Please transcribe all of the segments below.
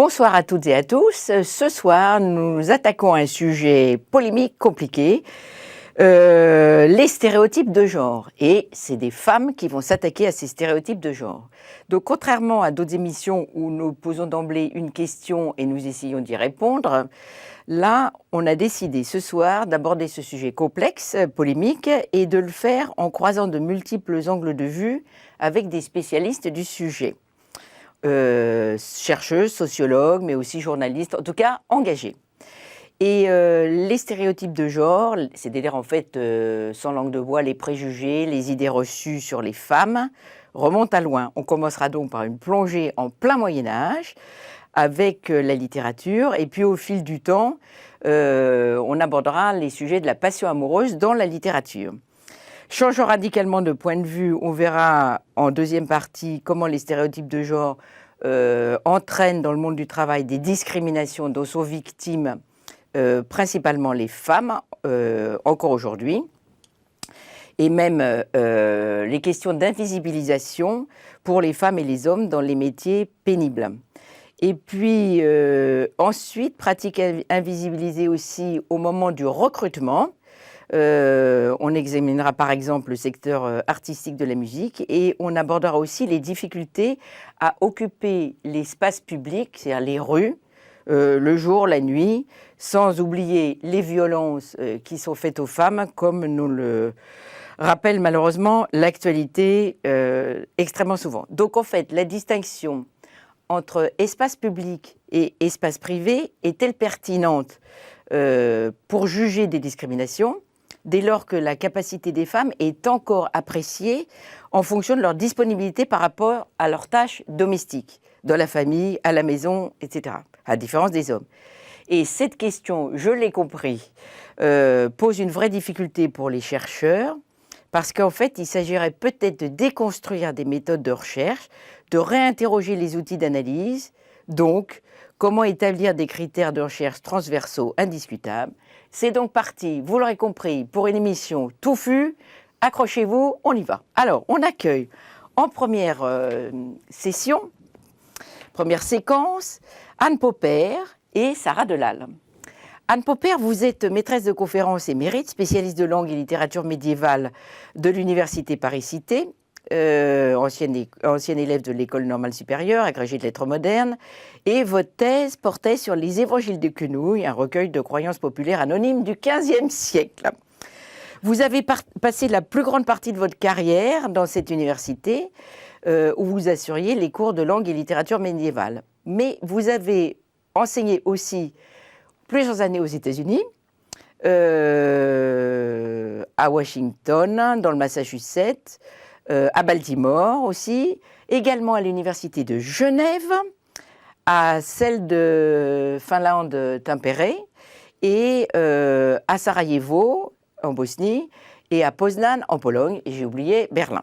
Bonsoir à toutes et à tous. Ce soir, nous nous attaquons à un sujet polémique, compliqué, les stéréotypes de genre. Et c'est des femmes qui vont s'attaquer à ces stéréotypes de genre. Donc, contrairement à d'autres émissions où nous posons d'emblée une question et nous essayons d'y répondre, là, on a décidé ce soir d'aborder ce sujet complexe, polémique, et de le faire en croisant de multiples angles de vue avec des spécialistes du sujet. Chercheuses, sociologues, mais aussi journalistes, en tout cas engagés. Et les stéréotypes de genre, c'est-à-dire en fait, sans langue de bois, les préjugés, les idées reçues sur les femmes, remontent à loin. On commencera donc par une plongée en plein Moyen-Âge avec la littérature, et puis au fil du temps, on abordera les sujets de la passion amoureuse dans la littérature. Changeant radicalement de point de vue, on verra en deuxième partie comment les stéréotypes de genre entraînent dans le monde du travail des discriminations dont sont victimes principalement les femmes, encore aujourd'hui, et même les questions d'invisibilisation pour les femmes et les hommes dans les métiers pénibles. Et puis ensuite, pratique invisibilisée aussi au moment du recrutement. On examinera par exemple le secteur artistique de la musique et on abordera aussi les difficultés à occuper l'espace public, c'est-à-dire les rues, le jour, la nuit, sans oublier les violences qui sont faites aux femmes, comme nous le rappelle malheureusement l'actualité extrêmement souvent. Donc en fait, la distinction entre espace public et espace privé est-elle pertinente pour juger des discriminations, dès lors que la capacité des femmes est encore appréciée en fonction de leur disponibilité par rapport à leurs tâches domestiques, dans la famille, à la maison, etc., à la différence des hommes. Et cette question, je l'ai compris, pose une vraie difficulté pour les chercheurs, parce qu'en fait, il s'agirait peut-être de déconstruire des méthodes de recherche, de réinterroger les outils d'analyse, donc comment établir des critères de recherche transversaux indiscutables. C'est donc parti, vous l'aurez compris, pour une émission touffue. Accrochez-vous, on y va. Alors, on accueille en première session, première séquence, Anne Popper et Sarah Delal. Anne Popper, vous êtes maîtresse de conférences émérite, spécialiste de langue et littérature médiévale de l'Université Paris-Cité, ancienne élève de l'École normale supérieure, agrégée de lettres modernes, et votre thèse portait sur les évangiles de Quenouille, un recueil de croyances populaires anonymes du XVe siècle. Vous avez passé la plus grande partie de votre carrière dans cette université, où vous assuriez les cours de langue et littérature médiévale. Mais vous avez enseigné aussi plusieurs années aux États-Unis, à Washington, dans le Massachusetts, à Baltimore aussi, également à l'université de Genève, à celle de Finlande-Tampere et à Sarajevo en Bosnie et à Poznań en Pologne, et j'ai oublié Berlin.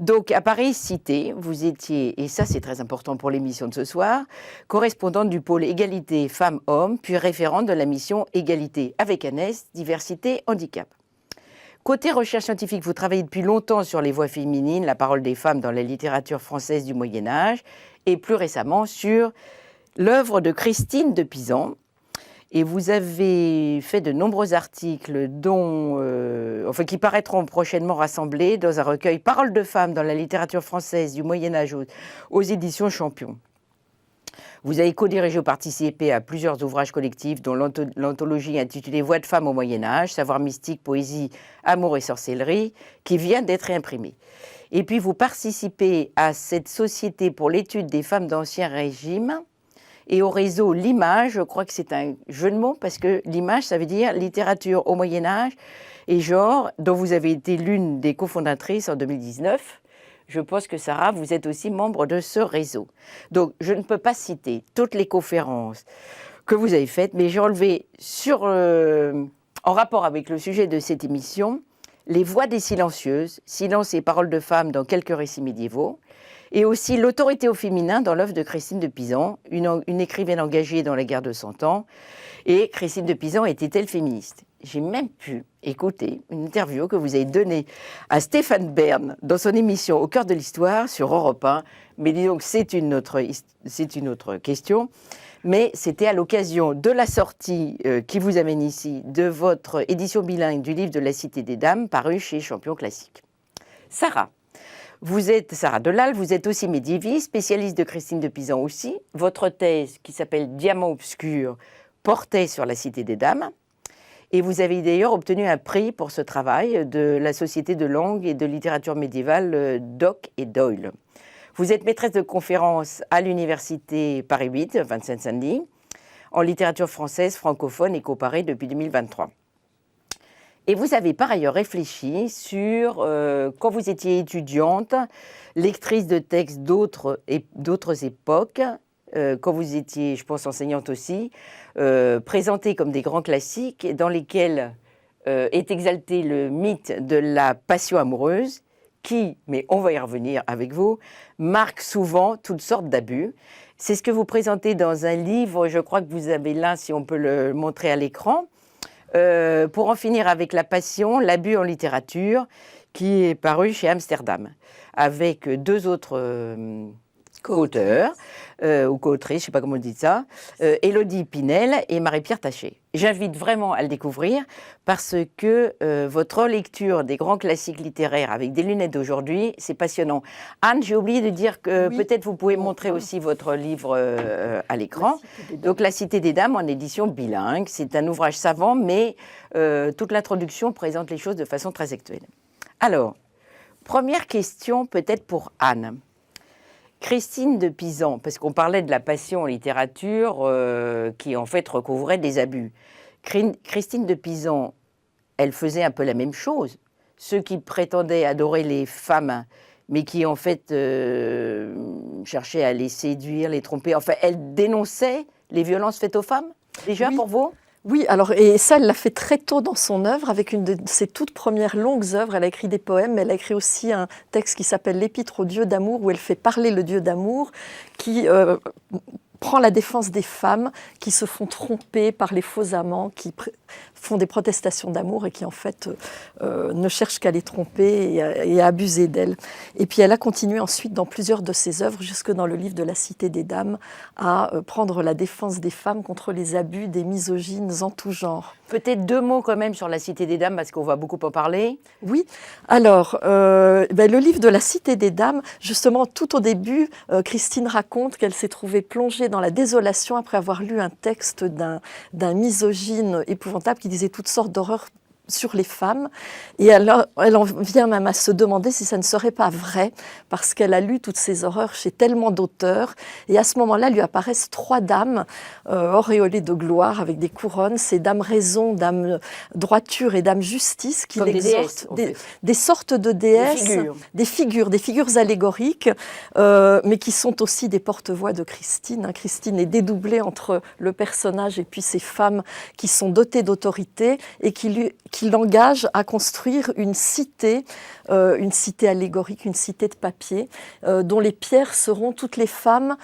Donc à Paris-Cité, vous étiez, et ça c'est très important pour l'émission de ce soir, correspondante du pôle égalité femmes-hommes, puis référente de la mission égalité avec Annès, diversité, handicap. Côté recherche scientifique, vous travaillez depuis longtemps sur les voix féminines, la parole des femmes dans la littérature française du Moyen-Âge, et plus récemment sur l'œuvre de Christine de Pisan. Et vous avez fait de nombreux articles qui paraîtront prochainement rassemblés dans un recueil Paroles de femmes dans la littérature française du Moyen-Âge aux éditions Champion. Vous avez co-dirigé ou participé à plusieurs ouvrages collectifs, dont l'anthologie intitulée Voix de femmes au Moyen-Âge, savoir mystique, poésie, amour et sorcellerie, qui vient d'être réimprimée. Et puis vous participez à cette société pour l'étude des femmes d'Ancien Régime et au réseau L'Image. Je crois que c'est un jeu de mots, parce que l'image, ça veut dire littérature au Moyen-Âge et genre, dont vous avez été l'une des cofondatrices en 2019. Je pense que Sarah, vous êtes aussi membre de ce réseau. Donc, je ne peux pas citer toutes les conférences que vous avez faites, mais j'ai relevé en rapport avec le sujet de cette émission, les voix des silencieuses, silence et paroles de femmes dans quelques récits médiévaux, et aussi l'autorité au féminin dans l'œuvre de Christine de Pisan, une écrivaine engagée dans la guerre de 100 ans. Et Christine de Pisan était-elle féministe ? j'ai même pu écouter une interview que vous avez donnée à Stéphane Bern dans son émission Au cœur de l'histoire sur Europe 1. Mais disons que c'est une autre question. Mais c'était à l'occasion de la sortie qui vous amène ici de votre édition bilingue du livre de la Cité des Dames, paru chez Champion Classique. Sarah, vous êtes Sarah Delal, vous êtes aussi médiéviste, spécialiste de Christine de Pisan aussi. Votre thèse, qui s'appelle Diamant obscur, portait sur la Cité des Dames. Et vous avez d'ailleurs obtenu un prix pour ce travail de la Société de langue et de littérature médiévale Doc et Doyle. Vous êtes maîtresse de conférences à l'Université Paris 8, Vincennes-Saint-Denis, en littérature française, francophone et comparée depuis 2023. Et vous avez par ailleurs réfléchi sur, quand vous étiez étudiante, lectrice de textes d'autres époques, quand vous étiez, je pense, enseignante aussi, présentée comme des grands classiques dans lesquels est exalté le mythe de la passion amoureuse qui, mais on va y revenir avec vous, marque souvent toutes sortes d'abus. C'est ce que vous présentez dans un livre, je crois que vous avez là, si on peut le montrer à l'écran, pour en finir avec la passion, l'abus en littérature, qui est paru chez Amsterdam, avec deux autres co-auteurs, ou co-autrices, je ne sais pas comment on dit ça, Élodie Pinel et Marie-Pierre Taché. J'invite vraiment à le découvrir parce que votre lecture des grands classiques littéraires avec des lunettes d'aujourd'hui, c'est passionnant. Anne, j'ai oublié de dire que oui, peut-être vous pouvez montrer aussi votre livre à l'écran. Donc La Cité des Dames en édition bilingue. C'est un ouvrage savant, mais toute l'introduction présente les choses de façon très actuelle. Alors, première question peut-être pour Anne. Christine de Pisan, parce qu'on parlait de la passion en littérature qui en fait recouvrait des abus. Christine de Pisan, elle faisait un peu la même chose. Ceux qui prétendaient adorer les femmes, mais qui en fait cherchaient à les séduire, les tromper. Enfin, elle dénonçait les violences faites aux femmes, déjà, oui. Pour vous ? Oui, alors, et ça, elle l'a fait très tôt dans son œuvre, avec une de ses toutes premières longues œuvres. Elle a écrit des poèmes, mais elle a écrit aussi un texte qui s'appelle L'Épître au Dieu d'amour, où elle fait parler le Dieu d'amour, qui prend la défense des femmes qui se font tromper par les faux amants, qui font des protestations d'amour et qui en fait ne cherchent qu'à les tromper et à abuser d'elles. Et puis elle a continué ensuite dans plusieurs de ses œuvres, jusque dans le livre de la Cité des Dames, à prendre la défense des femmes contre les abus des misogynes en tout genre. Peut-être deux mots quand même sur la Cité des Dames, parce qu'on va beaucoup en parler. Oui, alors le livre de la Cité des Dames, justement tout au début, Christine raconte qu'elle s'est trouvée plongée dans la désolation après avoir lu un texte d'un misogyne épouvantable qui disait toutes sortes d'horreurs sur les femmes. Et elle en vient même à se demander si ça ne serait pas vrai, parce qu'elle a lu toutes ces horreurs chez tellement d'auteurs. Et à ce moment-là, lui apparaissent trois dames auréolées de gloire avec des couronnes. C'est Dame Raison, Dame Droiture et Dame Justice qui l'exhortent. Des sortes de déesses, des figures allégoriques, mais qui sont aussi des porte-voix de Christine. Christine est dédoublée entre le personnage et puis ces femmes qui sont dotées d'autorité et qui l'engage à construire une cité allégorique, une cité de papier, dont les pierres seront toutes les femmes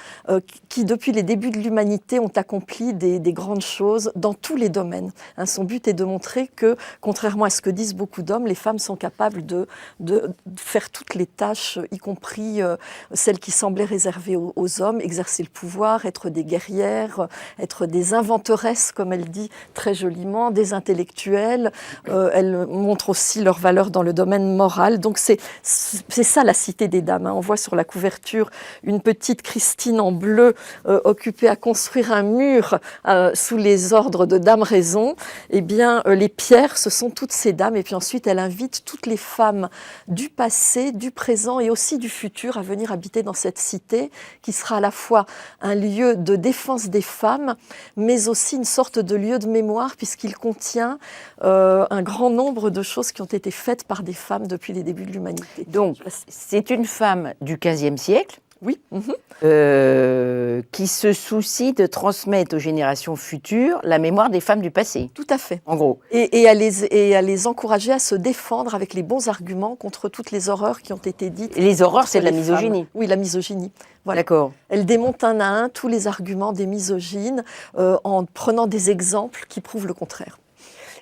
qui, depuis les débuts de l'humanité, ont accompli des grandes choses dans tous les domaines. Son but est de montrer que, contrairement à ce que disent beaucoup d'hommes, les femmes sont capables de faire toutes les tâches, y compris celles qui semblaient réservées aux hommes, exercer le pouvoir, être des guerrières, être des inventeresses, comme elle dit très joliment, des intellectuelles. Elle montre aussi leur valeur dans le domaine moral. Donc c'est ça la Cité des Dames. On voit sur la couverture une petite Christine en bleu occupée à construire un mur sous les ordres de Dame Raison. Eh bien, les pierres, ce sont toutes ces dames. Et puis ensuite, elle invite toutes les femmes du passé, du présent et aussi du futur à venir habiter dans cette cité qui sera à la fois un lieu de défense des femmes, mais aussi une sorte de lieu de mémoire puisqu'il contient un grand nombre de choses qui ont été faites par des femmes depuis les débuts de l'humanité. Donc, c'est une femme du XVe siècle, oui, qui se soucie de transmettre aux générations futures la mémoire des femmes du passé. Tout à fait. En gros. Et à les encourager à se défendre avec les bons arguments contre toutes les horreurs qui ont été dites. Et les horreurs, c'est de la misogynie. Femmes. Oui, la misogynie. Voilà. D'accord. Elle démonte un à un tous les arguments des misogynes en prenant des exemples qui prouvent le contraire.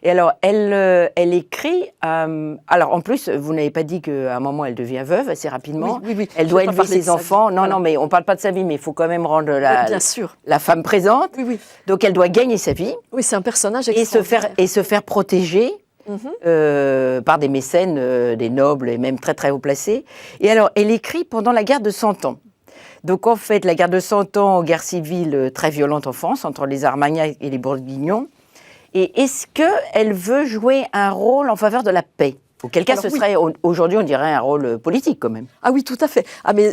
Et alors, elle écrit. Alors, en plus, vous n'avez pas dit qu'à un moment, elle devient veuve assez rapidement. Oui. Elle doit élever ses enfants. Non, mais on ne parle pas de sa vie, mais il faut quand même rendre bien sûr. la femme présente. Oui. Donc, elle doit gagner sa vie. Oui, c'est un personnage extraordinaire. Et se faire protéger. Par des mécènes, des nobles et même très très haut placés. Et alors, elle écrit pendant la guerre de 100 ans. Donc en fait, la guerre de 100 ans, guerre civile très violente en France, entre les Armagnacs et les Bourguignons. Et est-ce qu'elle veut jouer un rôle en faveur de la paix ? Auquel cas, serait, aujourd'hui, on dirait un rôle politique quand même. Ah oui, tout à fait. Mais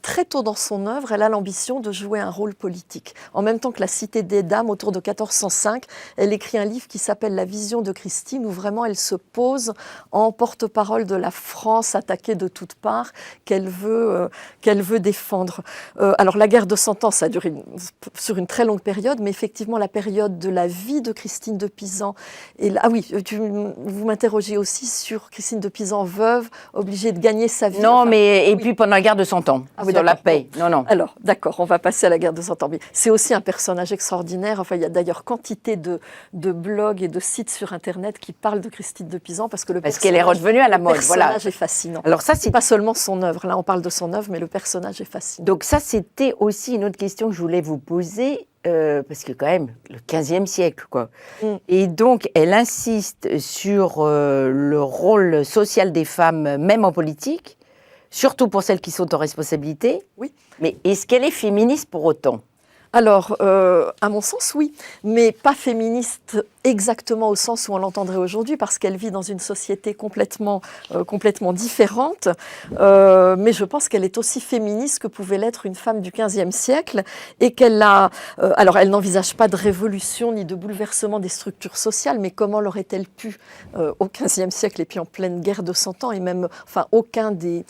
très tôt dans son œuvre, elle a l'ambition de jouer un rôle politique. En même temps que La Cité des Dames, autour de 1405, elle écrit un livre qui s'appelle La Vision de Christine, où vraiment elle se pose en porte-parole de la France attaquée de toutes parts, qu'elle veut défendre. Alors la guerre de 100 ans, ça a duré sur une très longue période, mais effectivement la période de la vie de Christine de Pisan. Vous m'interrogez aussi sur Christine de Pisan, veuve, obligée de gagner sa vie. Non, puis pendant la guerre de 100 ans, sur la paix. Non. Alors, d'accord, on va passer à la guerre de 100 ans. Mais c'est aussi un personnage extraordinaire. Enfin, il y a d'ailleurs quantité de blogs et de sites sur Internet qui parlent de Christine de Pisan parce qu'elle est redevenue à la mode. Le personnage est fascinant. Alors ça, c'est pas seulement son œuvre. Là, on parle de son œuvre, mais le personnage est fascinant. Donc ça, c'était aussi une autre question que je voulais vous poser. Parce que quand même, le 15e siècle, quoi. Et donc, elle insiste sur le rôle social des femmes, même en politique, surtout pour celles qui sont en responsabilité. Oui. Mais est-ce qu'elle est féministe pour autant ? Alors, à mon sens, oui, mais pas féministe exactement au sens où on l'entendrait aujourd'hui, parce qu'elle vit dans une société complètement différente. Mais je pense qu'elle est aussi féministe que pouvait l'être une femme du XVe siècle, et qu'elle a... alors, elle n'envisage pas de révolution ni de bouleversement des structures sociales, mais comment l'aurait-elle pu au XVe siècle, et puis en pleine guerre de 100 ans, et même, aucun des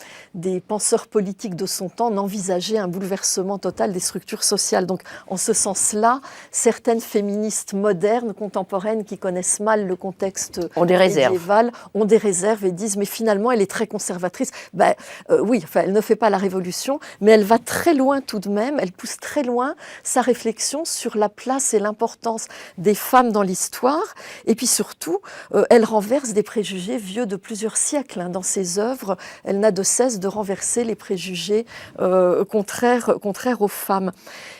penseurs politiques de son temps n'envisageait un bouleversement total des structures sociales. Donc, en ce sens-là, certaines féministes modernes, contemporaines, qui connaissent mal le contexte médiéval, ont des réserves et disent « mais finalement, elle est très conservatrice ». Oui, elle ne fait pas la révolution, mais elle va très loin tout de même, elle pousse très loin sa réflexion sur la place et l'importance des femmes dans l'histoire, et puis surtout, elle renverse des préjugés vieux de plusieurs siècles. Dans ses œuvres, elle n'a de cesse de renverser les préjugés contraires aux femmes.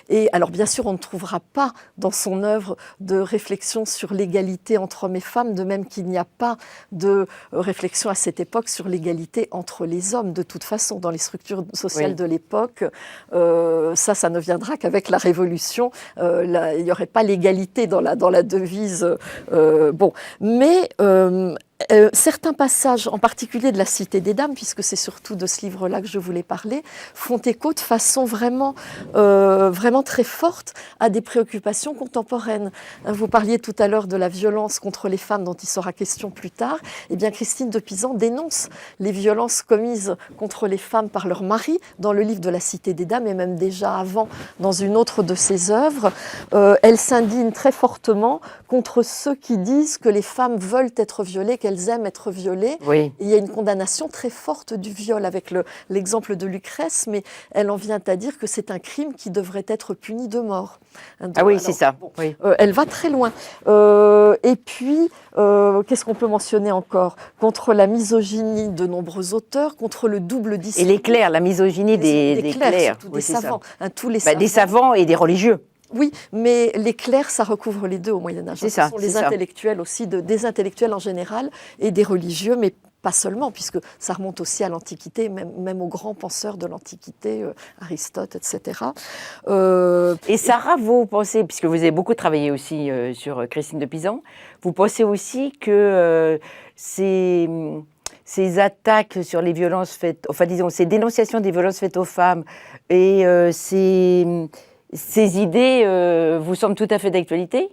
Et alors, bien sûr, on ne trouvera pas dans son œuvre de réflexion sur l'égalité entre hommes et femmes, de même qu'il n'y a pas de réflexion à cette époque sur l'égalité entre les hommes. De toute façon, dans les structures sociales de l'époque, ça ne viendra qu'avec la Révolution. Il n'y aurait pas l'égalité dans la devise. Mais certains passages, en particulier de La Cité des Dames, puisque c'est surtout de ce livre-là que je voulais parler, font écho de façon vraiment très forte à des préoccupations contemporaines. Vous parliez tout à l'heure de la violence contre les femmes dont il sera question plus tard. Eh bien, Christine de Pisan dénonce les violences commises contre les femmes par leur mari dans le livre de La Cité des Dames, et même déjà avant dans une autre de ses œuvres. Elle s'indigne très fortement contre ceux qui disent que les femmes veulent être violées, qu'elles aiment être violées. Oui. Et il y a une condamnation très forte du viol avec l'exemple de Lucrèce, mais elle en vient à dire que c'est un crime qui devrait être puni de mort. C'est ça. Oui. Elle va très loin. Et puis, qu'est-ce qu'on peut mentionner encore ? Contre la misogynie de nombreux auteurs, contre le double discours. Et les clairs, la misogynie des clercs. Surtout des savants. Tous les savants. Des savants et des religieux. Oui, mais les clercs, ça recouvre les deux au Moyen-Âge. Ce sont les intellectuels aussi, des intellectuels en général, et des religieux, mais pas seulement, puisque ça remonte aussi à l'Antiquité, même aux grands penseurs de l'Antiquité, Aristote, etc. Et Sarah, vous pensez, puisque vous avez beaucoup travaillé aussi sur Christine de Pisan, vous pensez aussi que ces attaques sur les violences faites, ces dénonciations des violences faites aux femmes et ces idées vous semblent tout à fait d'actualité ?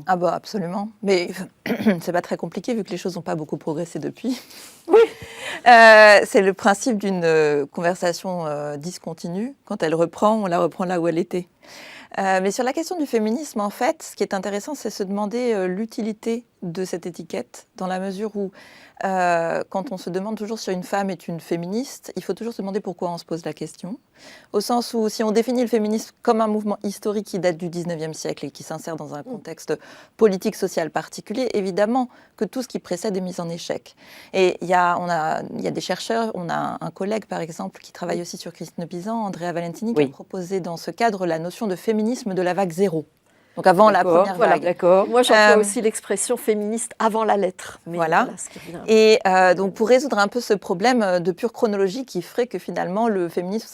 Ah absolument. Mais c'est pas très compliqué vu que les choses n'ont pas beaucoup progressé depuis. Oui. C'est le principe d'une conversation discontinue. Quand elle reprend, on la reprend là où elle était. Mais sur la question du féminisme, en fait, ce qui est intéressant, c'est se demander l'utilité de cette étiquette, dans la mesure où, quand on se demande toujours si une femme est une féministe, il faut toujours se demander pourquoi on se pose la question. Au sens où, si on définit le féminisme comme un mouvement historique qui date du 19e siècle et qui s'insère dans un contexte politique, social particulier, évidemment que tout ce qui précède est mis en échec. Et il y a des chercheurs, on a un collègue par exemple qui travaille aussi sur Christine Pizan, Andrea Valentini, qui a proposé dans ce cadre la notion de féminisme de la vague zéro. Donc avant la première vague. D'accord. Moi, j'emploie aussi l'expression féministe avant la lettre. Mais voilà. ce qui revient. Et donc pour résoudre un peu ce problème de pure chronologie qui ferait que finalement le féminisme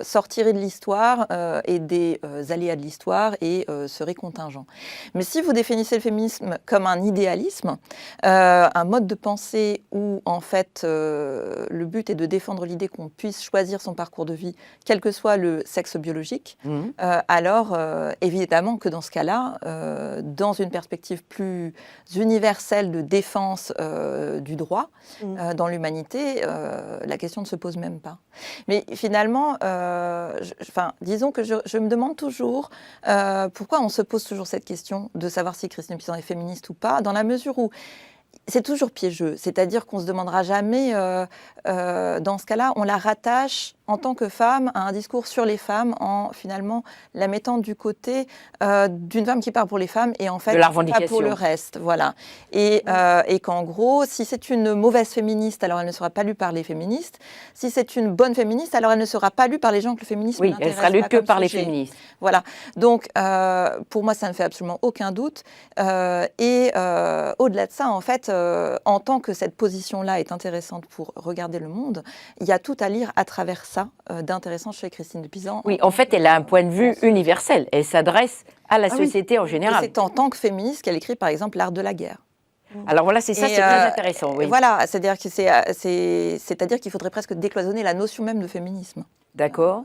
sortirait de l'histoire et des aléas de l'histoire et serait contingent. Mais si vous définissez le féminisme comme un idéalisme, un mode de pensée où en fait le but est de défendre l'idée qu'on puisse choisir son parcours de vie, quel que soit le sexe biologique, alors évidemment que dans ce cas-là, dans une perspective plus universelle de défense du droit dans l'humanité, la question ne se pose même pas. Mais finalement, disons que je me demande toujours pourquoi on se pose toujours cette question de savoir si Christine Pizan est féministe ou pas, dans la mesure où c'est toujours piégeux, c'est-à-dire qu'on ne se demandera jamais, dans ce cas-là, on la rattache en tant que femme à un discours sur les femmes en finalement la mettant du côté d'une femme qui parle pour les femmes et en fait pas pour le reste. Voilà. Et qu'en gros, si c'est une mauvaise féministe, alors elle ne sera pas lue par les féministes. Si c'est une bonne féministe, alors elle ne sera pas lue par les gens que le féminisme n'intéresse pas. Oui, elle sera lue que par les féministes. Voilà. Donc, pour moi, ça ne fait absolument aucun doute. Au-delà de ça, en fait, en tant que cette position-là est intéressante pour regarder le monde, il y a tout à lire à travers ça d'intéressant chez Christine Pizan. Oui, en fait, elle a un point de vue universel. Elle s'adresse à la société en général. Et c'est en tant que féministe qu'elle écrit, par exemple, L'art de la guerre. Alors voilà, c'est ça, c'est très intéressant. Oui. Voilà, c'est-à-dire qu'il faudrait presque décloisonner la notion même de féminisme. D'accord.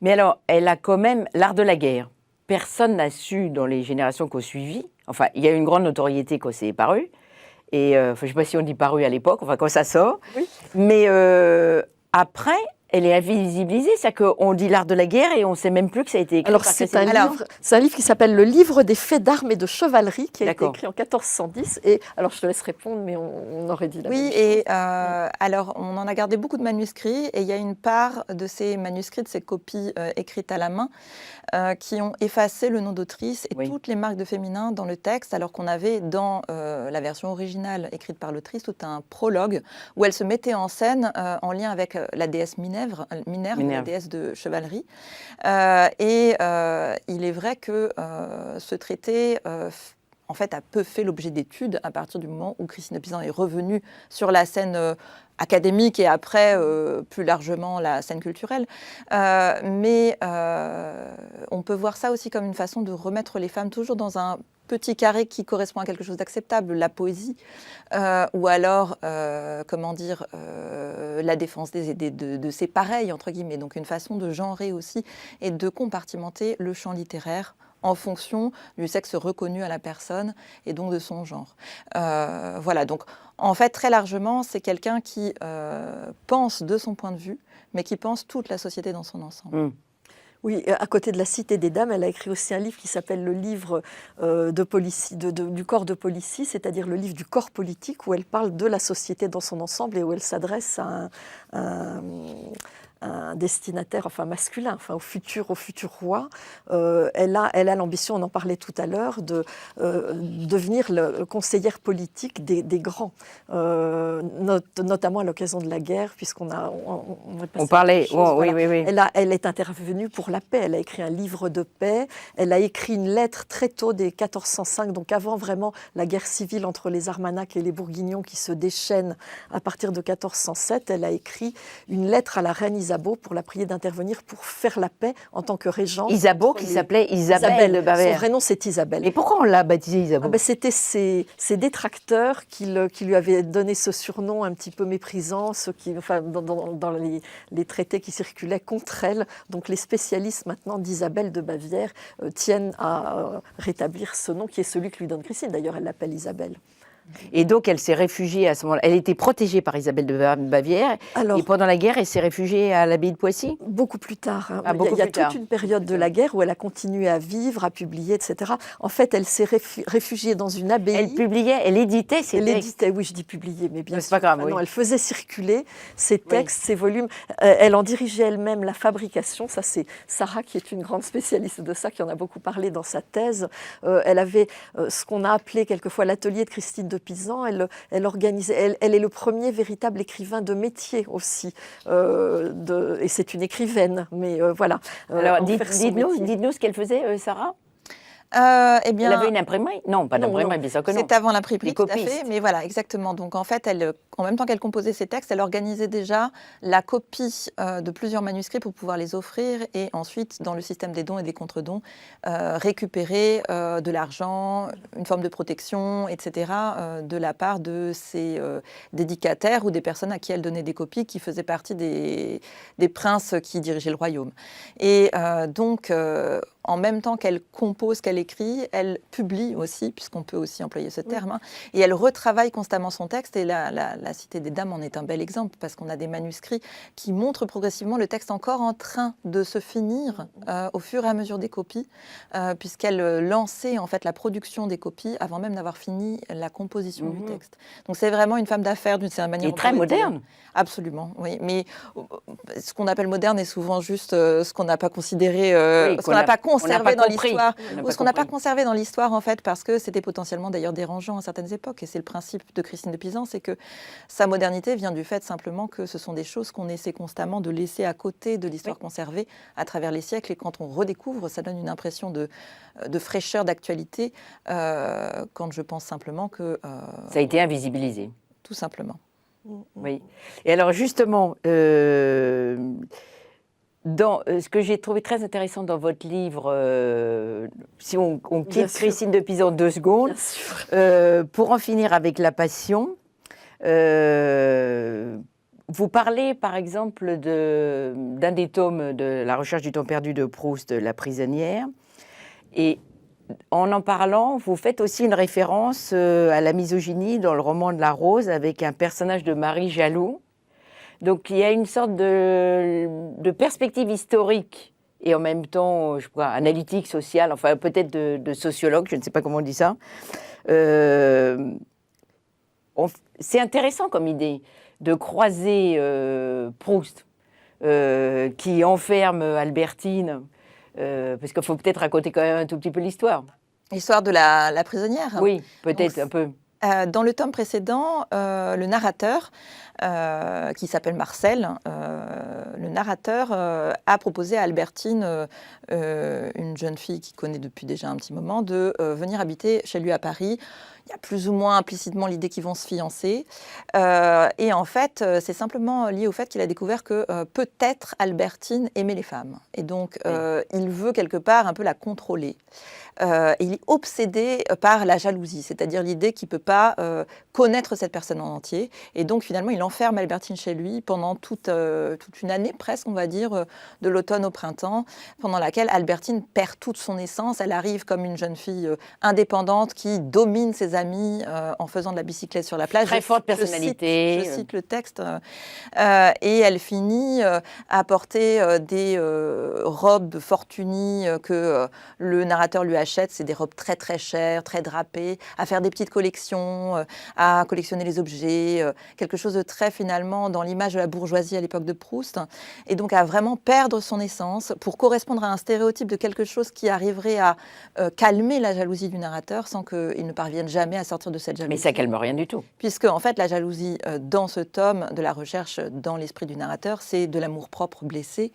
Mais alors, elle a quand même L'art de la guerre. Personne n'a su dans les générations qui ont suivi. Enfin, il y a eu une grande notoriété quand c'est paru. Et je ne sais pas si on dit paru à l'époque, enfin quand ça sort. Oui. Mais après, elle est invisibilisée, c'est-à-dire qu'on dit L'art de la guerre et on ne sait même plus que ça a été écrit. Alors c'est un livre qui s'appelle Le livre des faits d'armes et de chevalerie, qui a été écrit en 1410. Et alors je te laisse répondre, mais on aurait dit la même chose. Oui, et alors on en a gardé beaucoup de manuscrits, et il y a une part de ces manuscrits, de ces copies écrites à la main, qui ont effacé le nom d'autrice et toutes les marques de féminin dans le texte, alors qu'on avait dans la version originale écrite par l'autrice tout un prologue où elle se mettait en scène en lien avec la déesse Minerve, la déesse de chevalerie. Il est vrai que ce traité en fait, a peu fait l'objet d'études à partir du moment où Christine Pizan est revenue sur la scène académique et après, plus largement, la scène culturelle. Mais on peut voir ça aussi comme une façon de remettre les femmes toujours dans un petit carré qui correspond à quelque chose d'acceptable, la poésie, ou alors, la défense de ses pareils, entre guillemets. Donc une façon de genrer aussi et de compartimenter le champ littéraire en fonction du sexe reconnu à la personne et donc de son genre. Voilà, donc en fait, très largement, c'est quelqu'un qui pense de son point de vue, mais qui pense toute la société dans son ensemble. Oui, à côté de La Cité des Dames, elle a écrit aussi un livre qui s'appelle le livre du corps de Policy, c'est-à-dire le livre du corps politique, où elle parle de la société dans son ensemble et où elle s'adresse à un destinataire, enfin masculin, enfin au futur roi. Elle a l'ambition, on en parlait tout à l'heure, de devenir conseillère politique des grands, notamment à l'occasion de la guerre, puisqu'on parlait. Oui. Elle est intervenue pour la paix. Elle a écrit un livre de paix. Elle a écrit une lettre très tôt, dès 1405, donc avant vraiment la guerre civile entre les Armagnacs et les Bourguignons qui se déchaînent à partir de 1407. Elle a écrit une lettre à la reine Isabeau pour la prier d'intervenir pour faire la paix en tant que régente. Isabeau qui s'appelait Isabelle de Bavière. Son vrai nom, c'est Isabelle. Mais pourquoi on l'a baptisée Isabeau ? C'était ses détracteurs qui lui avaient donné ce surnom un petit peu méprisant, dans les traités qui circulaient contre elle. Donc les spécialistes maintenant d'Isabelle de Bavière tiennent à rétablir ce nom qui est celui que lui donne Christine. D'ailleurs, elle l'appelle Isabelle. Et donc, elle s'est réfugiée à ce moment-là. Elle était protégée par Isabelle de Bavière. Alors, et pendant la guerre, elle s'est réfugiée à l'abbaye de Poissy. beaucoup plus tard. Hein. Ah, beaucoup il y a plus tard. toute une période de la guerre où elle a continué à vivre, à publier, etc. En fait, elle s'est réfugiée dans une abbaye. Elle publiait, elle éditait ses Elle textes. éditait, oui, je dis publier, mais bien Mais sûr. c'est pas grave, Ah oui. non, elle faisait circuler ses textes, ses volumes. Elle en dirigeait elle-même la fabrication. Ça, c'est Sarah qui est une grande spécialiste de ça, qui en a beaucoup parlé dans sa thèse. Elle avait ce qu'on a appelé quelquefois l'atelier de Christine de Pisan. Elle organisait. Elle est le premier véritable écrivain de métier aussi. Et c'est une écrivaine, mais voilà. Alors, en faire son métier. dites-nous ce qu'elle faisait, Sarah. Eh bien, Elle avait une imprimerie? Non, pas Non, d'imprimerie, non. bien sûr que non. c'est avant l'imprimerie, Les tout à fait. copistes. Mais voilà, exactement. Donc en fait, en même temps qu'elle composait ses textes, elle organisait déjà la copie de plusieurs manuscrits pour pouvoir les offrir et ensuite, dans le système des dons et des contre-dons, récupérer de l'argent, une forme de protection, etc., de la part de ses dédicataires ou des personnes à qui elle donnait des copies qui faisaient partie des princes qui dirigeaient le royaume. Et donc, en même temps qu'elle compose, qu'elle écrit, elle publie aussi, puisqu'on peut aussi employer ce terme, hein, et elle retravaille constamment son texte. Et la Cité des Dames en est un bel exemple, parce qu'on a des manuscrits qui montrent progressivement le texte encore en train de se finir au fur et à mesure des copies, puisqu'elle lançait en fait la production des copies avant même d'avoir fini la composition du texte. Donc c'est vraiment une femme d'affaires d'une certaine manière. Et très moderne. Absolument, oui. Mais ce qu'on appelle moderne est souvent juste ce qu'on n'a pas considéré, Oui, ce qu'on n'a pas conservé dans compris. l'histoire, On n'a ou pas ce qu'on n'a pas compris. conservé dans l'histoire en fait, parce que c'était potentiellement d'ailleurs dérangeant à certaines époques. Et c'est le principe de Christine de Pisan, c'est que sa modernité vient du fait simplement que ce sont des choses qu'on essaie constamment de laisser à côté de l'histoire conservée à travers les siècles. Et quand on redécouvre, ça donne une impression de fraîcheur, d'actualité, quand je pense simplement que... Ça a été invisibilisé. Tout simplement. Oui. Et alors justement, ce que j'ai trouvé très intéressant dans votre livre, si on quitte Christine de Pisan 2 secondes, pour en finir avec la passion, vous parlez par exemple d'un des tomes de La recherche du temps perdu de Proust, La prisonnière, et en parlant, vous faites aussi une référence à la misogynie dans le roman de La Rose avec un personnage de Marie Jaloux. Donc il y a une sorte de perspective historique et en même temps, je crois, analytique, sociale, enfin peut-être de sociologue, je ne sais pas comment on dit ça. C'est intéressant comme idée de croiser Proust, qui enferme Albertine, parce qu'il faut peut-être raconter quand même un tout petit peu l'histoire. L'histoire de la prisonnière. Oui, peut-être un peu. Dans le tome précédent, le narrateur, qui s'appelle Marcel, le narrateur a proposé à Albertine, une jeune fille qu'il connaît depuis déjà un petit moment, de venir habiter chez lui à Paris. Il y a plus ou moins implicitement l'idée qu'ils vont se fiancer. Et en fait, c'est simplement lié au fait qu'il a découvert que peut-être Albertine aimait les femmes. Et donc, il veut quelque part un peu la contrôler. Et il est obsédé par la jalousie, c'est-à-dire l'idée qu'il ne peut pas connaître cette personne en entier. Et donc, finalement, il enferme Albertine chez lui pendant toute une année, presque, on va dire, de l'automne au printemps, pendant laquelle Albertine perd toute son essence. Elle arrive comme une jeune fille indépendante qui domine ses amis en faisant de la bicyclette sur la plage. Très forte personnalité. Je cite le texte. Et elle finit à porter des robes de Fortuny que le narrateur lui achète. C'est des robes très très chères, très drapées, à faire des petites collections, à collectionner les objets, quelque chose de très finalement dans l'image de la bourgeoisie à l'époque de Proust. Et donc à vraiment perdre son essence pour correspondre à un stéréotype de quelque chose qui arriverait à calmer la jalousie du narrateur sans qu'il ne parvienne jamais à sortir de cette jalousie. Mais ça calme rien du tout. Puisque, en fait, la jalousie dans ce tome de la recherche dans l'esprit du narrateur, c'est de l'amour-propre blessé.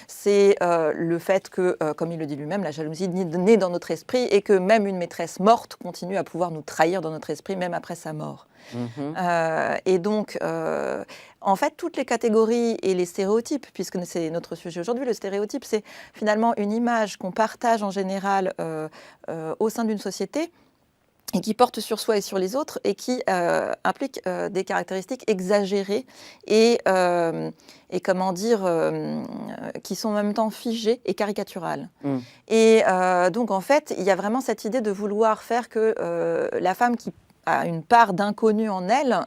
C'est le fait que, comme il le dit lui-même, la jalousie naît dans notre esprit et que même une maîtresse morte continue à pouvoir nous trahir dans notre esprit, même après sa mort. Et donc, en fait, toutes les catégories et les stéréotypes, puisque c'est notre sujet aujourd'hui, le stéréotype, c'est finalement une image qu'on partage en général au sein d'une société, et qui porte sur soi et sur les autres, et qui implique des caractéristiques exagérées et comment dire, qui sont en même temps figées et caricaturales. Et donc, en fait, il y a vraiment cette idée de vouloir faire que la femme qui a une part d'inconnu en elle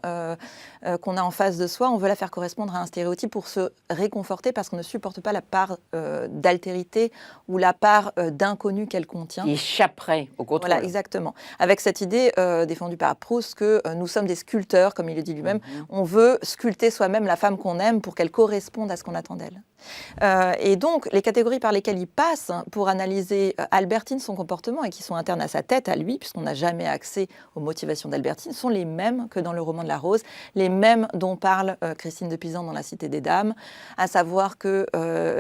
qu'on a en face de soi, on veut la faire correspondre à un stéréotype pour se réconforter parce qu'on ne supporte pas la part d'altérité ou la part d'inconnu qu'elle contient. Qui échapperait au contrôle. Voilà, exactement. Avec cette idée défendue par Proust que nous sommes des sculpteurs, comme il le dit lui-même, on veut sculpter soi-même la femme qu'on aime pour qu'elle corresponde à ce qu'on attend d'elle. Et donc, les catégories par lesquelles il passe pour analyser Albertine, son comportement, et qui sont internes à sa tête, à lui, puisqu'on n'a jamais accès aux motivations d'Albertine, sont les mêmes que dans le roman de la Rose, les mêmes dont parle Christine de Pisan dans La Cité des Dames, à savoir que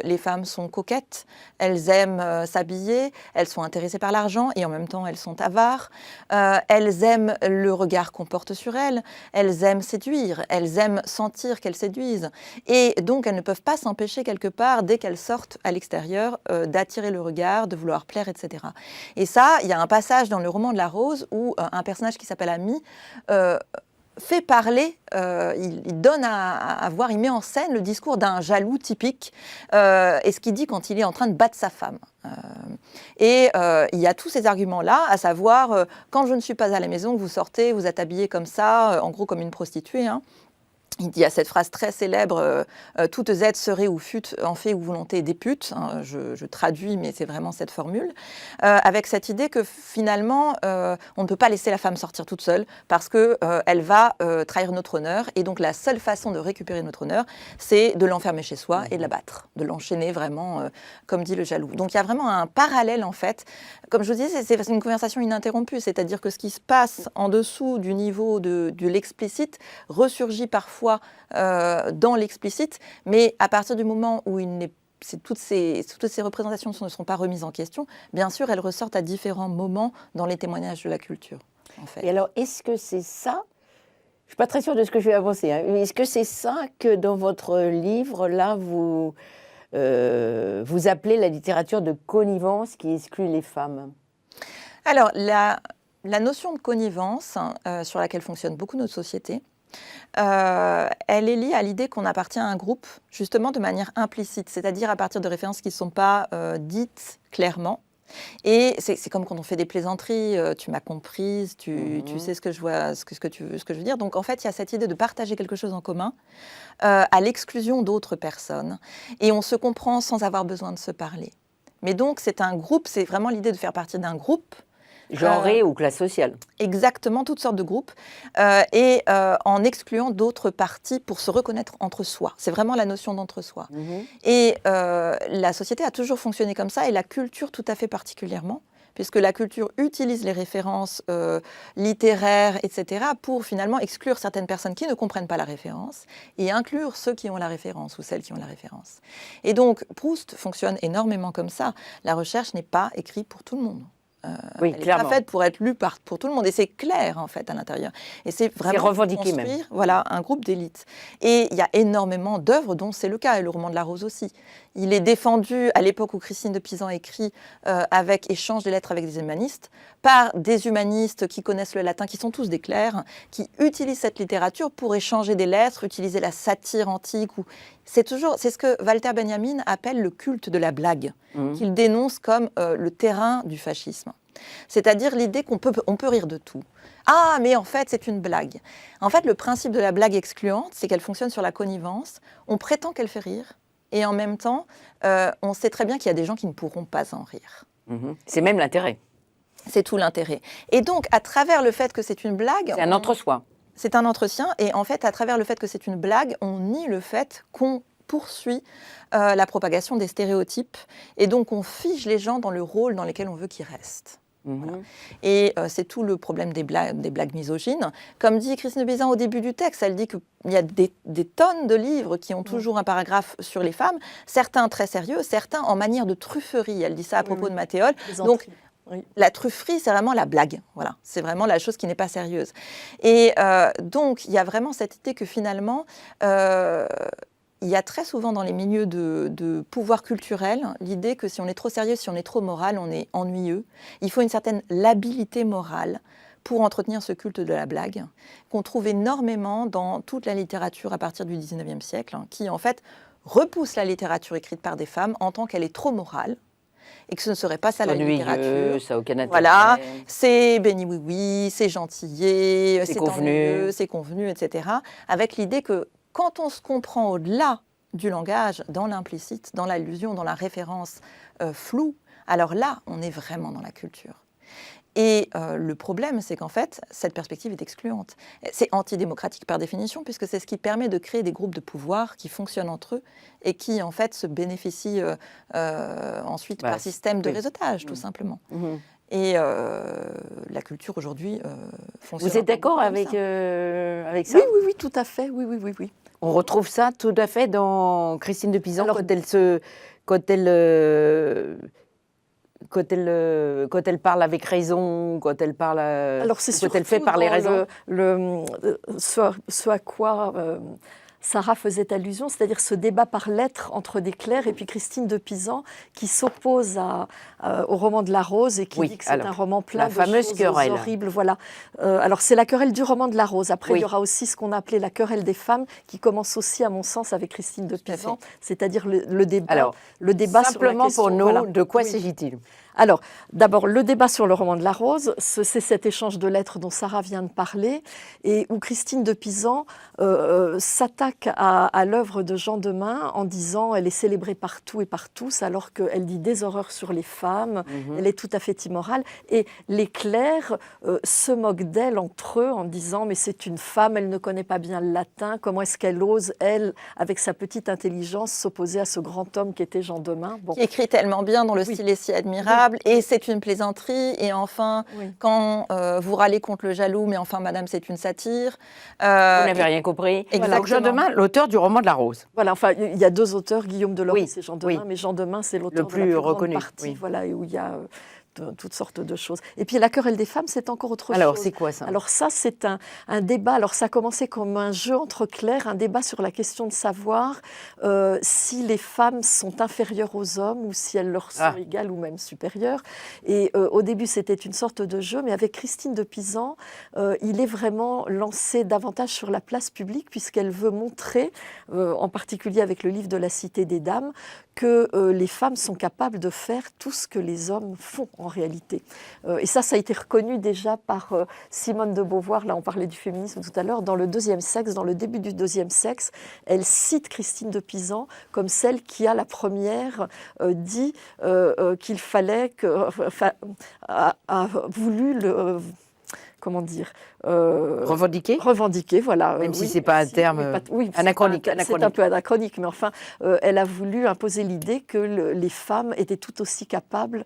les femmes sont coquettes, elles aiment s'habiller, elles sont intéressées par l'argent, et en même temps, elles sont avares, elles aiment le regard qu'on porte sur elles, elles aiment séduire, elles aiment sentir qu'elles séduisent, et donc elles ne peuvent pas s'empêcher quelque part, dès qu'elles sortent à l'extérieur, d'attirer le regard, de vouloir plaire, etc. Et ça, il y a un passage dans le roman de la Rose où un personnage qui s'appelle Ami fait parler, il donne à voir, il met en scène le discours d'un jaloux typique et ce qu'il dit quand il est en train de battre sa femme. Il y a tous ces arguments-là, à savoir, quand je ne suis pas à la maison, vous sortez, vous êtes habillée comme ça, en gros comme une prostituée, hein. Il dit à cette phrase très célèbre « Toutes êtes, serez ou fûtes, en fait ou volonté des putes », hein, je traduis, mais c'est vraiment cette formule, avec cette idée que finalement, on ne peut pas laisser la femme sortir toute seule parce qu'elle va trahir notre honneur. Et donc la seule façon de récupérer notre honneur, c'est de l'enfermer chez soi et de la battre, de l'enchaîner vraiment, comme dit le jaloux. Donc il y a vraiment un parallèle en fait. Comme je vous disais, c'est une conversation ininterrompue, c'est-à-dire que ce qui se passe en dessous du niveau de l'explicite ressurgit parfois dans l'explicite, mais à partir du moment où toutes ces représentations ne sont pas remises en question, bien sûr, elles ressortent à différents moments dans les témoignages de la culture. En fait. Et alors, est-ce que c'est ça? Je ne suis pas très sûre de ce que je vais avancer. Hein, mais est-ce que c'est ça que dans votre livre, là, vous appelez la littérature de connivence qui exclut les femmes? Alors, la notion de connivence, sur laquelle fonctionne beaucoup notre société, elle est liée à l'idée qu'on appartient à un groupe, justement de manière implicite, c'est-à-dire à partir de références qui ne sont pas dites clairement. Et c'est comme quand on fait des plaisanteries, tu m'as comprise, tu sais ce que je veux dire. Donc en fait, il y a cette idée de partager quelque chose en commun à l'exclusion d'autres personnes. Et on se comprend sans avoir besoin de se parler. Mais donc c'est un groupe, c'est vraiment l'idée de faire partie d'un groupe. Genré ou classe sociale. Exactement, toutes sortes de groupes, en excluant d'autres parties pour se reconnaître entre soi. C'est vraiment la notion d'entre-soi. Et la société a toujours fonctionné comme ça, et la culture tout à fait particulièrement, puisque la culture utilise les références littéraires, etc., pour finalement exclure certaines personnes qui ne comprennent pas la référence et inclure ceux qui ont la référence ou celles qui ont la référence. Et donc, Proust fonctionne énormément comme ça. La recherche n'est pas écrite pour tout le monde. Oui, elle n'est pas faite pour être lue pour tout le monde, et c'est clair en fait à l'intérieur. Et c'est vraiment revendiqué construire, même. Voilà, un groupe d'élite. Et il y a énormément d'œuvres dont c'est le cas, et le roman de la Rose aussi. Il est défendu à l'époque où Christine de Pisan écrit échange des lettres avec des humanistes, par des humanistes qui connaissent le latin, qui sont tous des clercs, qui utilisent cette littérature pour échanger des lettres, utiliser la satire antique. C'est ce que Walter Benjamin appelle le culte de la blague, qu'il dénonce comme le terrain du fascisme. C'est-à-dire l'idée qu'on peut rire de tout. Ah, mais en fait, c'est une blague. En fait, le principe de la blague excluante, c'est qu'elle fonctionne sur la connivence. On prétend qu'elle fait rire, et en même temps, on sait très bien qu'il y a des gens qui ne pourront pas en rire. C'est même l'intérêt. C'est tout l'intérêt. Et donc, à travers le fait que c'est une blague... C'est un entre-soi. C'est un entretien, et en fait, à travers le fait que c'est une blague, on nie le fait qu'on poursuit la propagation des stéréotypes, et donc on fige les gens dans le rôle dans lequel on veut qu'ils restent. Voilà. Et c'est tout le problème des blagues misogynes. Comme dit Christine de Pisan au début du texte, elle dit qu'il y a des tonnes de livres qui ont toujours un paragraphe sur les femmes, certains très sérieux, certains en manière de trufferie. Elle dit ça à propos de Mathéole. Donc, la trufferie, c'est vraiment la blague. Voilà. C'est vraiment la chose qui n'est pas sérieuse. Et donc, il y a vraiment cette idée que finalement... il y a très souvent dans les milieux de pouvoir culturel l'idée que si on est trop sérieux, si on est trop moral, on est ennuyeux. Il faut une certaine labilité morale pour entretenir ce culte de la blague, qu'on trouve énormément dans toute la littérature à partir du XIXe siècle, qui en fait repousse la littérature écrite par des femmes en tant qu'elle est trop morale, et que ce ne serait pas ça la Ennuyeux, littérature. ça n'a aucun intérêt. Voilà, c'est béni oui-oui, c'est gentillet, C'est ennuyeux, c'est convenu, etc. Avec l'idée que quand on se comprend au-delà du langage, dans l'implicite, dans l'allusion, dans la référence floue, alors là, on est vraiment dans la culture. Et le problème, c'est qu'en fait, cette perspective est excluante. C'est antidémocratique par définition, puisque c'est ce qui permet de créer des groupes de pouvoir qui fonctionnent entre eux et qui, en fait, se bénéficient ensuite par système de réseautage, tout simplement. Et la culture, aujourd'hui, fonctionne. Vous êtes d'accord avec ça? Oui, tout à fait, oui. On retrouve ça tout à fait dans Christine de Pisan quand elle parle avec raison, quand elle parle, quand elle fait parler raison. Ce à quoi Sarah faisait allusion, c'est-à-dire ce débat par lettres entre des clercs et puis Christine de Pisan qui s'oppose au roman de la Rose et qui dit que c'est un roman plein de choses querelle. horribles. Voilà. Alors c'est la querelle du roman de la Rose. Après, il y aura aussi ce qu'on a appelé la querelle des femmes qui commence aussi, à mon sens, avec Christine de Pisan, c'est-à-dire le débat. Alors, simplement sur la question, pour nous, voilà. de quoi s'agit-il? Alors, d'abord, le débat sur le roman de la Rose, c'est cet échange de lettres dont Sarah vient de parler, et où Christine de Pisan s'attaque à l'œuvre de Jean Demain en disant elle est célébrée partout et par tous, alors qu'elle dit des horreurs sur les femmes, elle est tout à fait immorale. Et les clercs se moquent d'elle entre eux en disant mais c'est une femme, elle ne connaît pas bien le latin, comment est-ce qu'elle ose, elle, avec sa petite intelligence, s'opposer à ce grand homme qui était Jean Demain. Qui écrit tellement bien, dont le style est si admirable. Et c'est une plaisanterie, et enfin, quand vous râlez contre le jaloux, mais enfin, madame, c'est une satire. Vous n'avez rien compris. Exactement. Jean Demain, l'auteur du roman de la Rose. Voilà, enfin, il y a deux auteurs, Guillaume de Lorraine et Jean Demain, mais Jean Demain, c'est l'auteur le plus de la plus reconnu, grande partie, voilà, et où il y a toutes sortes de choses. Et puis la querelle des femmes, c'est encore autre chose. Alors, c'est quoi ça? Alors ça, c'est un débat. Alors ça a commencé comme un jeu entre clercs, un débat sur la question de savoir si les femmes sont inférieures aux hommes ou si elles leur sont égales ou même supérieures. Et au début, c'était une sorte de jeu, mais avec Christine de Pisan, il est vraiment lancé davantage sur la place publique puisqu'elle veut montrer, en particulier avec le livre de la Cité des Dames, que les femmes sont capables de faire tout ce que les hommes font en réalité. Et ça a été reconnu déjà par Simone de Beauvoir, là on parlait du féminisme tout à l'heure, dans le deuxième sexe, dans le début du deuxième sexe, elle cite Christine de Pisan comme celle qui a la première dit qu'il fallait a voulu le... Comment dire Revendiquer, voilà. Même si ce n'est pas un terme anachronique. C'est un peu anachronique, mais enfin, elle a voulu imposer l'idée que les femmes étaient tout aussi capables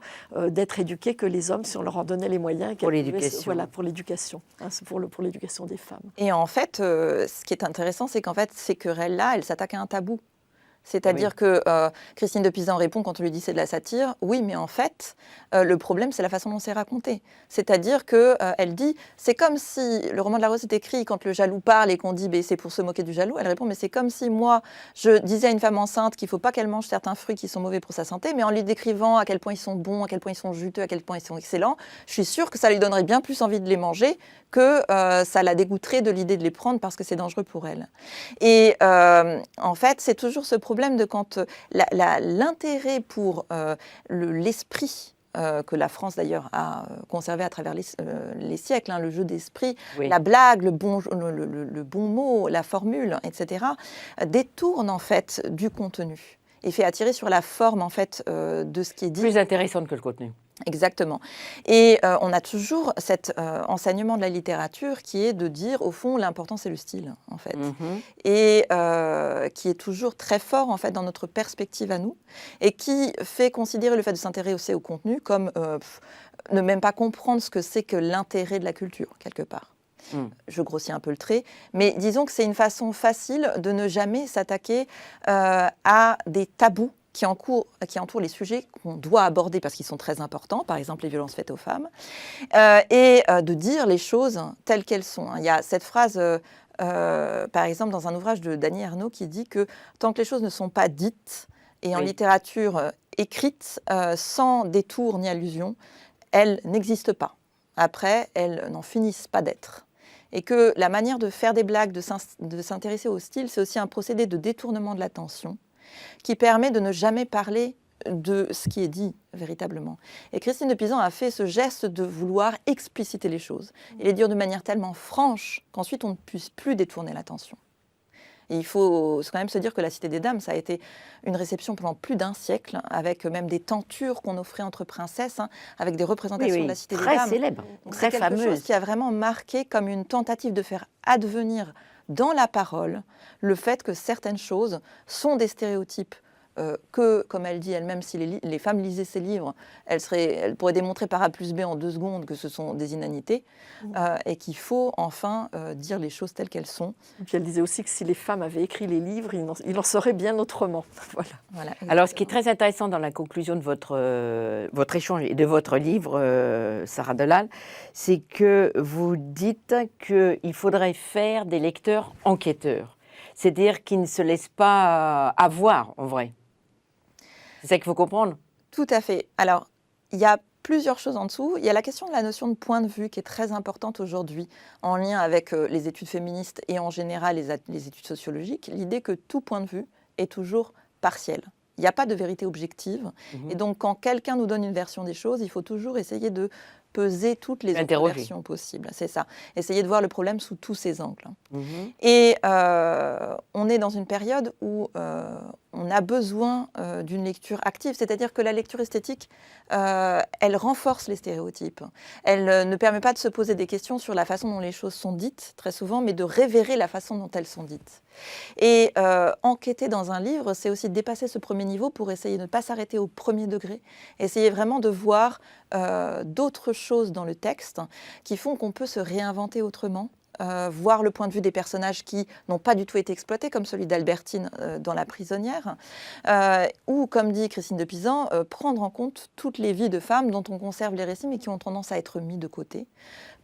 d'être éduquées que les hommes si on leur en donnait les moyens. Pour l'éducation. Voilà, pour l'éducation. Hein, c'est pour l'éducation des femmes. Et en fait, ce qui est intéressant, c'est qu'en fait, ces querelles-là, elles s'attaquent à un tabou. C'est-à-dire que Christine de Pisan répond quand on lui dit c'est de la satire. Oui, mais en fait, le problème, c'est la façon dont c'est raconté. C'est-à-dire qu'elle dit, c'est comme si le roman de la Rose est écrit quand le jaloux parle et qu'on dit c'est pour se moquer du jaloux. Elle répond, mais c'est comme si moi, je disais à une femme enceinte qu'il ne faut pas qu'elle mange certains fruits qui sont mauvais pour sa santé, mais en lui décrivant à quel point ils sont bons, à quel point ils sont juteux, à quel point ils sont excellents, je suis sûre que ça lui donnerait bien plus envie de les manger que ça la dégoûterait de l'idée de les prendre parce que c'est dangereux pour elle. Et en fait, c'est toujours ce problème de quand l'intérêt pour l'esprit que la France d'ailleurs a conservé à travers les siècles, le jeu d'esprit, la blague, le bon mot, la formule, etc., détourne en fait du contenu et fait attirer sur la forme en fait de ce qui est dit. Plus intéressante que le contenu. Exactement. Et on a toujours cet enseignement de la littérature qui est de dire, au fond, l'important c'est le style, en fait. Et qui est toujours très fort, en fait, dans notre perspective à nous, et qui fait considérer le fait de s'intéresser au contenu comme ne même pas comprendre ce que c'est que l'intérêt de la culture, quelque part. Je grossis un peu le trait, mais disons que c'est une façon facile de ne jamais s'attaquer à des tabous qui entourent les sujets qu'on doit aborder parce qu'ils sont très importants, par exemple les violences faites aux femmes, et de dire les choses telles qu'elles sont. Il y a cette phrase, par exemple, dans un ouvrage de Dany Erno qui dit que tant que les choses ne sont pas dites, et en littérature écrite, sans détour ni allusion, elles n'existent pas. Après, elles n'en finissent pas d'être. Et que la manière de faire des blagues, de s'intéresser au style, c'est aussi un procédé de détournement de l'attention qui permet de ne jamais parler de ce qui est dit véritablement. Et Christine de Pisan a fait ce geste de vouloir expliciter les choses et les dire de manière tellement franche qu'ensuite on ne puisse plus détourner l'attention. Et il faut quand même se dire que la Cité des Dames, ça a été une réception pendant plus d'un siècle, avec même des tentures qu'on offrait entre princesses, avec des représentations de la Cité des Dames. Très célèbre, très fameuse. C'est quelque chose qui a vraiment marqué comme une tentative de faire advenir dans la parole le fait que certaines choses sont des stéréotypes que, comme elle dit elle-même, si les femmes lisaient ces livres, elles pourraient démontrer par A plus B en 2 secondes que ce sont des inanités, et qu'il faut enfin dire les choses telles qu'elles sont. Et puis elle disait aussi que si les femmes avaient écrit les livres, il en serait bien autrement. Voilà, alors, ce qui est très intéressant dans la conclusion de votre échange et de votre livre, Sarah Delal, c'est que vous dites qu'il faudrait faire des lecteurs enquêteurs, c'est-à-dire qui ne se laissent pas avoir, en vrai. C'est ça qu'il faut comprendre. Tout à fait. Alors, il y a plusieurs choses en dessous. Il y a la question de la notion de point de vue qui est très importante aujourd'hui en lien avec les études féministes et en général les études sociologiques. L'idée que tout point de vue est toujours partiel. Il n'y a pas de vérité objective. Et donc, quand quelqu'un nous donne une version des choses, il faut toujours essayer de peser toutes les autres versions possibles. C'est ça. Essayer de voir le problème sous tous ses angles. Et on est dans une période où on a besoin d'une lecture active, c'est-à-dire que la lecture esthétique, elle renforce les stéréotypes. Elle ne permet pas de se poser des questions sur la façon dont les choses sont dites, très souvent, mais de révérer la façon dont elles sont dites. Et enquêter dans un livre, c'est aussi dépasser ce premier niveau pour essayer de ne pas s'arrêter au premier degré, essayer vraiment de voir d'autres choses dans le texte qui font qu'on peut se réinventer autrement. Voir le point de vue des personnages qui n'ont pas du tout été exploités, comme celui d'Albertine dans La prisonnière, ou, comme dit Christine de Pisan, prendre en compte toutes les vies de femmes dont on conserve les récits mais qui ont tendance à être mis de côté,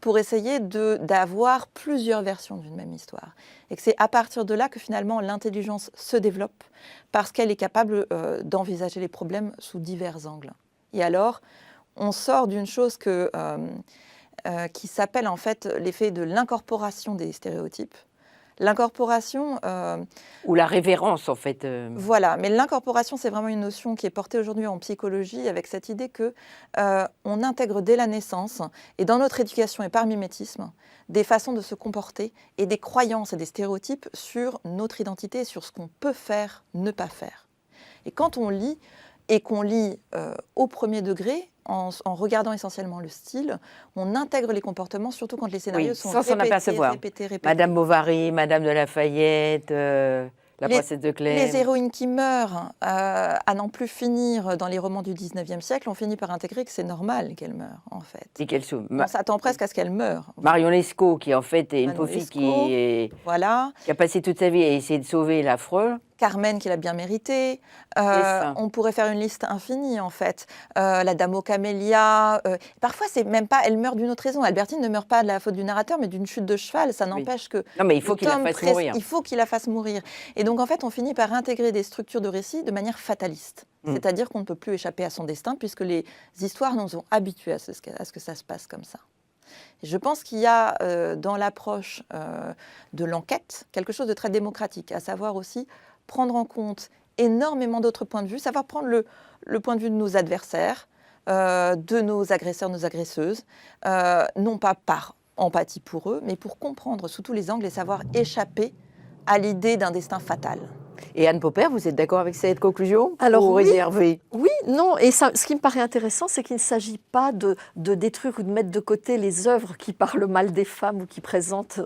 pour essayer d'avoir plusieurs versions d'une même histoire. Et que c'est à partir de là que finalement l'intelligence se développe, parce qu'elle est capable d'envisager les problèmes sous divers angles. Et alors, on sort d'une chose qui s'appelle en fait l'effet de l'incorporation des stéréotypes. L'incorporation... Ou la révérence, en fait. Voilà, mais l'incorporation, c'est vraiment une notion qui est portée aujourd'hui en psychologie avec cette idée qu'on intègre dès la naissance, et dans notre éducation et par mimétisme, des façons de se comporter et des croyances et des stéréotypes sur notre identité et sur ce qu'on peut faire, ne pas faire. Et quand on lit, et qu'on lit au premier degré, en regardant essentiellement le style, on intègre les comportements, surtout quand les scénarios sont répétés. Madame Bovary, Madame de Lafayette, la princesse de Clèves. Les héroïnes qui meurent à n'en plus finir dans les romans du 19e siècle, on finit par intégrer que c'est normal qu'elles meurent, en fait. Et qu'elles on s'attend presque à ce qu'elles meurent. Marion Lescaut, qui en fait est une pauvre fille qui a passé toute sa vie à essayer de sauver l'affreux. Carmen qui l'a bien mérité. On pourrait faire une liste infinie en fait. La Dame aux camélias. Parfois c'est même pas, elle meurt d'une autre raison. Albertine ne meurt pas de la faute du narrateur, mais d'une chute de cheval. Ça n'empêche que. Non mais il faut qu'il la fasse mourir. Il faut qu'il la fasse mourir. Et donc en fait on finit par intégrer des structures de récit de manière fataliste. C'est-à-dire qu'on ne peut plus échapper à son destin puisque les histoires nous ont habitués à ce que ça se passe comme ça. Et je pense qu'il y a dans l'approche de l'enquête quelque chose de très démocratique, à savoir aussi prendre en compte énormément d'autres points de vue, savoir prendre le point de vue de nos adversaires, de nos agresseurs, nos agresseuses, non pas par empathie pour eux, mais pour comprendre sous tous les angles et savoir échapper à l'idée d'un destin fatal. Et Anne Popper, vous êtes d'accord avec cette conclusion? Alors, ou réservée? Oui, non. Et ça, ce qui me paraît intéressant, c'est qu'il ne s'agit pas de détruire ou de mettre de côté les œuvres qui parlent mal des femmes ou qui présentent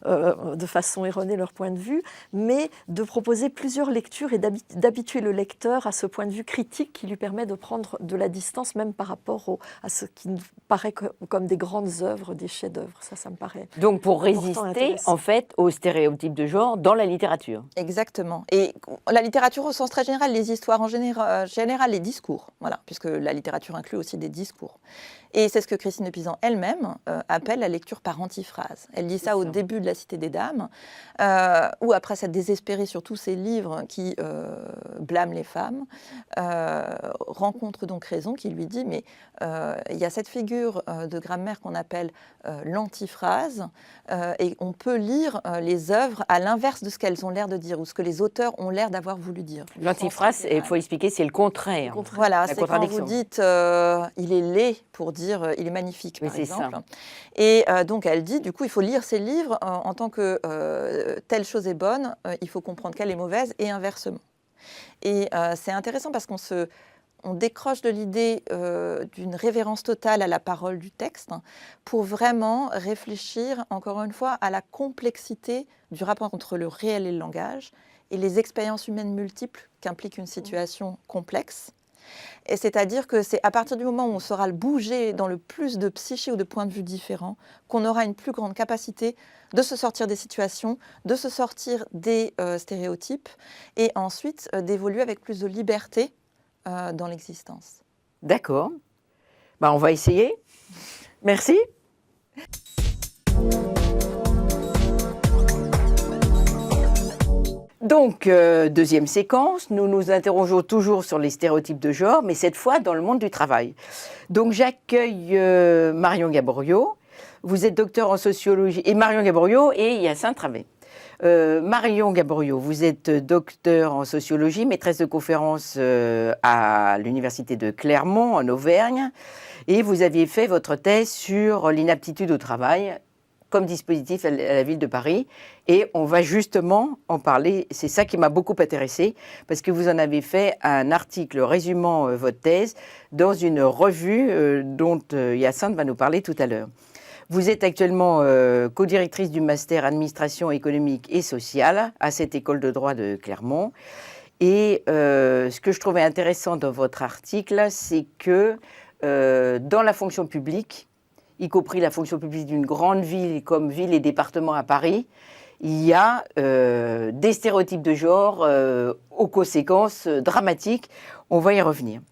de façon erronée leur point de vue, mais de proposer plusieurs lectures et d'habituer le lecteur à ce point de vue critique qui lui permet de prendre de la distance, même par rapport à ce qui paraît comme des grandes œuvres, des chefs-d'œuvre. Ça me paraît. Donc, pour résister, en fait, aux stéréotypes de genre dans la littérature. Exactement. Et la littérature au sens très général, les histoires en général, les discours, voilà, puisque la littérature inclut aussi des discours. Et c'est ce que Christine de Pisan elle-même appelle la lecture par antiphrase. Elle dit ça au début de La Cité des Dames, où après s'être désespérée sur tous ces livres qui blâment les femmes, rencontre donc Raison qui lui dit mais il y a cette figure de grammaire qu'on appelle l'antiphrase, et on peut lire les œuvres à l'inverse de ce qu'elles ont l'air de dire ou ce que les auteurs ont l'air d'avoir voulu dire. L'antiphrase, il faut expliquer, c'est le contraire. Voilà, c'est quand vous dites il est laid pour dire il est magnifique, par exemple. Ça. Et donc elle dit, du coup, il faut lire ces livres en tant que telle chose est bonne, il faut comprendre qu'elle est mauvaise et inversement. Et c'est intéressant parce on décroche de l'idée d'une révérence totale à la parole du texte pour vraiment réfléchir, encore une fois, à la complexité du rapport entre le réel et le langage et les expériences humaines multiples qu'implique une situation complexe. Et c'est-à-dire que c'est à partir du moment où on saura le bouger dans le plus de psyché ou de points de vue différents qu'on aura une plus grande capacité de se sortir des situations, de se sortir des stéréotypes et ensuite d'évoluer avec plus de liberté dans l'existence. D'accord. On va essayer. Merci. Donc, deuxième séquence, nous nous interrogeons toujours sur les stéréotypes de genre, mais cette fois dans le monde du travail. Donc, j'accueille Marion Gaboriau. Vous êtes docteur en sociologie, et Marion Gaboriau et Hyacinthe Ravet. Marion Gaboriau, vous êtes docteur en sociologie, maîtresse de conférence à l'université de Clermont, en Auvergne, et vous aviez fait votre thèse sur l'inaptitude au travail comme dispositif à la ville de Paris. Et on va justement en parler. C'est ça qui m'a beaucoup intéressée, parce que vous en avez fait un article résumant votre thèse dans une revue dont Hyacinthe va nous parler tout à l'heure. Vous êtes actuellement co-directrice du master administration économique et sociale à cette école de droit de Clermont. Et ce que je trouvais intéressant dans votre article, c'est que dans la fonction publique, y compris la fonction publique d'une grande ville comme ville et département à Paris, il y a des stéréotypes de genre aux conséquences dramatiques. On va y revenir.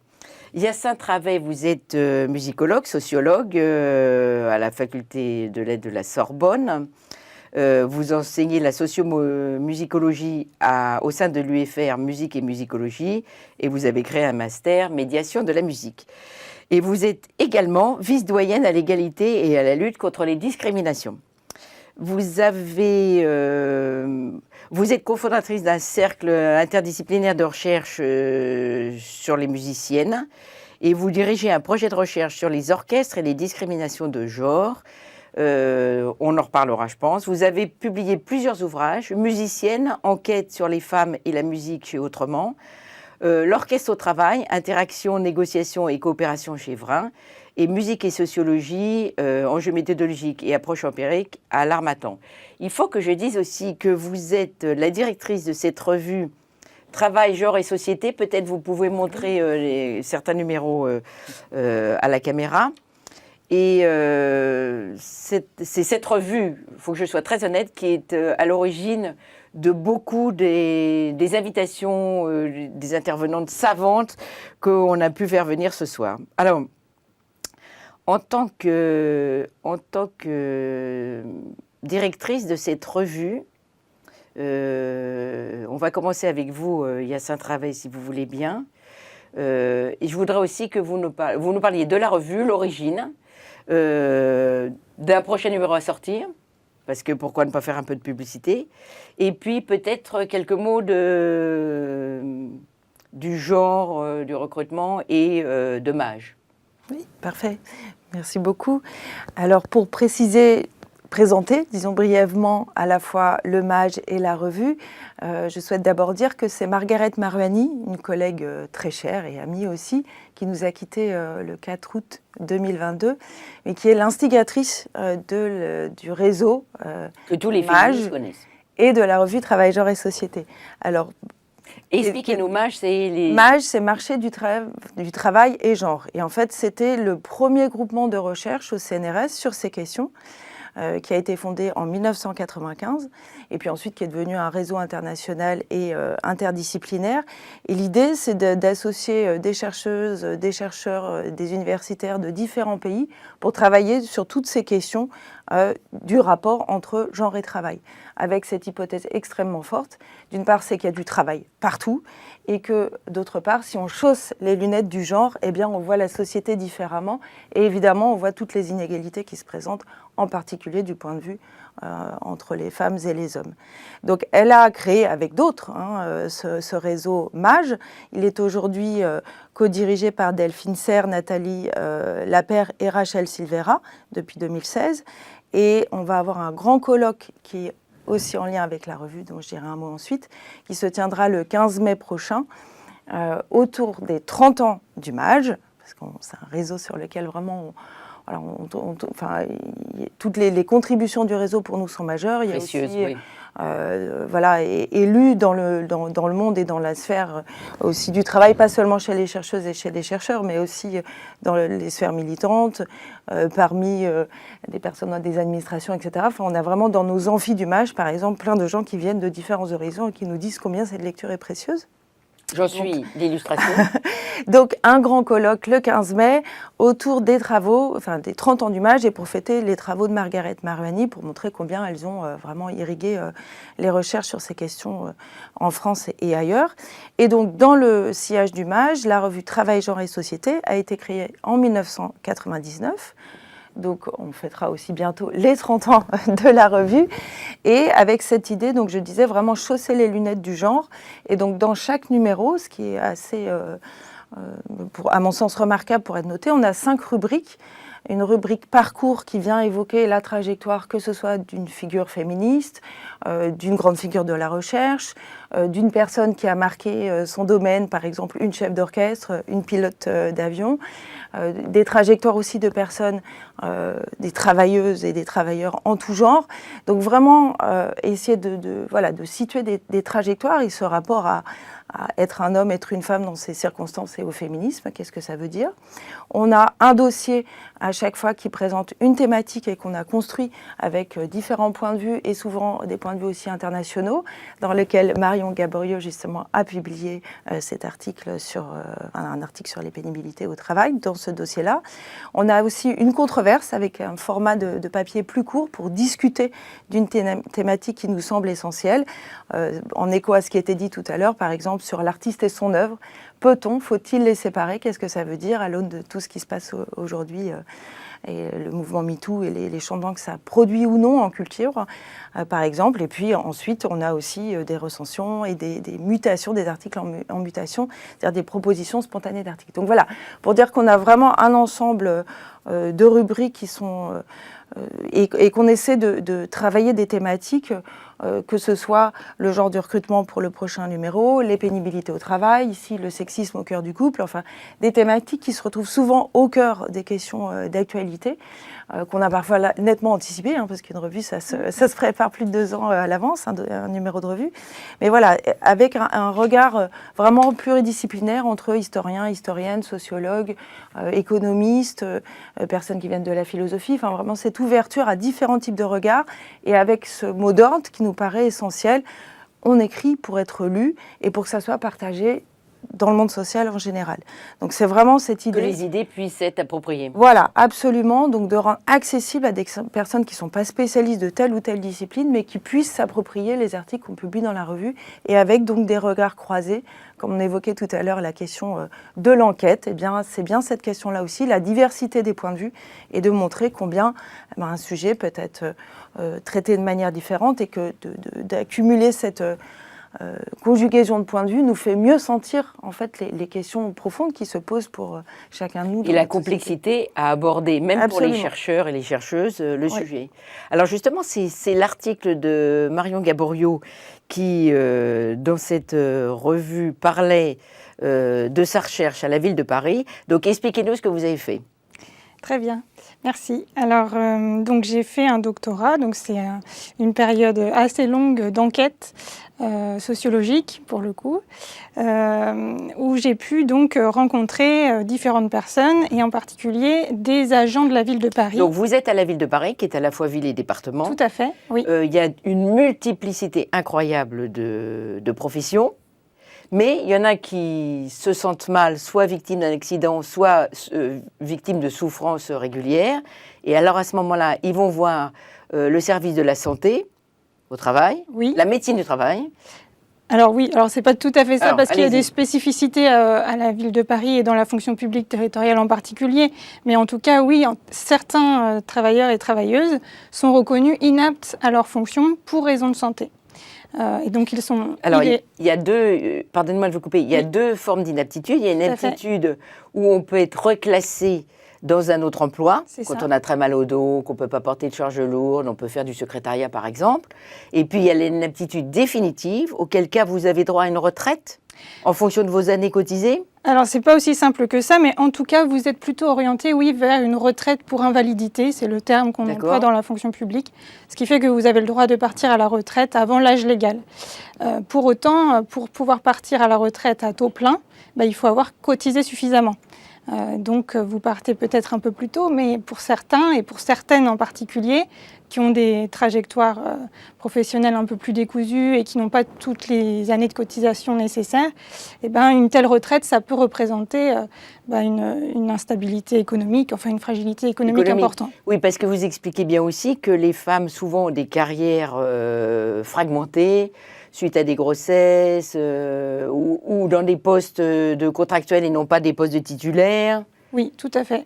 Hyacinthe Ravet, vous êtes musicologue, sociologue à la faculté de lettres de la Sorbonne. Vous enseignez la sociomusicologie au sein de l'UFR Musique et Musicologie et vous avez créé un master médiation de la musique. Et vous êtes également vice-doyenne à l'égalité et à la lutte contre les discriminations. Vous êtes cofondatrice d'un cercle interdisciplinaire de recherche sur les musiciennes et vous dirigez un projet de recherche sur les orchestres et les discriminations de genre. On en reparlera, je pense. Vous avez publié plusieurs ouvrages, Musicienne, enquête sur les femmes et la musique chez Autrement, L'orchestre au travail, interaction, négociation et coopération chez Vrin, et musique et sociologie, enjeux méthodologiques et approche empirique à l'Harmattan. Il faut que je dise aussi que vous êtes la directrice de cette revue Travail, genre et société. Peut-être vous pouvez montrer certains numéros à la caméra. Et c'est cette revue, il faut que je sois très honnête, qui est à l'origine de beaucoup des invitations des intervenantes savantes qu'on a pu faire venir ce soir. Alors, en tant que directrice de cette revue, on va commencer avec vous, Hyacinthe Ravet, si vous voulez bien. Et je voudrais aussi que vous nous parliez de la revue, l'origine, d'un prochain numéro à sortir, parce que pourquoi ne pas faire un peu de publicité, et puis peut-être quelques mots du genre, du recrutement et de MAJ. Oui, parfait. Merci beaucoup. Alors pour présenter, disons brièvement, à la fois le MAJ et la revue, je souhaite d'abord dire que c'est Margaret Maruani, une collègue très chère et amie aussi, qui nous a quittés le 4 août 2022, mais qui est l'instigatrice du réseau que tous les MAJ connaissent. Et de la revue Travail, genre et société. Alors, expliquez-nous, MAJ, c'est les... MAJ, c'est Marché du travail et genre. Et en fait, c'était le premier groupement de recherche au CNRS sur ces questions. qui a été fondé en 1995 et puis ensuite qui est devenu un réseau international et interdisciplinaire. Et l'idée, c'est d'associer des chercheuses, des chercheurs, des universitaires de différents pays pour travailler sur toutes ces questions du rapport entre genre et travail, avec cette hypothèse extrêmement forte. D'une part, c'est qu'il y a du travail partout, et que d'autre part, si on chausse les lunettes du genre, eh bien, on voit la société différemment, et évidemment, on voit toutes les inégalités qui se présentent, en particulier du point de vue entre les femmes et les hommes. Donc, elle a créé avec d'autres ce réseau MAGE. Il est aujourd'hui co-dirigé par Delphine Serre, Nathalie Lapère et Rachel Silveira depuis 2016. Et on va avoir un grand colloque qui est aussi en lien avec la revue, dont je dirai un mot ensuite, qui se tiendra le 15 mai prochain autour des 30 ans du MAGE, parce que c'est un réseau sur lequel vraiment toutes les contributions du réseau pour nous sont majeures. Il y a précieuse, aussi, oui. et lu dans le monde et dans la sphère aussi du travail, pas seulement chez les chercheuses et chez les chercheurs, mais aussi dans les sphères militantes, parmi des personnes des administrations, etc. Enfin, on a vraiment dans nos amphis du MAGE, par exemple, plein de gens qui viennent de différents horizons et qui nous disent combien cette lecture est précieuse. J'en suis l'illustration. Donc, un grand colloque le 15 mai autour des travaux, des 30 ans du MAGE et pour fêter les travaux de Margaret Maruani pour montrer combien elles ont vraiment irrigué les recherches sur ces questions en France et ailleurs. Et donc, dans le sillage du MAGE, la revue Travail, Genre et Société a été créée en 1999. Donc, on fêtera aussi bientôt les 30 ans de la revue. Et avec cette idée, donc je disais, vraiment chausser les lunettes du genre. Et donc, dans chaque numéro, ce qui est assez, à mon sens, remarquable pour être noté, on a 5 rubriques. Une rubrique parcours qui vient évoquer la trajectoire, que ce soit d'une figure féministe, d'une grande figure de la recherche, d'une personne qui a marqué son domaine, par exemple une chef d'orchestre, une pilote d'avion, des trajectoires aussi de personnes, des travailleuses et des travailleurs en tout genre. Donc vraiment essayer de situer des trajectoires et ce rapport à être un homme, être une femme dans ces circonstances et au féminisme, qu'est-ce que ça veut dire? On a un dossier à chaque fois qui présente une thématique et qu'on a construit avec différents points de vue et souvent des points de vue aussi internationaux, dans lequel Marion Gaborio justement a publié cet article un article sur les pénibilités au travail dans ce dossier-là. On a aussi une controverse avec un format de papier plus court pour discuter d'une thématique qui nous semble essentielle, en écho à ce qui était dit tout à l'heure, par exemple sur l'artiste et son œuvre. Peut-on, faut-il les séparer? Qu'est-ce que ça veut dire à l'aune de tout ce qui se passe aujourd'hui et le mouvement MeToo et les changements que ça produit ou non en culture, par exemple. Et puis ensuite, on a aussi des recensions et des mutations, des articles en mutation, c'est-à-dire des propositions spontanées d'articles. Donc voilà, pour dire qu'on a vraiment un ensemble de rubriques qui sont... et qu'on essaie de travailler des thématiques, que ce soit le genre du recrutement pour le prochain numéro, les pénibilités au travail, ici le sexisme au cœur du couple, enfin des thématiques qui se retrouvent souvent au cœur des questions d'actualité, qu'on a parfois nettement anticipées, parce qu'une revue, ça se prépare plus de 2 ans à l'avance, un numéro de revue. Mais voilà, avec un regard vraiment pluridisciplinaire entre historiens, historiennes, sociologues, économistes, personnes qui viennent de la philosophie, enfin vraiment cette ouverture à différents types de regards et avec ce mot d'ordre qui nous paraît essentiel, on écrit pour être lu et pour que ça soit partagé dans le monde social en général. Donc c'est vraiment cette idée... Que les idées puissent être appropriées. Voilà, absolument. Donc de rendre accessible à des personnes qui ne sont pas spécialistes de telle ou telle discipline, mais qui puissent s'approprier les articles qu'on publie dans la revue et avec donc des regards croisés. Comme on évoquait tout à l'heure la question de l'enquête, eh bien, c'est bien cette question-là aussi, la diversité des points de vue et de montrer combien un sujet peut être traité de manière différente et que d'accumuler cette... conjugaison de points de vue nous fait mieux sentir en fait les questions profondes qui se posent pour chacun de nous. Et la complexité à aborder, même Absolument. pour les chercheurs et les chercheuses, le sujet. Alors justement, c'est l'article de Marion Gaborio qui, dans cette revue, parlait de sa recherche à la ville de Paris. Donc expliquez-nous ce que vous avez fait. Très bien. Merci. Alors, donc j'ai fait un doctorat, donc c'est une période assez longue d'enquête sociologique pour le coup, où j'ai pu donc rencontrer différentes personnes et en particulier des agents de la ville de Paris. Donc vous êtes à la ville de Paris, qui est à la fois ville et département. Tout à fait, oui. Il y a une multiplicité incroyable de professions. Mais il y en a qui se sentent mal, soit victimes d'un accident, soit victimes de souffrances régulières. Et alors à ce moment-là, ils vont voir le service de la santé au travail, Oui. la médecine du travail. Alors oui, alors c'est pas tout à fait ça, Alors, parce qu'il y a allez-y. des spécificités à la ville de Paris et dans la fonction publique territoriale en particulier. Mais en tout cas, oui, certains travailleurs et travailleuses sont reconnus inaptes à leur fonction pour raison de santé. Et donc ils sont... Alors, il y a deux, pardonnez-moi de vous couper, il y a Oui. deux formes d'inaptitude. Il y a une Tout à fait. aptitude où on peut être reclassé dans un autre emploi, C'est quand ça. on a très mal au dos, qu'on ne peut pas porter de charge lourde, on peut faire du secrétariat par exemple. Et puis il y a l'inaptitude définitive, auquel cas vous avez droit à une retraite en fonction de vos années cotisées. Alors, c'est pas aussi simple que ça, mais en tout cas, vous êtes plutôt orienté, oui, vers une retraite pour invalidité. C'est le terme qu'on D'accord. emploie dans la fonction publique. Ce qui fait que vous avez le droit de partir à la retraite avant l'âge légal. Pour autant, pour pouvoir partir à la retraite à taux plein, il faut avoir cotisé suffisamment. Donc, vous partez peut-être un peu plus tôt, mais pour certains, et pour certaines en particulier, qui ont des trajectoires professionnelles un peu plus décousues et qui n'ont pas toutes les années de cotisation nécessaires, une telle retraite, ça peut représenter une instabilité économique, enfin une fragilité économique importante. Oui, parce que vous expliquez bien aussi que les femmes souvent ont des carrières fragmentées suite à des grossesses ou dans des postes de contractuels et non pas des postes de titulaires. Oui, tout à fait.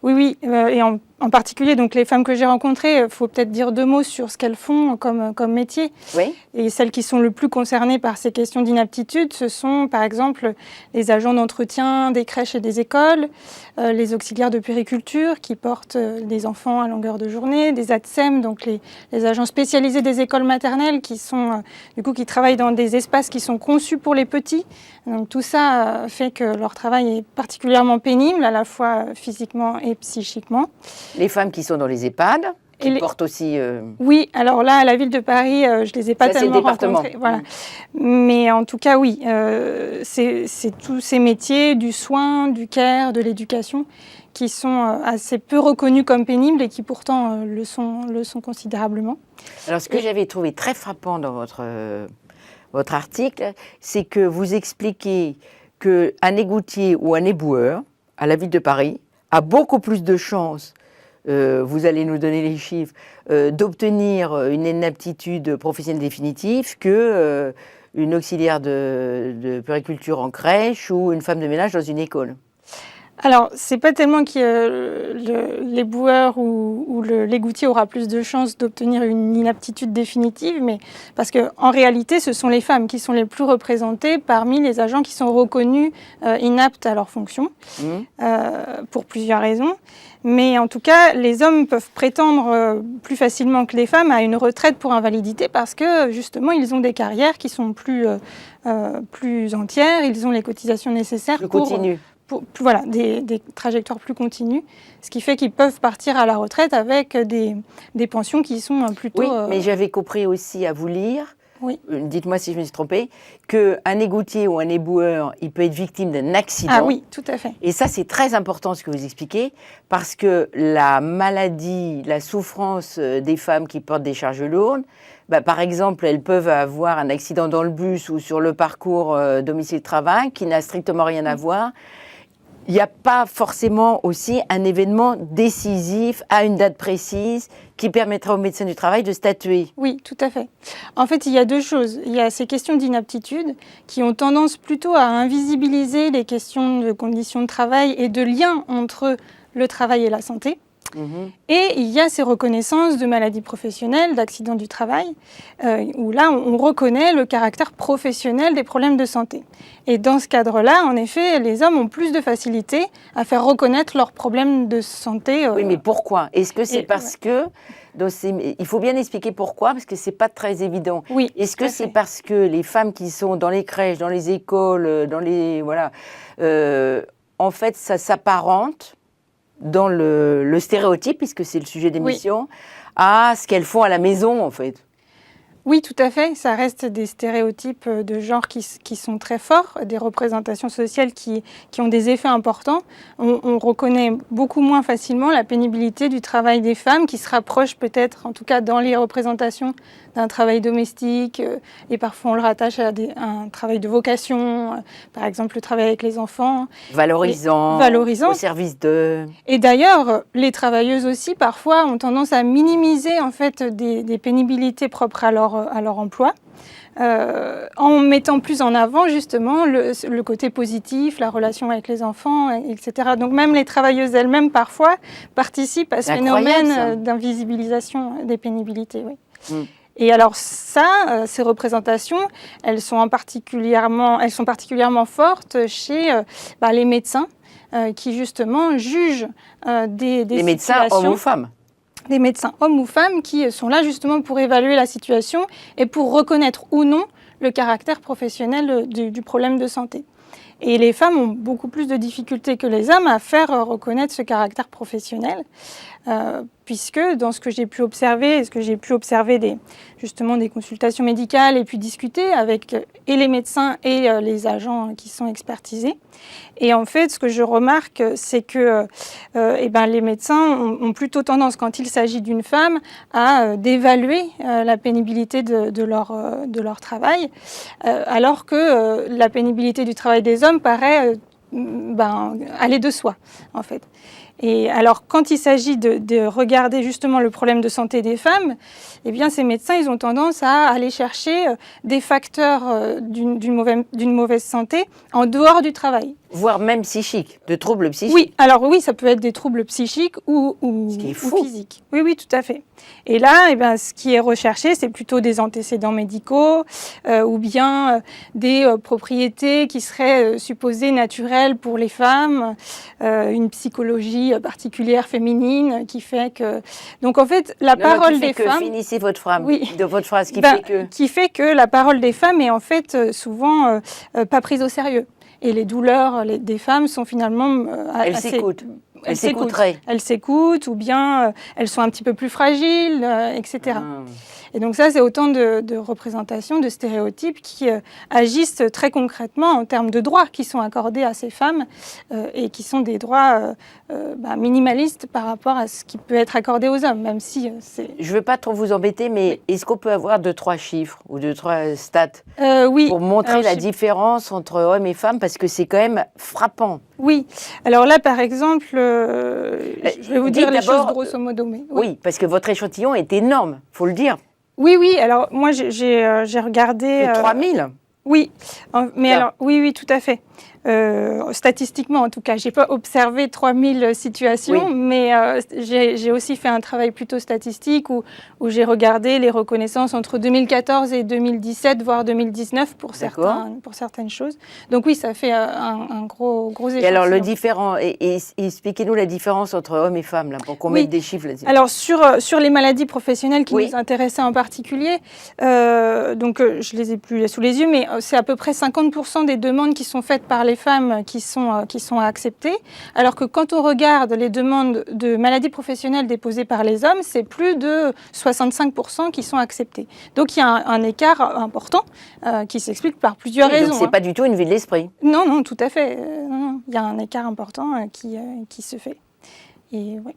Oui, et en particulier, donc les femmes que j'ai rencontrées, il faut peut-être dire deux mots sur ce qu'elles font comme métier. Oui. Et celles qui sont le plus concernées par ces questions d'inaptitude, ce sont par exemple les agents d'entretien des crèches et des écoles, les auxiliaires de puériculture qui portent les enfants à longueur de journée, des ATSEM, donc les agents spécialisés des écoles maternelles qui sont qui travaillent dans des espaces qui sont conçus pour les petits. Donc tout ça fait que leur travail est particulièrement pénible, à la fois physiquement et psychiquement. Les femmes qui sont dans les EHPAD, qui portent aussi... Oui, alors là, à la ville de Paris, je ne les ai pas tellement rencontrées. Voilà. Mais en tout cas, oui, c'est tous ces métiers du soin, du care, de l'éducation, qui sont assez peu reconnus comme pénibles et qui pourtant le sont considérablement. Alors, ce que j'avais trouvé très frappant dans votre article, c'est que vous expliquez qu'un égoutier ou un éboueur à la ville de Paris a beaucoup plus de chances, vous allez nous donner les chiffres, d'obtenir une inaptitude professionnelle définitive qu'une auxiliaire de puériculture en crèche ou une femme de ménage dans une école. Alors, c'est pas tellement que l'éboueur ou l'égoutier aura plus de chances d'obtenir une inaptitude définitive, mais parce qu'en réalité, ce sont les femmes qui sont les plus représentées parmi les agents qui sont reconnus inaptes à leur fonction, pour plusieurs raisons. Mais en tout cas, les hommes peuvent prétendre plus facilement que les femmes à une retraite pour invalidité parce que, justement, ils ont des carrières qui sont plus entières, ils ont les cotisations nécessaires pour des trajectoires plus continues, ce qui fait qu'ils peuvent partir à la retraite avec des pensions qui sont plutôt... Oui, mais j'avais compris aussi à vous lire, oui. Dites-moi si je me suis trompée, qu'un égoutier ou un éboueur, il peut être victime d'un accident. Ah oui, tout à fait. Et ça, c'est très important ce que vous expliquez, parce que la maladie, la souffrance des femmes qui portent des charges lourdes, par exemple, elles peuvent avoir un accident dans le bus ou sur le parcours domicile-travail qui n'a strictement rien à voir. Il n'y a pas forcément aussi un événement décisif à une date précise qui permettra au médecin du travail de statuer. Oui, tout à fait. En fait, il y a deux choses. Il y a ces questions d'inaptitude qui ont tendance plutôt à invisibiliser les questions de conditions de travail et de lien entre le travail et la santé. Et il y a ces reconnaissances de maladies professionnelles, d'accidents du travail, où là, on reconnaît le caractère professionnel des problèmes de santé. Et dans ce cadre-là, en effet, les hommes ont plus de facilité à faire reconnaître leurs problèmes de santé. Oui, mais pourquoi ? Est-ce que c'est parce que... il faut bien expliquer pourquoi, parce que ce n'est pas très évident. Oui, est-ce que c'est parce que les femmes qui sont dans les crèches, dans les écoles, en fait, ça s'apparente dans le stéréotype, puisque c'est le sujet d'émission, à ce qu'elles font à la maison, en fait. Oui, tout à fait. Ça reste des stéréotypes de genre qui sont très forts, des représentations sociales qui ont des effets importants. On reconnaît beaucoup moins facilement la pénibilité du travail des femmes, qui se rapproche peut-être, en tout cas dans les représentations, d'un travail domestique. Et parfois, on le rattache à un travail de vocation, par exemple le travail avec les enfants. Valorisant, au service de... Et d'ailleurs, les travailleuses aussi, parfois, ont tendance à minimiser en fait des pénibilités propres à leur emploi, en mettant plus en avant justement le côté positif, la relation avec les enfants, etc. Donc même les travailleuses elles-mêmes, parfois, participent à ce phénomène d'invisibilisation des pénibilités. Oui. Et alors ça, ces représentations, elles sont particulièrement fortes chez les médecins qui justement jugent des les médecins hommes ou femmes. Des médecins hommes ou femmes qui sont là justement pour évaluer la situation et pour reconnaître ou non le caractère professionnel du problème de santé. Et les femmes ont beaucoup plus de difficultés que les hommes à faire reconnaître ce caractère professionnel, puisque dans ce que j'ai pu observer, des consultations médicales et puis discuter avec et les médecins et les agents qui sont expertisés. Et en fait, ce que je remarque, c'est que les médecins ont plutôt tendance, quand il s'agit d'une femme, à d'évaluer la pénibilité de leur travail, alors que la pénibilité du travail des hommes paraît aller de soi, en fait. Et alors, quand il s'agit de regarder justement le problème de santé des femmes, eh bien, ces médecins, ils ont tendance à aller chercher des facteurs d'une mauvaise santé en dehors du travail. Voire même psychiques, de troubles psychiques. Oui, alors oui, ça peut être des troubles psychiques ou physiques. Oui, tout à fait. Et là, ce qui est recherché, c'est plutôt des antécédents médicaux ou bien des propriétés qui seraient supposées naturelles pour les femmes, une psychologie particulière féminine qui fait que... Donc en fait, la parole des femmes... Finissez votre phrase, qui fait que la parole des femmes est en fait souvent pas prise au sérieux. Et les douleurs des femmes sont finalement elles s'écoutent. Elles s'écouteraient. Elles s'écoutent ou bien elles sont un petit peu plus fragiles, etc. Et donc ça, c'est autant de représentations, de stéréotypes qui agissent très concrètement en termes de droits qui sont accordés à ces femmes et qui sont des droits minimalistes par rapport à ce qui peut être accordé aux hommes, même si c'est... Je ne veux pas trop vous embêter, mais est-ce qu'on peut avoir 2-3 chiffres ou 2-3 stats pour montrer la différence entre hommes et femmes, parce que c'est quand même frappant. Oui. Alors là, par exemple, je vais vous dire les choses grosso modo. Mais, oui, parce que votre échantillon est énorme, il faut le dire. Oui. Alors moi, j'ai regardé... 3000 Oui. Mais alors, oui, tout à fait. Statistiquement, en tout cas, je n'ai pas observé 3000 situations, mais j'ai aussi fait un travail plutôt statistique où j'ai regardé les reconnaissances entre 2014 et 2017, voire 2019 pour certaines choses. Donc oui, ça fait un gros échantillon. Et alors, le différent, expliquez-nous la différence entre hommes et femmes, là, pour qu'on mette des chiffres là-dessus. Alors, sur les maladies professionnelles qui nous intéressaient en particulier, je les ai plus sous les yeux, mais c'est à peu près 50% des demandes qui sont faites par les femmes qui sont acceptées, alors que quand on regarde les demandes de maladies professionnelles déposées par les hommes, c'est plus de 65% qui sont acceptées. Donc il y a un écart important qui s'explique par plusieurs raisons. Donc c'est pas du tout une vue de l'esprit. Non, tout à fait. Il y a un écart important qui se fait. Et oui.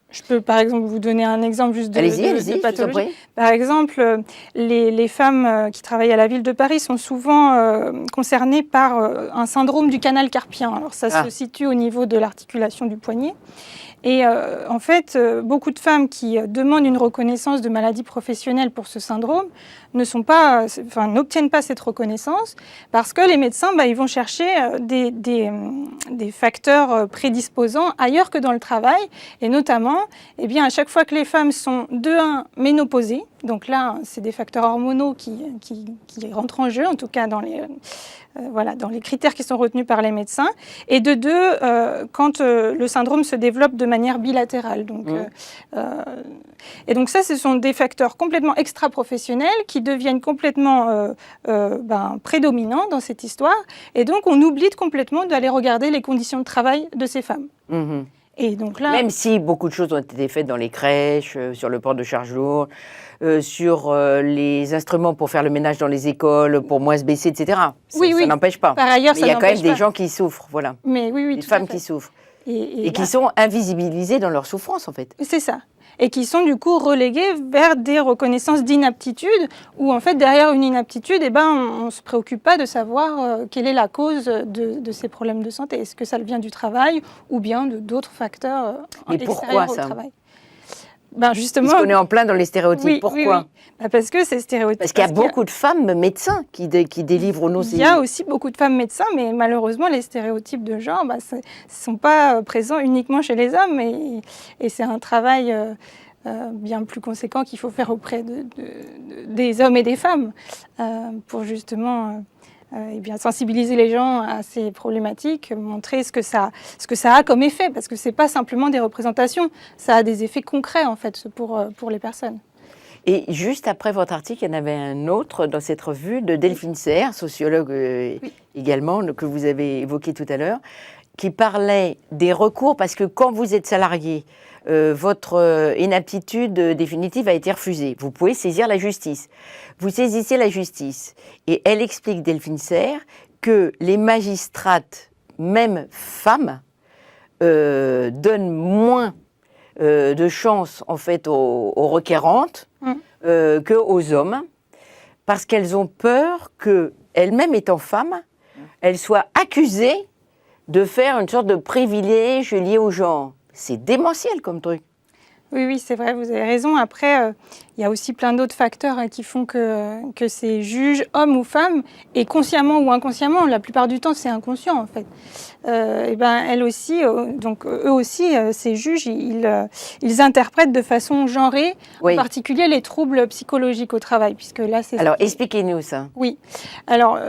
Je peux, par exemple, vous donner un exemple juste de pathologie. Par exemple, les femmes qui travaillent à la ville de Paris sont souvent concernées par un syndrome du canal carpien. Alors, ça se situe au niveau de l'articulation du poignet. Et en fait, beaucoup de femmes qui demandent une reconnaissance de maladie professionnelle pour ce syndrome n'obtiennent pas cette reconnaissance parce que les médecins, ils vont chercher des facteurs prédisposants ailleurs que dans le travail. Et notamment, à chaque fois que les femmes sont de 1 ménopausées, donc là, c'est des facteurs hormonaux qui rentrent en jeu, en tout cas dans les critères qui sont retenus par les médecins, et de 2, quand le syndrome se développe de manière bilatérale. Donc, et donc ça, ce sont des facteurs complètement extra-professionnels qui deviennent complètement prédominants dans cette histoire, et donc on oublie complètement d'aller regarder les conditions de travail de ces femmes. Et donc là, Même si beaucoup de choses ont été faites dans les crèches, sur le port de charge lourde, sur les instruments pour faire le ménage dans les écoles, pour moins se baisser, etc. Oui, Ça n'empêche pas. par ailleurs, Mais ça il y a quand même n'empêche des pas. gens qui souffrent, voilà. Mais oui, Des tout à femmes fait. qui souffrent. Et Et qui sont invisibilisées dans leur souffrance, en fait. c'est ça. Et qui sont du coup relégués vers des reconnaissances d'inaptitude, où en fait derrière une inaptitude, on ne se préoccupe pas de savoir quelle est la cause de ces problèmes de santé. Est-ce que ça vient du travail ou bien d'autres facteurs Mais extérieurs pourquoi au ça travail? Parce qu'on est en plein dans les stéréotypes. Oui, Pourquoi oui. Bah, parce que ces stéréotypes. Parce qu'il y a beaucoup de femmes médecins qui délivrent nos Il y a aussi beaucoup de femmes médecins, mais malheureusement, les stéréotypes de genre ne sont pas présents uniquement chez les hommes. Et c'est un travail bien plus conséquent qu'il faut faire auprès des hommes et des femmes pour justement sensibiliser les gens à ces problématiques, montrer ce que ça a comme effet, parce que ce n'est pas simplement des représentations, ça a des effets concrets en fait pour les personnes. Et juste après votre article, il y en avait un autre dans cette revue de Delphine Serre, sociologue également, que vous avez évoqué tout à l'heure, qui parlait des recours, parce que quand vous êtes salarié, votre inaptitude définitive a été refusée. Vous pouvez saisir la justice. Vous saisissez la justice. Et elle explique, Delphine Serre, que les magistrates, même femmes, donnent moins de chance en fait aux requérantes qu'aux hommes, parce qu'elles ont peur qu'elles-mêmes étant femmes, elles soient accusées de faire une sorte de privilège lié au genre. C'est démentiel comme truc. Oui, c'est vrai, vous avez raison. Après, il y a aussi plein d'autres facteurs qui font que ces juges, hommes ou femmes, et consciemment ou inconsciemment, la plupart du temps c'est inconscient en fait, elles aussi, donc eux aussi, ces juges, ils interprètent de façon genrée, Oui. en particulier les troubles psychologiques au travail, puisque là c'est... Alors expliquez-nous ça. Oui, alors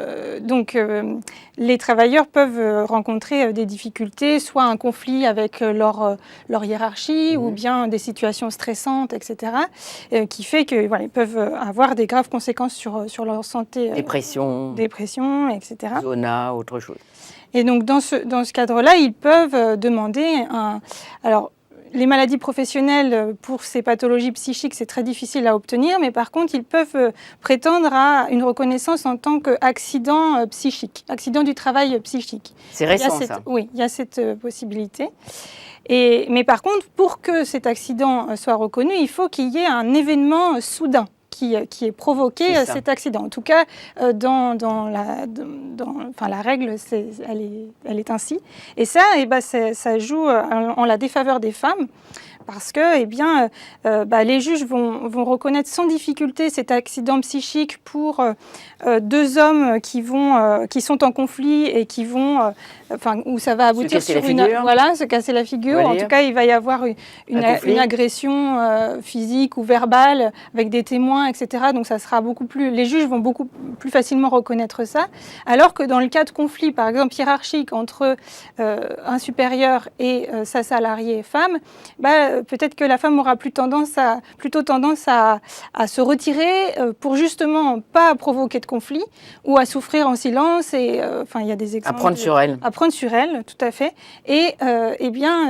les travailleurs peuvent rencontrer des difficultés, soit un conflit avec leur hiérarchie, ou bien des situations stressantes, etc., qui fait qu'ils peuvent avoir des graves conséquences sur leur santé. Dépression, etc. zona, autre chose. Et donc dans ce cadre-là, ils peuvent demander alors, les maladies professionnelles pour ces pathologies psychiques, c'est très difficile à obtenir, mais par contre, ils peuvent prétendre à une reconnaissance en tant qu'accident psychique, accident du travail psychique. C'est récent, ça. Oui, il y a cette possibilité. Mais par contre, pour que cet accident soit reconnu, il faut qu'il y ait un événement soudain qui ait provoqué cet accident. En tout cas, dans la règle, elle est ainsi. Et ça, ça joue en la défaveur des femmes. Parce que les juges vont reconnaître sans difficulté cet accident psychique pour deux hommes qui sont en conflit et qui vont, où ça va aboutir sur se casser la figure. En tout cas, il va y avoir une agression physique ou verbale avec des témoins, etc. Donc ça sera les juges vont beaucoup plus facilement reconnaître ça. Alors que dans le cas de conflit, par exemple hiérarchique entre un supérieur et sa salariée femme, peut-être que la femme aura plutôt tendance à se retirer pour justement pas provoquer de conflit ou à souffrir en silence. Et il y a des exemples. À prendre sur elle, tout à fait. Et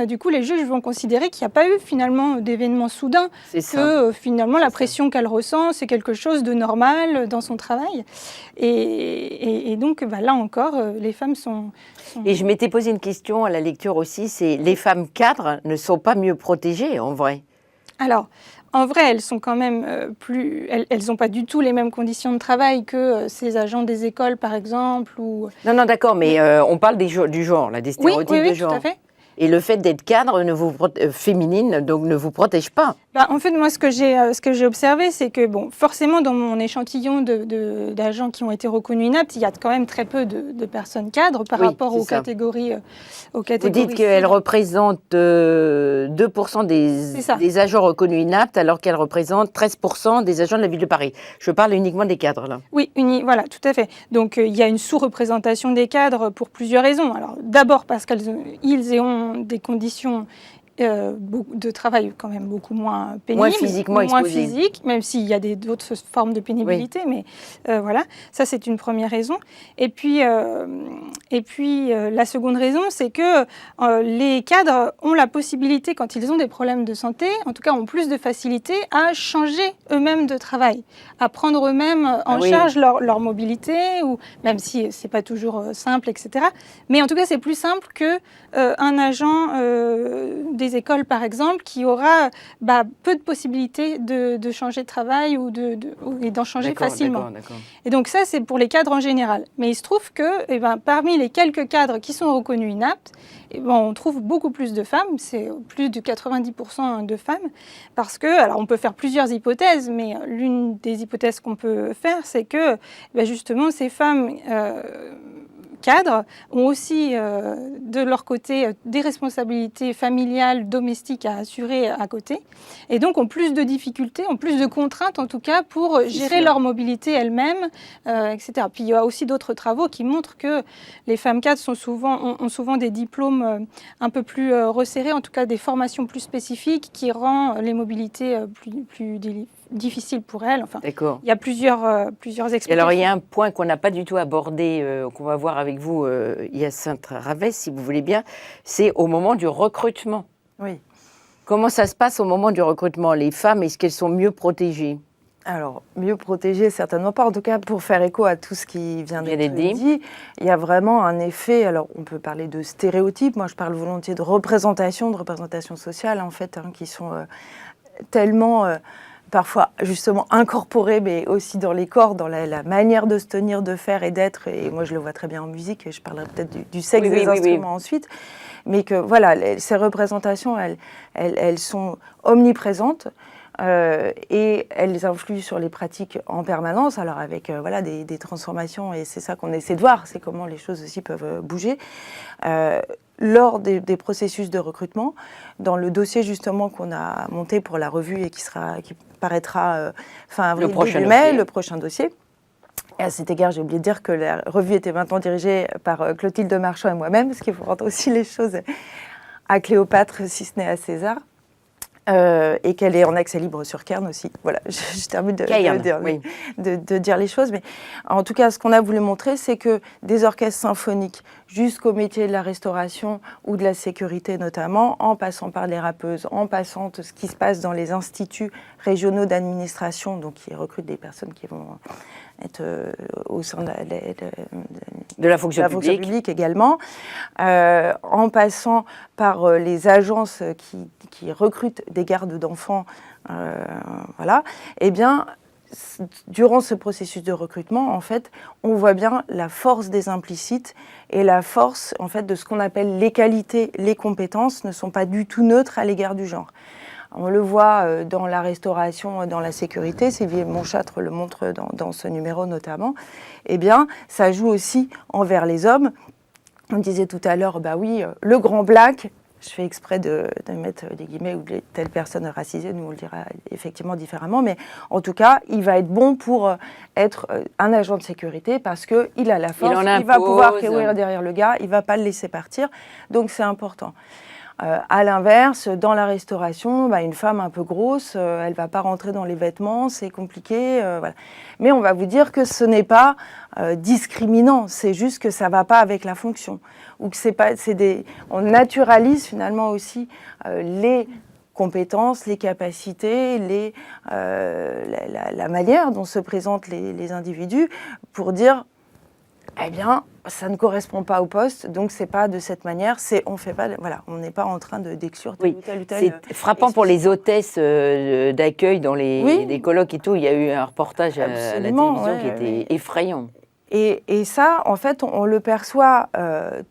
du coup, les juges vont considérer qu'il n'y a pas eu finalement d'événement soudain, que finalement la pression qu'elle ressent, c'est quelque chose de normal dans son travail. Et donc là encore, les femmes sont... Et je m'étais posé une question à la lecture aussi, c'est les femmes cadres ne sont pas mieux protégées en vrai? Alors, en vrai, elles sont quand même elles n'ont pas du tout les mêmes conditions de travail que ces agents des écoles, par exemple. Ou... Non, d'accord, mais on parle du genre, là, des stéréotypes de genre. Oui, tout à fait. Et le fait d'être cadre féminine, donc ne vous protège pas. En fait, moi, ce que j'ai observé, c'est que, forcément, dans mon échantillon d'agents qui ont été reconnus inaptes, il y a quand même très peu de personnes cadres par rapport aux catégories. Vous dites qu'elles représentent 2% des agents reconnus inaptes, alors qu'elles représentent 13% des agents de la ville de Paris. Je parle uniquement des cadres, là. Oui, voilà, tout à fait. Donc, il y a une sous-représentation des cadres pour plusieurs raisons. Alors, d'abord parce qu'ils ont des conditions de travail quand même beaucoup moins pénible, Moins physiquement moins exposé. physique, même s'il y a d'autres formes de pénibilité, mais voilà, ça c'est une première raison. Et puis la seconde raison, c'est que les cadres ont la possibilité, quand ils ont des problèmes de santé, en tout cas ont plus de facilité à changer eux-mêmes de travail, à prendre eux-mêmes en charge leur mobilité, ou même si c'est pas toujours simple, etc. Mais en tout cas, c'est plus simple que un agent des écoles, par exemple, qui aura peu de possibilités de changer de travail et d'en changer facilement. D'accord. Et donc ça, c'est pour les cadres en général. Mais il se trouve que parmi les quelques cadres qui sont reconnus inaptes, on trouve beaucoup plus de femmes, c'est plus de 90% de femmes, parce que, alors on peut faire plusieurs hypothèses, mais l'une des hypothèses qu'on peut faire, c'est que justement ces femmes cadres ont aussi de leur côté des responsabilités familiales, domestiques à assurer à côté, et donc ont plus de difficultés, ont plus de contraintes en tout cas pour gérer leur mobilité elles-mêmes, etc. Puis il y a aussi d'autres travaux qui montrent que les femmes cadres ont souvent des diplômes un peu plus resserrés, en tout cas des formations plus spécifiques qui rend les mobilités plus difficiles pour elles. Enfin, il y a plusieurs explications. Et alors, il y a un point qu'on n'a pas du tout abordé, qu'on va voir avec vous, Hyacinthe Ravès, si vous voulez bien, c'est au moment du recrutement. Oui. Comment ça se passe au moment du recrutement? Les femmes, est-ce qu'elles sont mieux protégées? Alors, mieux protégées, certainement pas. En tout cas, pour faire écho à tout ce qui vient d'être dit, il y a vraiment un effet, alors on peut parler de stéréotypes, moi je parle volontiers de représentation sociale, en fait, qui sont tellement... parfois justement incorporés, mais aussi dans les corps, dans la manière de se tenir, de faire et d'être. Et moi, je le vois très bien en musique, et je parlerai peut-être du sexe des instruments ensuite. Mais que voilà, ces représentations, elles sont omniprésentes et elles influent sur les pratiques en permanence. Alors avec des transformations, et c'est ça qu'on essaie de voir, c'est comment les choses aussi peuvent bouger. Lors des processus de recrutement, dans le dossier justement qu'on a monté pour la revue et qui paraîtra fin avril, début mai, le prochain dossier. Et à cet égard, j'ai oublié de dire que la revue était maintenant dirigée par Clotilde Marchand et moi-même, ce qui faut rendre aussi les choses à Cléopâtre, si ce n'est à César. Et qu'elle est en accès libre sur Cairn aussi. Voilà, je termine de dire les choses. Mais en tout cas, ce qu'on a voulu montrer, c'est que des orchestres symphoniques jusqu'au métier de la restauration ou de la sécurité notamment, en passant par les rappeuses, en passant tout ce qui se passe dans les instituts régionaux d'administration, donc qui recrutent des personnes qui vont être au sein de la fonction publique également, en passant par les agences qui recrutent des gardes d'enfants, eh bien, durant ce processus de recrutement, en fait, on voit bien la force des implicites et la force, en fait, de ce qu'on appelle les qualités, les compétences ne sont pas du tout neutres à l'égard du genre. On le voit dans la restauration, dans la sécurité, Sylvie Montchâtre le montre dans ce numéro notamment, eh bien, ça joue aussi envers les hommes. On disait tout à l'heure, le grand black, je fais exprès de mettre des guillemets, ou telle personne racisée, nous on le dira effectivement différemment, mais en tout cas, il va être bon pour être un agent de sécurité parce qu'il a la force, il va pouvoir courir derrière le gars, il ne va pas le laisser partir, donc c'est important. À l'inverse, dans la restauration, une femme un peu grosse, elle ne va pas rentrer dans les vêtements, c'est compliqué. Voilà. Mais on va vous dire que ce n'est pas discriminant, c'est juste que ça ne va pas avec la fonction. Ou que on naturalise finalement aussi les compétences, les capacités, la manière dont se présentent les individus pour dire... Eh bien, ça ne correspond pas au poste, donc c'est pas de cette manière. On n'est pas en train d'exclure telle ou telle. C'est frappant pour les hôtesses d'accueil dans des colloques et tout. Il y a eu un reportage à la télévision qui était effrayant. Et ça, en fait, on le perçoit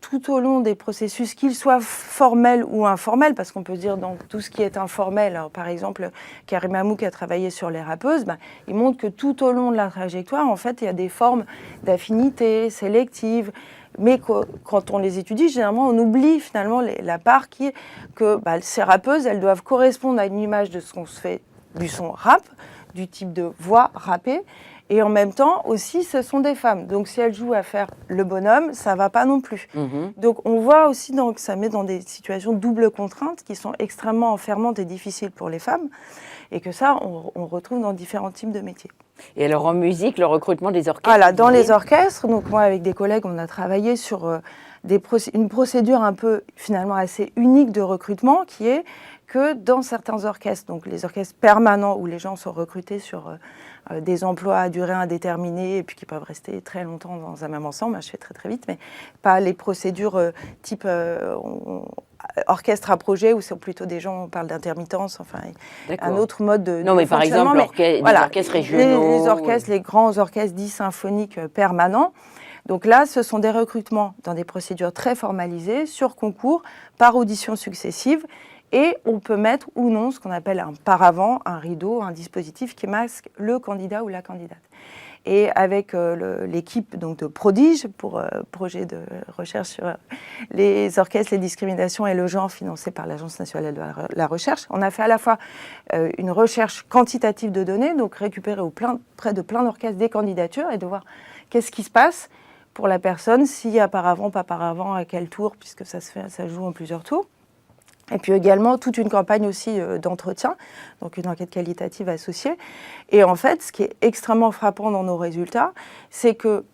tout au long des processus, qu'ils soient formels ou informels, parce qu'on peut dire dans tout ce qui est informel. Alors, par exemple, Karim Amou, qui a travaillé sur les rappeuses, il montre que tout au long de la trajectoire, en fait, il y a des formes d'affinité sélectives. Mais quand on les étudie, généralement, on oublie finalement la part qui est que ces rappeuses, elles doivent correspondre à une image de ce qu'on se fait du son rap, du type de voix râpée. Et en même temps aussi, ce sont des femmes. Donc si elles jouent à faire le bonhomme, ça ne va pas non plus. Donc on voit aussi que ça met dans des situations de double contrainte qui sont extrêmement enfermantes et difficiles pour les femmes. Et que ça, on retrouve dans différents types de métiers. Et alors en musique, le recrutement des orchestres? Voilà, dans les orchestres, donc moi avec des collègues, on a travaillé sur une procédure un peu finalement assez unique de recrutement qui est que dans certains orchestres, donc les orchestres permanents où les gens sont recrutés sur des emplois à durée indéterminée et puis qui peuvent rester très longtemps dans un même ensemble, je fais très très vite, mais pas les procédures type orchestre à projet où c'est plutôt des gens, on parle d'intermittence, enfin un autre mode de non, mais par exemple, les orchestres régionaux. Les orchestres, les grands orchestres dits symphoniques permanents. Donc là, ce sont des recrutements dans des procédures très formalisées, sur concours, par audition successive. Et on peut mettre ou non ce qu'on appelle un paravent, un rideau, un dispositif qui masque le candidat ou la candidate. Et avec l'équipe donc, de Prodige, pour projet de recherche sur les orchestres, les discriminations et le genre financé par l'Agence nationale de la recherche, on a fait à la fois une recherche quantitative de données, donc récupérer près de plein d'orchestres des candidatures et de voir qu'est-ce qui se passe pour la personne, s'il y a paravent, pas paravent, à quel tour, puisque ça joue en plusieurs tours. Et puis également toute une campagne aussi d'entretien, donc une enquête qualitative associée. Et en fait, ce qui est extrêmement frappant dans nos résultats, c'est que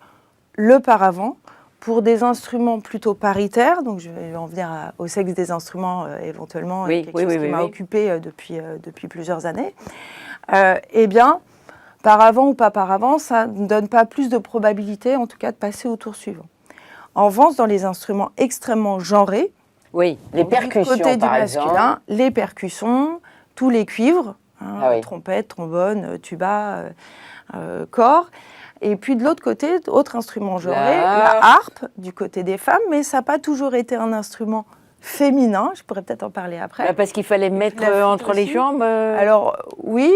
le paravent, pour des instruments plutôt paritaires, donc je vais en venir au sexe des instruments éventuellement, quelque chose qui m'a occupée depuis plusieurs années, eh bien, paravent ou pas paravent, ça ne donne pas plus de probabilité, en tout cas, de passer au tour suivant. En revanche, dans les instruments extrêmement genrés, oui, les percussions, du côté du masculin, exemple. les percussions, tous les cuivres, trompette, trombone, tuba, cor. Et puis de l'autre côté, autre instrument genré, la harpe, du côté des femmes, mais ça n'a pas toujours été un instrument féminin, je pourrais peut-être en parler après. Parce qu'il fallait mettre entre les jambes Alors oui,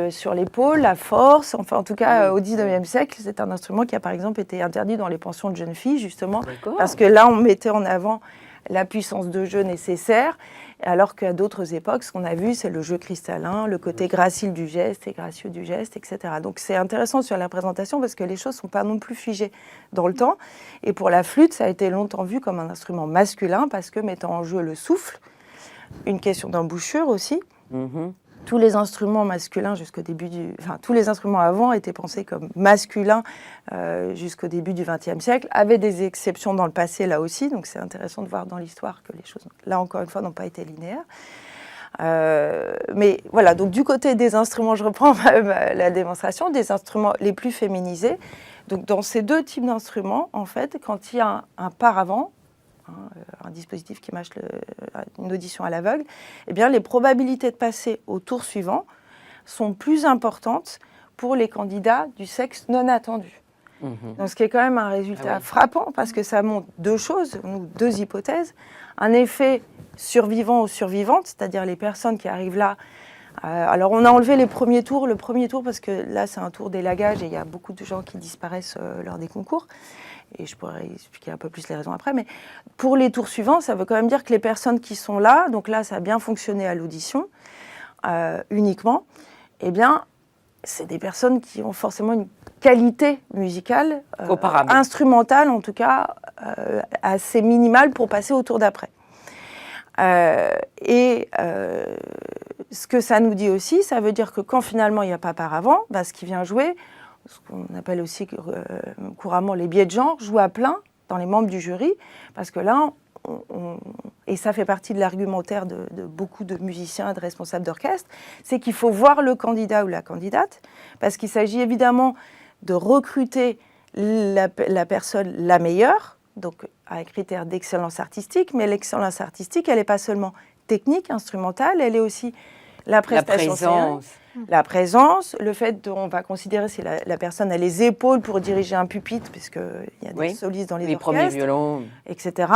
sur l'épaule, la force, enfin en tout cas au XIXe siècle, c'est un instrument qui a par exemple été interdit dans les pensions de jeunes filles, justement, parce que là on mettait en avant la puissance de jeu nécessaire, alors qu'à d'autres époques, ce qu'on a vu, c'est le jeu cristallin, le côté gracile du geste et gracieux du geste, etc. Donc c'est intéressant sur la présentation parce que les choses ne sont pas non plus figées dans le temps. Et pour la flûte, ça a été longtemps vu comme un instrument masculin parce que mettant en jeu le souffle, une question d'embouchure aussi. Tous les instruments masculins tous les instruments avant étaient pensés comme masculins jusqu'au début du XXe siècle, avaient des exceptions dans le passé là aussi, donc c'est intéressant de voir dans l'histoire que les choses, là encore une fois, n'ont pas été linéaires. Mais voilà, donc du côté des instruments, je reprends la démonstration, des instruments les plus féminisés. Donc dans ces deux types d'instruments, en fait, quand il y a un paravent, un dispositif qui marche une audition à l'aveugle, eh bien, les probabilités de passer au tour suivant sont plus importantes pour les candidats du sexe non attendu. Donc, ce qui est quand même un résultat frappant parce que ça montre deux choses, deux hypothèses. Un effet survivant ou survivante, c'est-à-dire les personnes qui arrivent là. Alors, on a enlevé le premier tour parce que là, c'est un tour d'élagage et il y a beaucoup de gens qui disparaissent lors des concours. Et je pourrais expliquer un peu plus les raisons après, mais pour les tours suivants, ça veut quand même dire que les personnes qui sont là, donc là, ça a bien fonctionné à l'audition uniquement, eh bien, c'est des personnes qui ont forcément une qualité musicale, instrumentale en tout cas, assez minimale pour passer au tour d'après. Ce que ça nous dit aussi, ça veut dire que quand finalement il n'y a pas paravent, ce qui vient jouer, ce qu'on appelle aussi couramment les biais de genre, joue à plein dans les membres du jury, parce que là, et ça fait partie de l'argumentaire de beaucoup de musiciens et de responsables d'orchestre, c'est qu'il faut voir le candidat ou la candidate, parce qu'il s'agit évidemment de recruter la personne la meilleure, donc à un critère d'excellence artistique, mais l'excellence artistique, elle n'est pas seulement technique, instrumentale, elle est aussi la prestation. La présence, le fait on va considérer si la personne a les épaules pour diriger un pupitre, puisqu'il y a des solistes dans les orchestres, premiers violons, etc.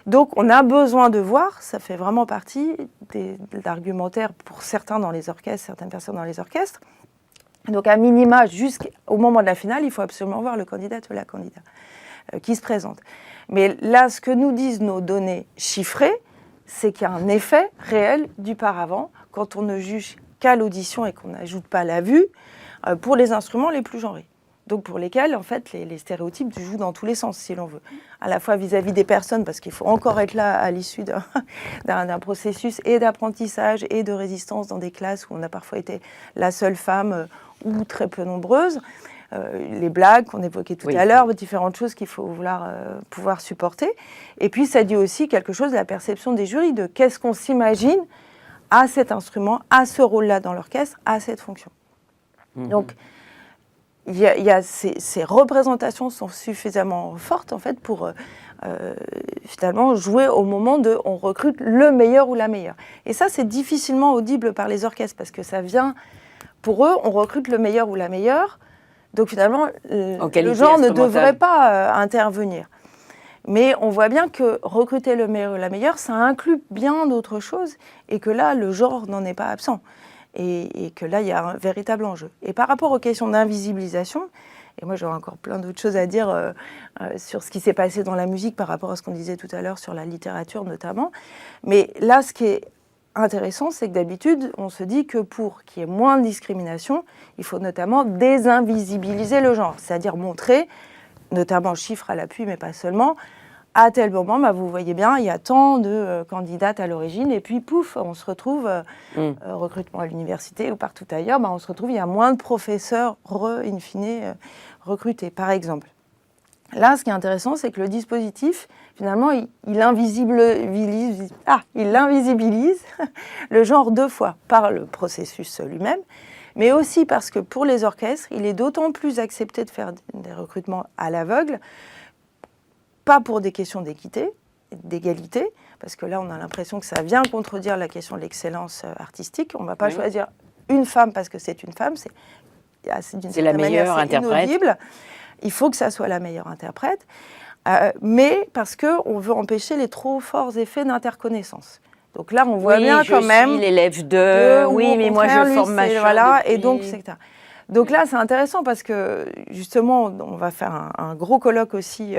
Donc on a besoin de voir, ça fait vraiment partie de l'argumentaire pour certains dans les orchestres, certaines personnes dans les orchestres. Donc à minima, jusqu'au moment de la finale, il faut absolument voir le candidat ou la candidate qui se présente. Mais là, ce que nous disent nos données chiffrées, c'est qu'il y a un effet réel du paravent quand on ne juge qu'à l'audition et qu'on n'ajoute pas la vue, pour les instruments les plus genrés. Donc pour lesquels, en fait, les stéréotypes jouent dans tous les sens, si l'on veut. À la fois vis-à-vis des personnes, parce qu'il faut encore être là à l'issue d'un processus et d'apprentissage et de résistance dans des classes où on a parfois été la seule femme ou très peu nombreuse. Les blagues qu'on évoquait tout à l'heure, différentes choses qu'il faut pouvoir supporter. Et puis ça dit aussi quelque chose de la perception des jurys, de qu'est-ce qu'on s'imagine à cet instrument, à ce rôle-là dans l'orchestre, à cette fonction. Donc, ces représentations sont suffisamment fortes en fait pour finalement jouer au moment de on recrute le meilleur ou la meilleure. Et ça, c'est difficilement audible par les orchestres parce que ça vient, pour eux, on recrute le meilleur ou la meilleure. Donc finalement, le genre ne devrait pas intervenir. Mais on voit bien que recruter le meilleur ou la meilleure, ça inclut bien d'autres choses et que là, le genre n'en est pas absent. Et que là, il y a un véritable enjeu. Et par rapport aux questions d'invisibilisation, et moi j'aurais encore plein d'autres choses à dire sur ce qui s'est passé dans la musique par rapport à ce qu'on disait tout à l'heure sur la littérature notamment, mais là, ce qui est intéressant, c'est que d'habitude, on se dit que pour qu'il y ait moins de discrimination, il faut notamment désinvisibiliser le genre, c'est-à-dire montrer, notamment chiffres à l'appui, mais pas seulement, à tel moment, vous voyez bien, il y a tant de candidates à l'origine, et puis pouf, on se retrouve, recrutement à l'université ou partout ailleurs, on se retrouve, il y a moins de professeurs, in fine, recrutés, par exemple. Là, ce qui est intéressant, c'est que le dispositif, finalement, il invisibilise le genre 2 fois par le processus lui-même, mais aussi parce que pour les orchestres, il est d'autant plus accepté de faire des recrutements à l'aveugle, pas pour des questions d'équité, d'égalité, parce que là, on a l'impression que ça vient contredire la question de l'excellence artistique. On ne va pas choisir une femme parce que c'est une femme, c'est la meilleure interprète. Inaudible. Il faut que ça soit la meilleure interprète, mais parce qu'on veut empêcher les trop forts effets d'interconnaissance. Donc là, on voit bien quand même... je suis l'élève de... Oui, mais moi, je forme ma voilà, et donc, etc. Donc là, c'est intéressant parce que, justement, on va faire un gros colloque aussi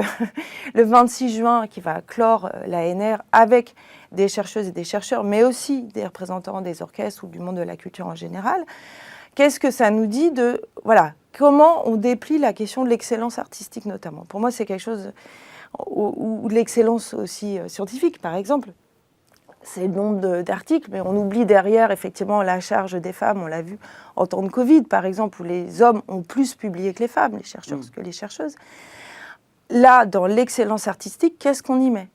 le 26 juin qui va clore l'ANR avec des chercheuses et des chercheurs, mais aussi des représentants des orchestres ou du monde de la culture en général. Qu'est-ce que ça nous dit de... Voilà, comment on déplie la question de l'excellence artistique notamment. Pour moi, c'est quelque chose... ou de l'excellence aussi scientifique, par exemple. C'est le nombre d'articles, mais on oublie derrière, effectivement, la charge des femmes. On l'a vu en temps de Covid, par exemple, où les hommes ont plus publié que les femmes, les chercheurs que les chercheuses. Là, dans l'excellence artistique, qu'est-ce qu'on y met ?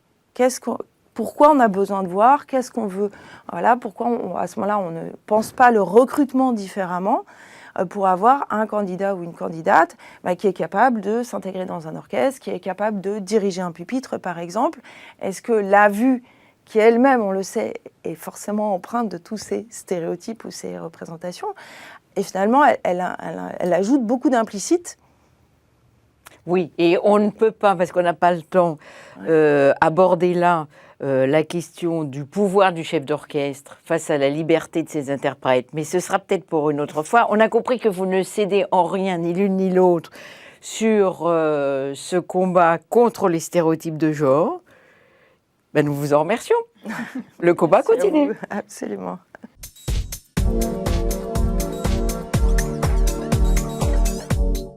Pourquoi on a besoin de voir ? Qu'est-ce qu'on veut ? Voilà, pourquoi, à ce moment-là, on ne pense pas le recrutement différemment pour avoir un candidat ou une candidate qui est capable de s'intégrer dans un orchestre, qui est capable de diriger un pupitre, par exemple. Est-ce que la vue, qui elle-même, on le sait, est forcément empreinte de tous ces stéréotypes ou ces représentations, et finalement, elle ajoute beaucoup d'implicites. Oui, et on ne peut pas, parce qu'on n'a pas le temps, aborder là la question du pouvoir du chef d'orchestre face à la liberté de ses interprètes, mais ce sera peut-être pour une autre fois. On a compris que vous ne cédez en rien, ni l'une ni l'autre, sur ce combat contre les stéréotypes de genre. Nous vous en remercions. Le combat continue. Absolument.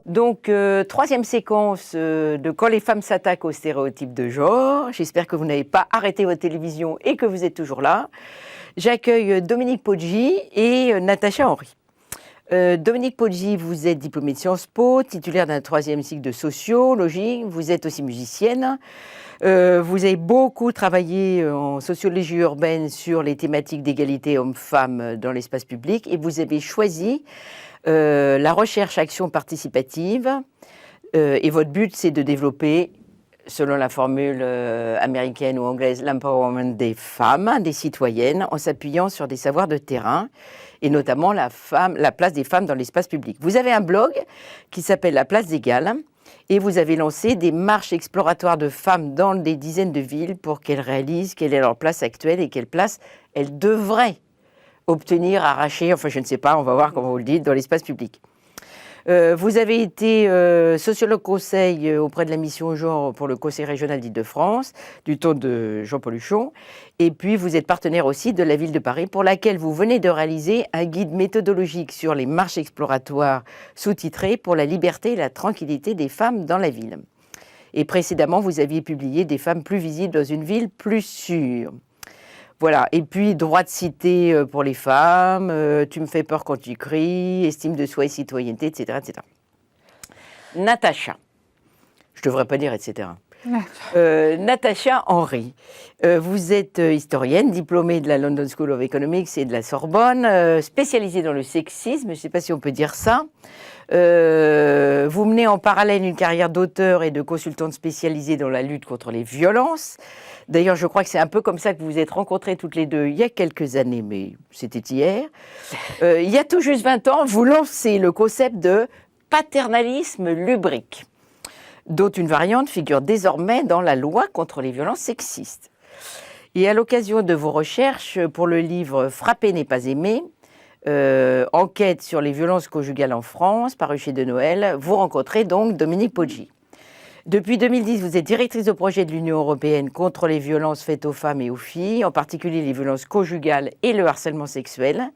Donc, troisième séquence de Quand les femmes s'attaquent aux stéréotypes de genre. J'espère que vous n'avez pas arrêté votre télévision et que vous êtes toujours là. J'accueille Dominique Poggi et Natacha Henry. Dominique Poggi, vous êtes diplômée de Sciences Po, titulaire d'un 3e cycle de sociologie. Vous êtes aussi musicienne. Vous avez beaucoup travaillé en sociologie urbaine sur les thématiques d'égalité hommes-femmes dans l'espace public et vous avez choisi la recherche-action participative et votre but, c'est de développer, selon la formule américaine ou anglaise, l'empowerment des femmes, des citoyennes, en s'appuyant sur des savoirs de terrain et notamment la place des femmes dans l'espace public. Vous avez un blog qui s'appelle La Place des Galles et vous avez lancé des marches exploratoires de femmes dans des dizaines de villes pour qu'elles réalisent quelle est leur place actuelle et quelle place elles devraient obtenir, arracher, enfin je ne sais pas, on va voir comment vous le dites, dans l'espace public. Vous avez été sociologue conseil auprès de la mission genre pour le Conseil régional d'Île-de-France, du temps de Jean-Paul Huchon. Et puis, vous êtes partenaire aussi de la ville de Paris, pour laquelle vous venez de réaliser un guide méthodologique sur les marches exploratoires sous-titré pour la liberté et la tranquillité des femmes dans la ville. Et précédemment, vous aviez publié Des femmes plus visibles dans une ville plus sûre. Voilà. Et puis, droit de cité pour les femmes, tu me fais peur quand tu cries, estime de soi et citoyenneté, etc., etc. Natacha. Je ne devrais pas dire etc. Natacha Henry. Vous êtes historienne, diplômée de la London School of Economics et de la Sorbonne, spécialisée dans le sexisme, je ne sais pas si on peut dire ça. Vous menez en parallèle une carrière d'auteur et de consultante spécialisée dans la lutte contre les violences. D'ailleurs, je crois que c'est un peu comme ça que vous vous êtes rencontrées toutes les deux il y a quelques années, mais c'était hier. Il y a tout juste 20 ans, vous lancez le concept de paternalisme lubrique, dont une variante figure désormais dans la loi contre les violences sexistes. Et à l'occasion de vos recherches pour le livre « Frapper n'est pas aimer », enquête sur les violences conjugales en France, paru chez De Noël, vous rencontrez donc Dominique Poggi. Depuis 2010, vous êtes directrice de projet de l'Union européenne contre les violences faites aux femmes et aux filles, en particulier les violences conjugales et le harcèlement sexuel.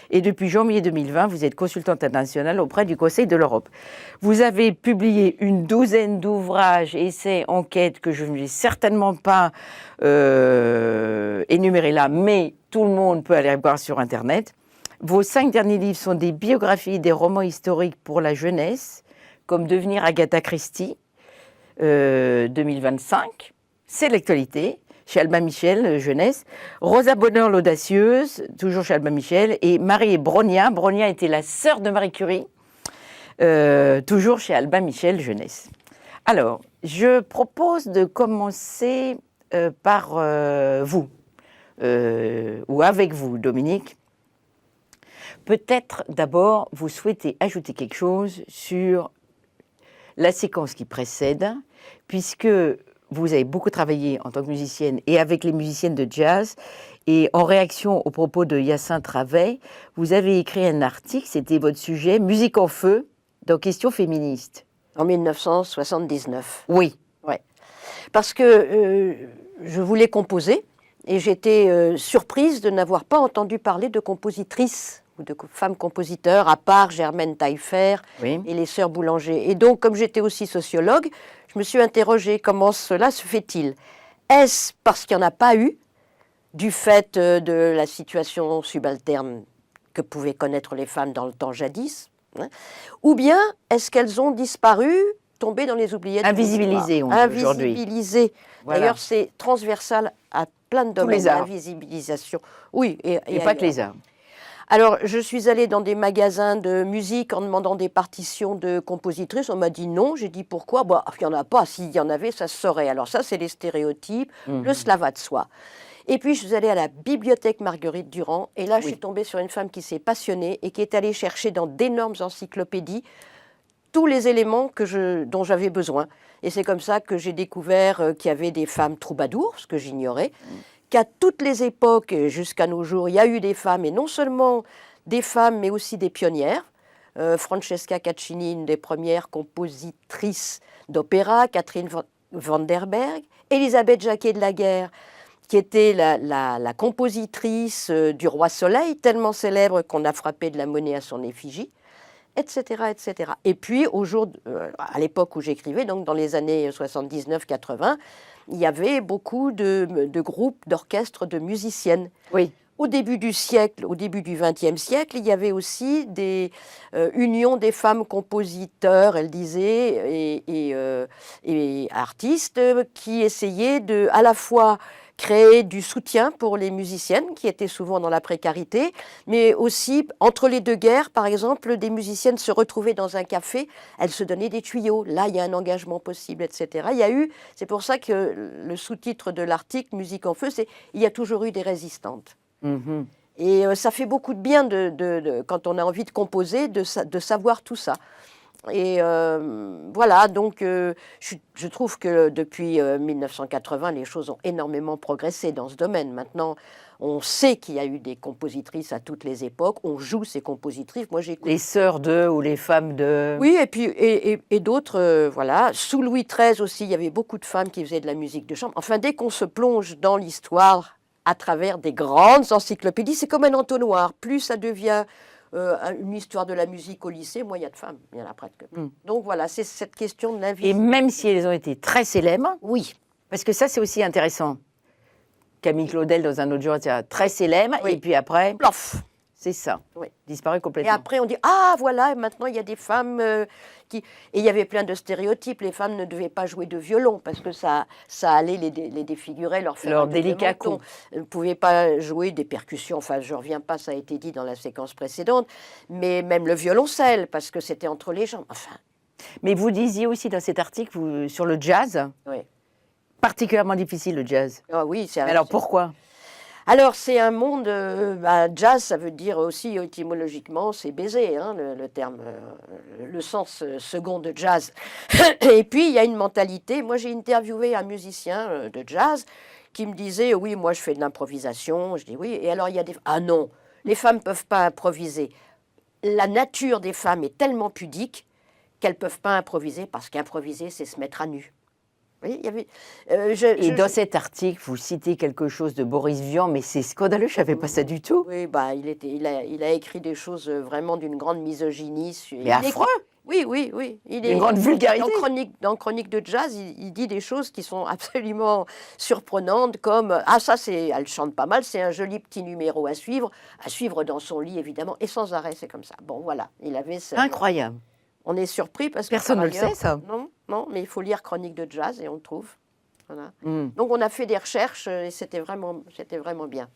Et depuis janvier 2020, vous êtes consultante internationale auprès du Conseil de l'Europe. Vous avez publié une douzaine d'ouvrages, essais, enquêtes que je ne vais certainement pas énumérer là, mais tout le monde peut aller voir sur Internet. Vos 5 derniers livres sont des biographies, des romans historiques pour la jeunesse, comme Devenir Agatha Christie, 2025. C'est l'actualité. Chez Albin Michel, jeunesse. Rosa Bonheur, l'audacieuse, toujours chez Albin Michel. Et Marie Bronia. Bronia était la sœur de Marie Curie, toujours chez Albin Michel, jeunesse. Alors, je propose de commencer par vous, ou avec vous, Dominique. Peut-être d'abord, vous souhaitez ajouter quelque chose sur la séquence qui précède, puisque vous avez beaucoup travaillé en tant que musicienne et avec les musiciennes de jazz. Et en réaction aux propos de Hyacinthe Ravet, vous avez écrit un article, c'était votre sujet, Musique en feu, dans Questions féministes. En 1979. Oui. Ouais. Parce que je voulais composer et j'étais surprise de n'avoir pas entendu parler de compositrices ou de femmes compositeurs, à part Germaine Taillefer Oui. et les sœurs Boulanger. Et donc, comme j'étais aussi sociologue, je me suis interrogée, comment cela se fait-il? Est-ce parce qu'il n'y en a pas eu, du fait de la situation subalterne que pouvaient connaître les femmes dans le temps jadis, hein, ou bien est-ce qu'elles ont disparu, tombées dans les oubliettes? Invisibilisées, on dit aujourd'hui. Invisibilisées. Voilà. D'ailleurs, c'est transversal à plein de domaines, l'invisibilisation. Oui, Et pas que les arts. Alors, je suis allée dans des magasins de musique en demandant des partitions de compositrices. On m'a dit non. J'ai dit pourquoi? Bah, il n'y en a pas. S'il y en avait, ça se saurait. Alors ça, c'est les stéréotypes. Le cela va de soi. Et puis, je suis allée à la bibliothèque Marguerite Durand. Et là, je suis tombée sur une femme qui s'est passionnée et qui est allée chercher dans d'énormes encyclopédies tous les éléments dont j'avais besoin. Et c'est comme ça que j'ai découvert qu'il y avait des femmes troubadours, ce que j'ignorais, qu'à toutes les époques, jusqu'à nos jours, il y a eu des femmes, et non seulement des femmes, mais aussi des pionnières. Francesca Caccini, une des premières compositrices d'opéra, Catherine Vanderberg, Élisabeth Jacquet de la Guerre, qui était la compositrice du Roi Soleil, tellement célèbre qu'on a frappé de la monnaie à son effigie, etc., etc. Et puis, à l'époque où j'écrivais, donc dans les années 79-80, il y avait beaucoup de groupes, d'orchestres, de musiciennes. Oui. Au début du siècle, au début du XXe siècle, il y avait aussi des unions des femmes compositeurs, elle disait, et artistes qui essayaient à la fois créer du soutien pour les musiciennes qui étaient souvent dans la précarité, mais aussi entre les deux guerres, par exemple, des musiciennes se retrouvaient dans un café, elles se donnaient des tuyaux, là il y a un engagement possible, etc. C'est pour ça que le sous-titre de l'article Musique en feu, c'est il y a toujours eu des résistantes. Mm-hmm. Et ça fait beaucoup de bien quand on a envie de composer, de savoir tout ça. Et voilà, donc je trouve que depuis 1980, les choses ont énormément progressé dans ce domaine. Maintenant, on sait qu'il y a eu des compositrices à toutes les époques, on joue ces compositrices. Moi, j'écoute. Les sœurs de ou les femmes de... Oui, et puis et d'autres, voilà. Sous Louis XIII aussi, il y avait beaucoup de femmes qui faisaient de la musique de chambre. Enfin, dès qu'on se plonge dans l'histoire à travers des grandes encyclopédies, c'est comme un entonnoir. Plus ça devient une histoire de la musique au lycée, moins il y a de femmes, il y en a presque plus. Donc voilà, c'est cette question de Et l'invisibilité. même si elles ont été très célèbres, Oui, parce que ça, c'est aussi intéressant. Camille Claudel, dans un autre jour, était très célèbre, Oui. et puis après, plof. c'est ça, Oui. disparaît Et complètement. après, on dit, ah voilà, maintenant il y a des femmes qui... Et il y avait plein de stéréotypes. Les femmes ne devaient pas jouer de violon parce que ça allait les défigurer, leur faire Leur un double délicat menton. coup. Elles ne pouvaient pas jouer des percussions. Enfin, je ne reviens pas, ça a été dit dans la séquence précédente. Mais même le violoncelle, parce que c'était entre les jambes. Enfin, Mais vous disiez aussi dans cet article sur le jazz, oui. particulièrement difficile le jazz. Ah oui, c'est Alors pourquoi? Alors, c'est un monde. Jazz, ça veut dire aussi étymologiquement, c'est baiser, hein, le terme, le sens second de jazz. Et puis, il y a une mentalité. Moi, j'ai interviewé un musicien de jazz qui me disait, oui, moi, je fais de l'improvisation. Je dis oui. Et alors, il y a des. Ah non, les femmes ne peuvent pas improviser. La nature des femmes est tellement pudique qu'elles ne peuvent pas improviser parce qu'improviser, c'est se mettre à nu. Oui, il y avait, Et dans cet article, vous citez quelque chose de Boris Vian, mais c'est scandaleux, je ne savais pas ça du tout. Oui, bah, il a écrit des choses vraiment d'une grande misogynie. Mais affreux. Oui, oui, oui. Une grande vulgarité. Dans Chronique de jazz, il dit des choses qui sont absolument surprenantes, comme ah ça elle chante pas mal, c'est un joli petit numéro à suivre dans son lit évidemment et sans arrêt, c'est comme ça. Bon voilà, il avait Incroyable. On est surpris parce que Personne par ne le ailleurs- sait, ça. Non, mais il faut lire Chronique de jazz et on le trouve. Voilà. Mm. Donc on a fait des recherches et c'était vraiment bien.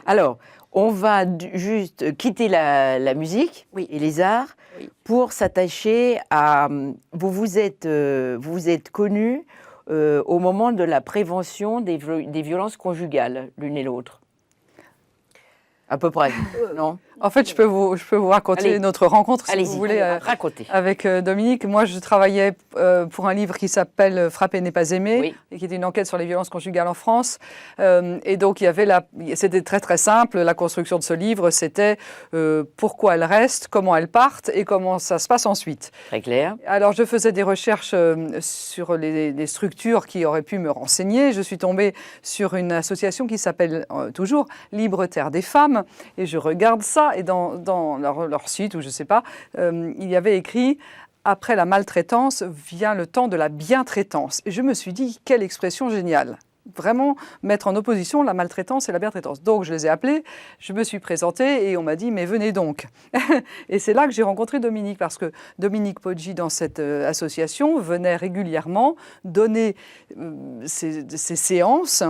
Alors, on va juste quitter la musique Oui. et les arts Oui. pour s'attacher à... Vous vous êtes connus au moment de la prévention des violences conjugales, l'une et l'autre. À peu près, non? En fait, je peux vous raconter Allez. notre rencontre, si Allez-y, vous voulez, racontez. avec Dominique. Moi, je travaillais pour un livre qui s'appelle « Frapper n'est pas aimer Oui. et qui était une enquête sur les violences conjugales en France. Et donc, c'était très, très simple. La construction de ce livre, c'était pourquoi elles restent, comment elles partent et comment ça se passe ensuite. Très clair. Alors, je faisais des recherches sur les structures qui auraient pu me renseigner. Je suis tombée sur une association qui s'appelle toujours Libre Terre des Femmes. Et je regarde ça, et dans leur site, ou je ne sais pas, il y avait écrit « Après la maltraitance vient le temps de la bientraitance ». Et je me suis dit, quelle expression géniale! Vraiment mettre en opposition la maltraitance et la bientraitance. Donc je les ai appelés, je me suis présentée et on m'a dit mais venez donc. Et c'est là que j'ai rencontré Dominique, parce que Dominique Poggi dans cette association venait régulièrement donner ces séances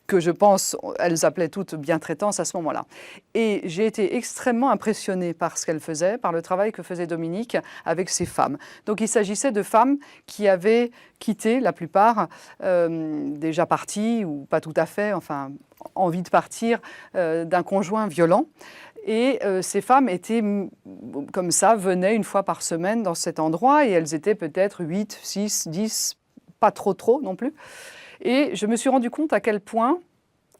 que je pense, elles appelaient toutes bientraitance à ce moment-là. Et j'ai été extrêmement impressionnée par ce qu'elle faisait, par le travail que faisait Dominique avec ces femmes. Donc il s'agissait de femmes qui avaient quitté, la plupart, déjà parties, ou pas tout à fait, enfin, envie de partir d'un conjoint violent. Et ces femmes étaient comme ça, venaient une fois par semaine dans cet endroit, et elles étaient peut-être 8, 6, 10, pas trop non plus. Et je me suis rendu compte à quel point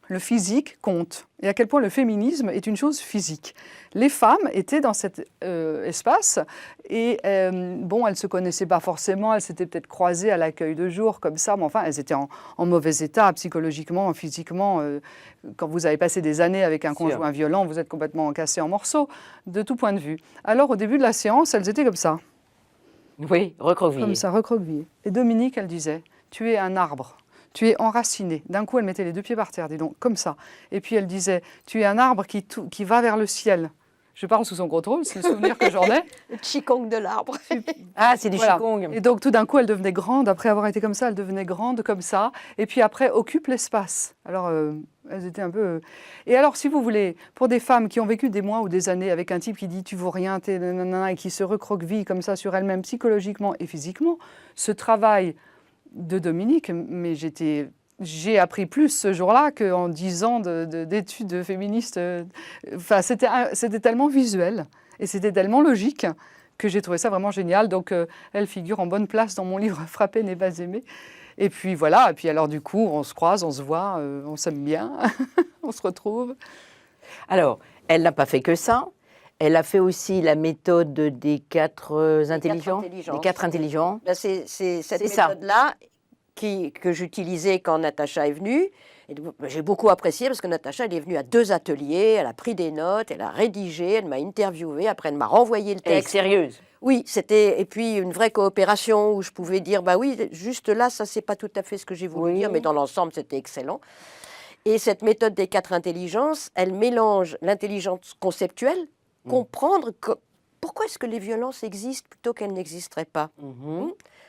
le physique compte et à quel point le féminisme est une chose physique. Les femmes étaient dans cet espace et bon, elles ne se connaissaient pas forcément, elles s'étaient peut-être croisées à l'accueil de jour comme ça, mais enfin, elles étaient en mauvais état psychologiquement, physiquement. Quand vous avez passé des années avec un conjoint violent, vous êtes complètement cassé en morceaux de tout point de vue. Alors au début de la séance, elles étaient comme ça. Oui, recroquevillées. Comme ça, recroquevillées. Et Dominique, elle disait, tu es un arbre. Tu es enraciné. D'un coup, elle mettait les deux pieds par terre, dis donc, comme ça. Et puis elle disait, tu es un arbre qui va vers le ciel. Je parle sous son contrôle, c'est le souvenir que j'en ai. Le qigong de l'arbre. Ah, c'est du Voilà. qigong. Et donc tout d'un coup, elle devenait grande. Après avoir été comme ça, elle devenait grande comme ça. Et puis après, occupe l'espace. Alors, elles étaient un peu... Et alors, si vous voulez, pour des femmes qui ont vécu des mois ou des années avec un type qui dit « tu vaux rien », et qui se recroqueville comme ça sur elle-même psychologiquement et physiquement, ce travail de Dominique, mais j'ai appris plus ce jour-là qu'en 10 ans d'études féministes. Enfin, c'était tellement visuel et c'était tellement logique que j'ai trouvé ça vraiment génial. Donc, elle figure en bonne place dans mon livre « Frapper n'est pas aimer ». Et puis voilà, et puis alors du coup, on se croise, on se voit, on s'aime bien, on se retrouve. Alors, elle n'a pas fait que ça. Elle a fait aussi la méthode des quatre intelligents. Des quatre intelligents. Ben, c'est cette C'est ça. méthode-là que j'utilisais quand Natacha est venue. Et j'ai beaucoup apprécié parce que Natacha, elle est venue à 2 ateliers, elle a pris des notes, elle a rédigé, elle m'a interviewée, après elle m'a renvoyé le Elle est texte. sérieuse. Oui, c'était, et puis une vraie coopération où je pouvais dire, bah oui, juste là, ça c'est pas tout à fait ce que j'ai voulu Oui. dire, mais dans l'ensemble, c'était excellent. Et cette méthode des 4 intelligences, elle mélange l'intelligence conceptuelle, comprendre pourquoi est-ce que les violences existent plutôt qu'elles n'existeraient pas.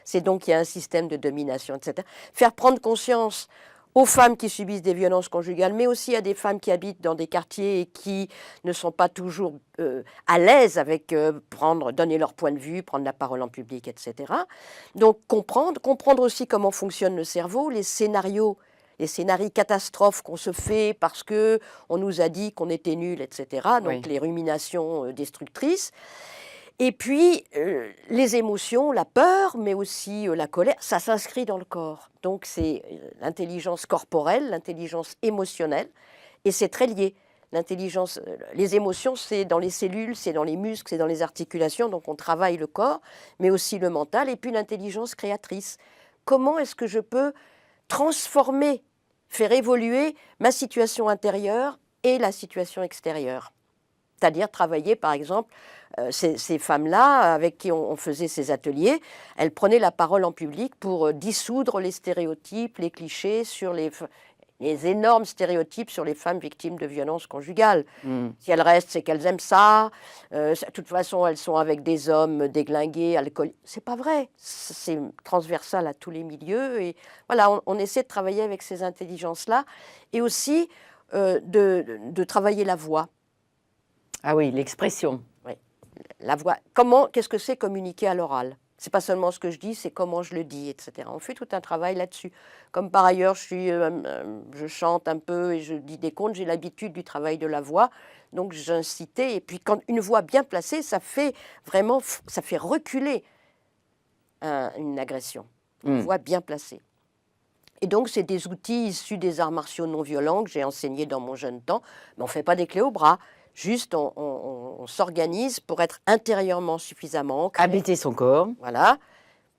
C'est donc qu'il y a un système de domination, etc. Faire prendre conscience aux femmes qui subissent des violences conjugales, mais aussi à des femmes qui habitent dans des quartiers et qui ne sont pas toujours à l'aise avec donner leur point de vue, prendre la parole en public, etc. Donc comprendre aussi comment fonctionne le cerveau, les scénarios catastrophes qu'on se fait parce que on nous a dit qu'on était nuls, etc. Donc Oui. les ruminations destructrices. Et puis, les émotions, la peur, mais aussi la colère, ça s'inscrit dans le corps. Donc, c'est l'intelligence corporelle, l'intelligence émotionnelle, et c'est très lié. L'intelligence, les émotions, c'est dans les cellules, c'est dans les muscles, c'est dans les articulations, donc on travaille le corps, mais aussi le mental, et puis l'intelligence créatrice. Comment est-ce que je peux transformer, faire évoluer ma situation intérieure et la situation extérieure ? C'est-à-dire travailler, par exemple, ces femmes-là, avec qui on faisait ces ateliers, elles prenaient la parole en public pour dissoudre les stéréotypes, les clichés sur les énormes stéréotypes sur les femmes victimes de violences conjugales. Si elles restent, c'est qu'elles aiment ça. De toute façon, elles sont avec des hommes déglingués, alcooliques. C'est pas vrai. C'est transversal à tous les milieux. Et voilà, on essaie de travailler avec ces intelligences-là et aussi de travailler la voix. Ah oui, l'expression. La voix. Qu'est-ce que c'est communiquer à l'oral ? C'est pas seulement ce que je dis, c'est comment je le dis, etc. On fait tout un travail là-dessus. Comme par ailleurs, je chante un peu et je dis des contes, j'ai l'habitude du travail de la voix, donc j'incitais. Et puis quand une voix bien placée, ça fait reculer une agression. Une voix bien placée. Et donc, c'est des outils issus des arts martiaux non violents que j'ai enseignés dans mon jeune temps. Mais on ne fait pas des clés au bras. Juste, on s'organise pour être intérieurement suffisamment ancré. Habiter son corps. Voilà,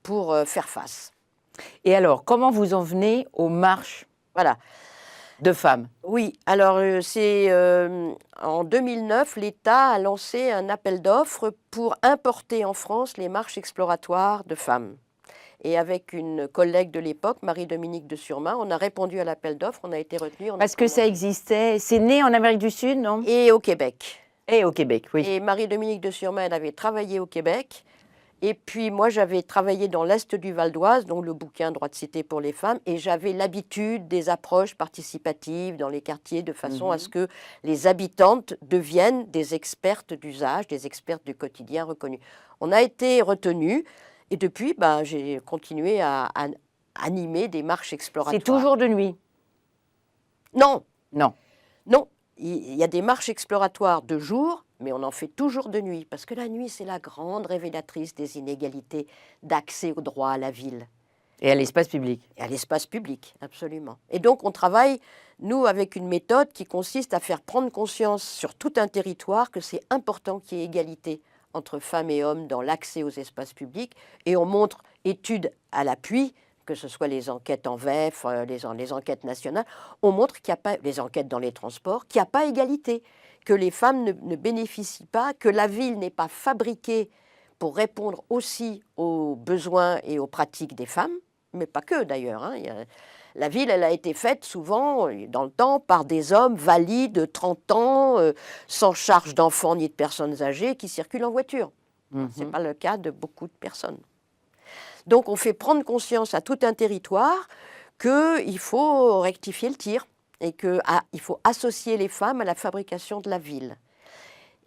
pour faire face. Et alors, comment vous en venez aux marches Voilà. de femmes? Oui, alors en 2009, l'État a lancé un appel d'offres pour importer en France les marches exploratoires de femmes. Et avec une collègue de l'époque, Marie-Dominique de Surma, on a répondu à l'appel d'offres, on a été retenus. Parce que ça existait, c'est né en Amérique du Sud, non? Et au Québec. Et au Québec, oui. Et Marie-Dominique de Surma, elle avait travaillé au Québec. Et puis moi, j'avais travaillé dans l'Est du Val d'Oise, dont le bouquin Droit de cité pour les femmes, et j'avais l'habitude des approches participatives dans les quartiers, de façon à ce que les habitantes deviennent des expertes d'usage, des expertes du quotidien reconnues. On a été retenus. Et depuis, j'ai continué à animer des marches exploratoires. C'est toujours de nuit? Non. Non. Non. Il y a des marches exploratoires de jour, mais on en fait toujours de nuit. Parce que la nuit, c'est la grande révélatrice des inégalités d'accès au droit à la ville. Et à l'espace public? Et à l'espace public, absolument. Et donc, on travaille, nous, avec une méthode qui consiste à faire prendre conscience sur tout un territoire que c'est important qu'il y ait égalité entre femmes et hommes dans l'accès aux espaces publics. Et on montre, études à l'appui, que ce soit les enquêtes en VEF, les enquêtes nationales, on montre qu'il n'y a pas, les enquêtes dans les transports, qu'il n'y a pas égalité, que les femmes ne bénéficient pas, que la ville n'est pas fabriquée pour répondre aussi aux besoins et aux pratiques des femmes, mais pas que d'ailleurs. La ville, elle a été faite souvent, dans le temps, par des hommes valides de 30 ans, sans charge d'enfants ni de personnes âgées, qui circulent en voiture. Ce n'est pas le cas de beaucoup de personnes. Donc, on fait prendre conscience à tout un territoire qu'il faut rectifier le tir et qu'il faut associer les femmes à la fabrication de la ville.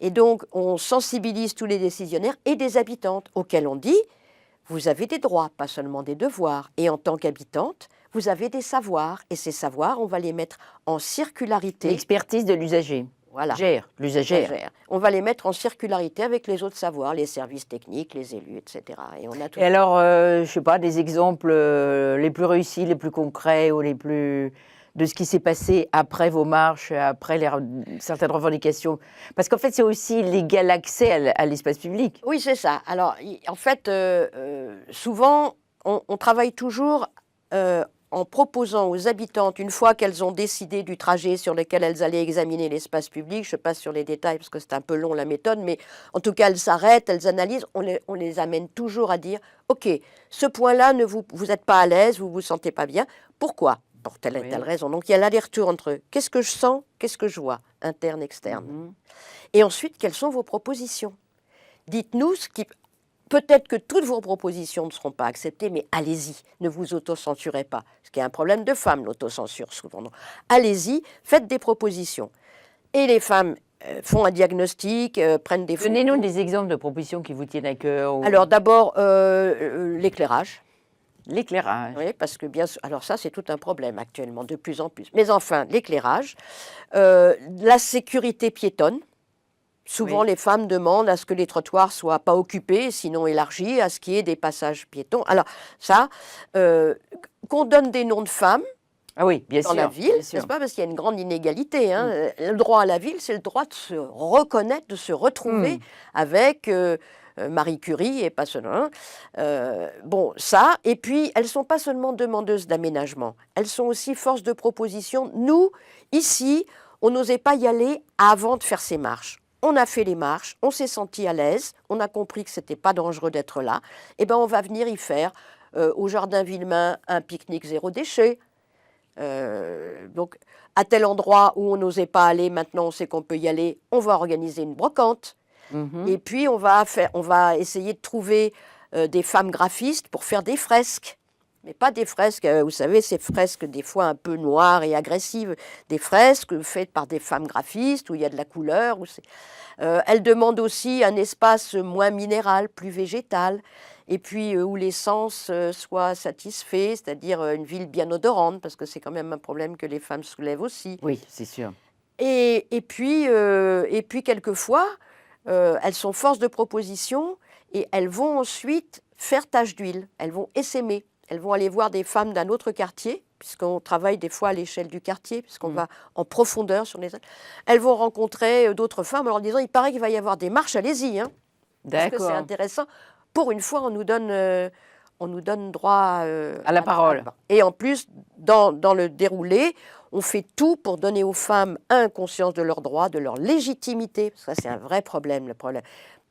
Et donc, on sensibilise tous les décisionnaires et des habitantes auxquelles on dit « vous avez des droits, pas seulement des devoirs. Et en tant qu'habitante, vous avez des savoirs. Et ces savoirs, on va les mettre en circularité. » L'expertise de l'usager. Voilà. L'usagère. On va les mettre en circularité avec les autres savoirs, les services techniques, les élus, etc. Et on a tout. Et alors, je sais pas, des exemples les plus réussis, les plus concrets ou les plus de ce qui s'est passé après vos marches, après certaines revendications. Parce qu'en fait, c'est aussi l'égal accès à l'espace public. Oui, c'est ça. Alors, en fait, souvent, on travaille toujours en proposant aux habitantes, une fois qu'elles ont décidé du trajet sur lequel elles allaient examiner l'espace public, je passe sur les détails parce que c'est un peu long la méthode, mais en tout cas, elles s'arrêtent, elles analysent, on les amène toujours à dire, OK, ce point-là, vous n'êtes pas à l'aise, vous ne vous sentez pas bien. Pourquoi ? Pour telle et telle raison. Donc, il y a l'aller-retour entre qu'est-ce que je sens, qu'est-ce que je vois, interne, externe. Et ensuite, quelles sont vos propositions ? Dites-nous ce qui... Peut-être que toutes vos propositions ne seront pas acceptées, mais allez-y, ne vous autocensurez pas. Ce qui est un problème de femmes, l'autocensure souvent. Donc, allez-y, faites des propositions. Et les femmes font un diagnostic, prennent des photos. Donnez-nous des exemples de propositions qui vous tiennent à cœur. Alors d'abord, l'éclairage. L'éclairage. Oui, parce que bien sûr, alors ça c'est tout un problème actuellement, de plus en plus. Mais enfin, l'éclairage, la sécurité piétonne. Souvent, les femmes demandent à ce que les trottoirs ne soient pas occupés, sinon élargis, à ce qu'il y ait des passages piétons. Alors ça, qu'on donne des noms de femmes Ah oui, bien dans sûr. la ville, n'est-ce pas ? Parce qu'il y a une grande inégalité. Hein. Le droit à la ville, c'est le droit de se reconnaître, de se retrouver avec Marie Curie et pas seulement. Bon, ça. Et puis, elles ne sont pas seulement demandeuses d'aménagement, elles sont aussi force de proposition. Nous, ici, on n'osait pas y aller avant de faire ces marches. On a fait les marches, on s'est senti à l'aise, on a compris que ce n'était pas dangereux d'être là. Eh bien, on va venir y faire au Jardin Villemain un pique-nique zéro déchet. Donc, à tel endroit où on n'osait pas aller, maintenant on sait qu'on peut y aller, on va organiser une brocante. Et puis, on va essayer de trouver des femmes graphistes pour faire des fresques. Mais pas des fresques, vous savez, ces fresques des fois un peu noires et agressives, des fresques faites par des femmes graphistes où il y a de la couleur. Elles demandent aussi un espace moins minéral, plus végétal, et puis où l'essence soit satisfait, c'est-à-dire une ville bien odorante, parce que c'est quand même un problème que les femmes soulèvent aussi. Oui, c'est sûr. Et puis quelquefois, elles sont force de proposition et elles vont ensuite faire tache d'huile, elles vont essaimer. Elles vont aller voir des femmes d'un autre quartier, puisqu'on travaille des fois à l'échelle du quartier, puisqu'on va en profondeur sur les... Elles vont rencontrer d'autres femmes en leur disant « il paraît qu'il va y avoir des marches, allez-y hein. ». Parce que c'est intéressant. Pour une fois, on nous donne droit à la parole. Et en plus, dans le déroulé, on fait tout pour donner aux femmes, conscience de leurs droits, de leur légitimité. Ça, c'est un vrai problème, le problème.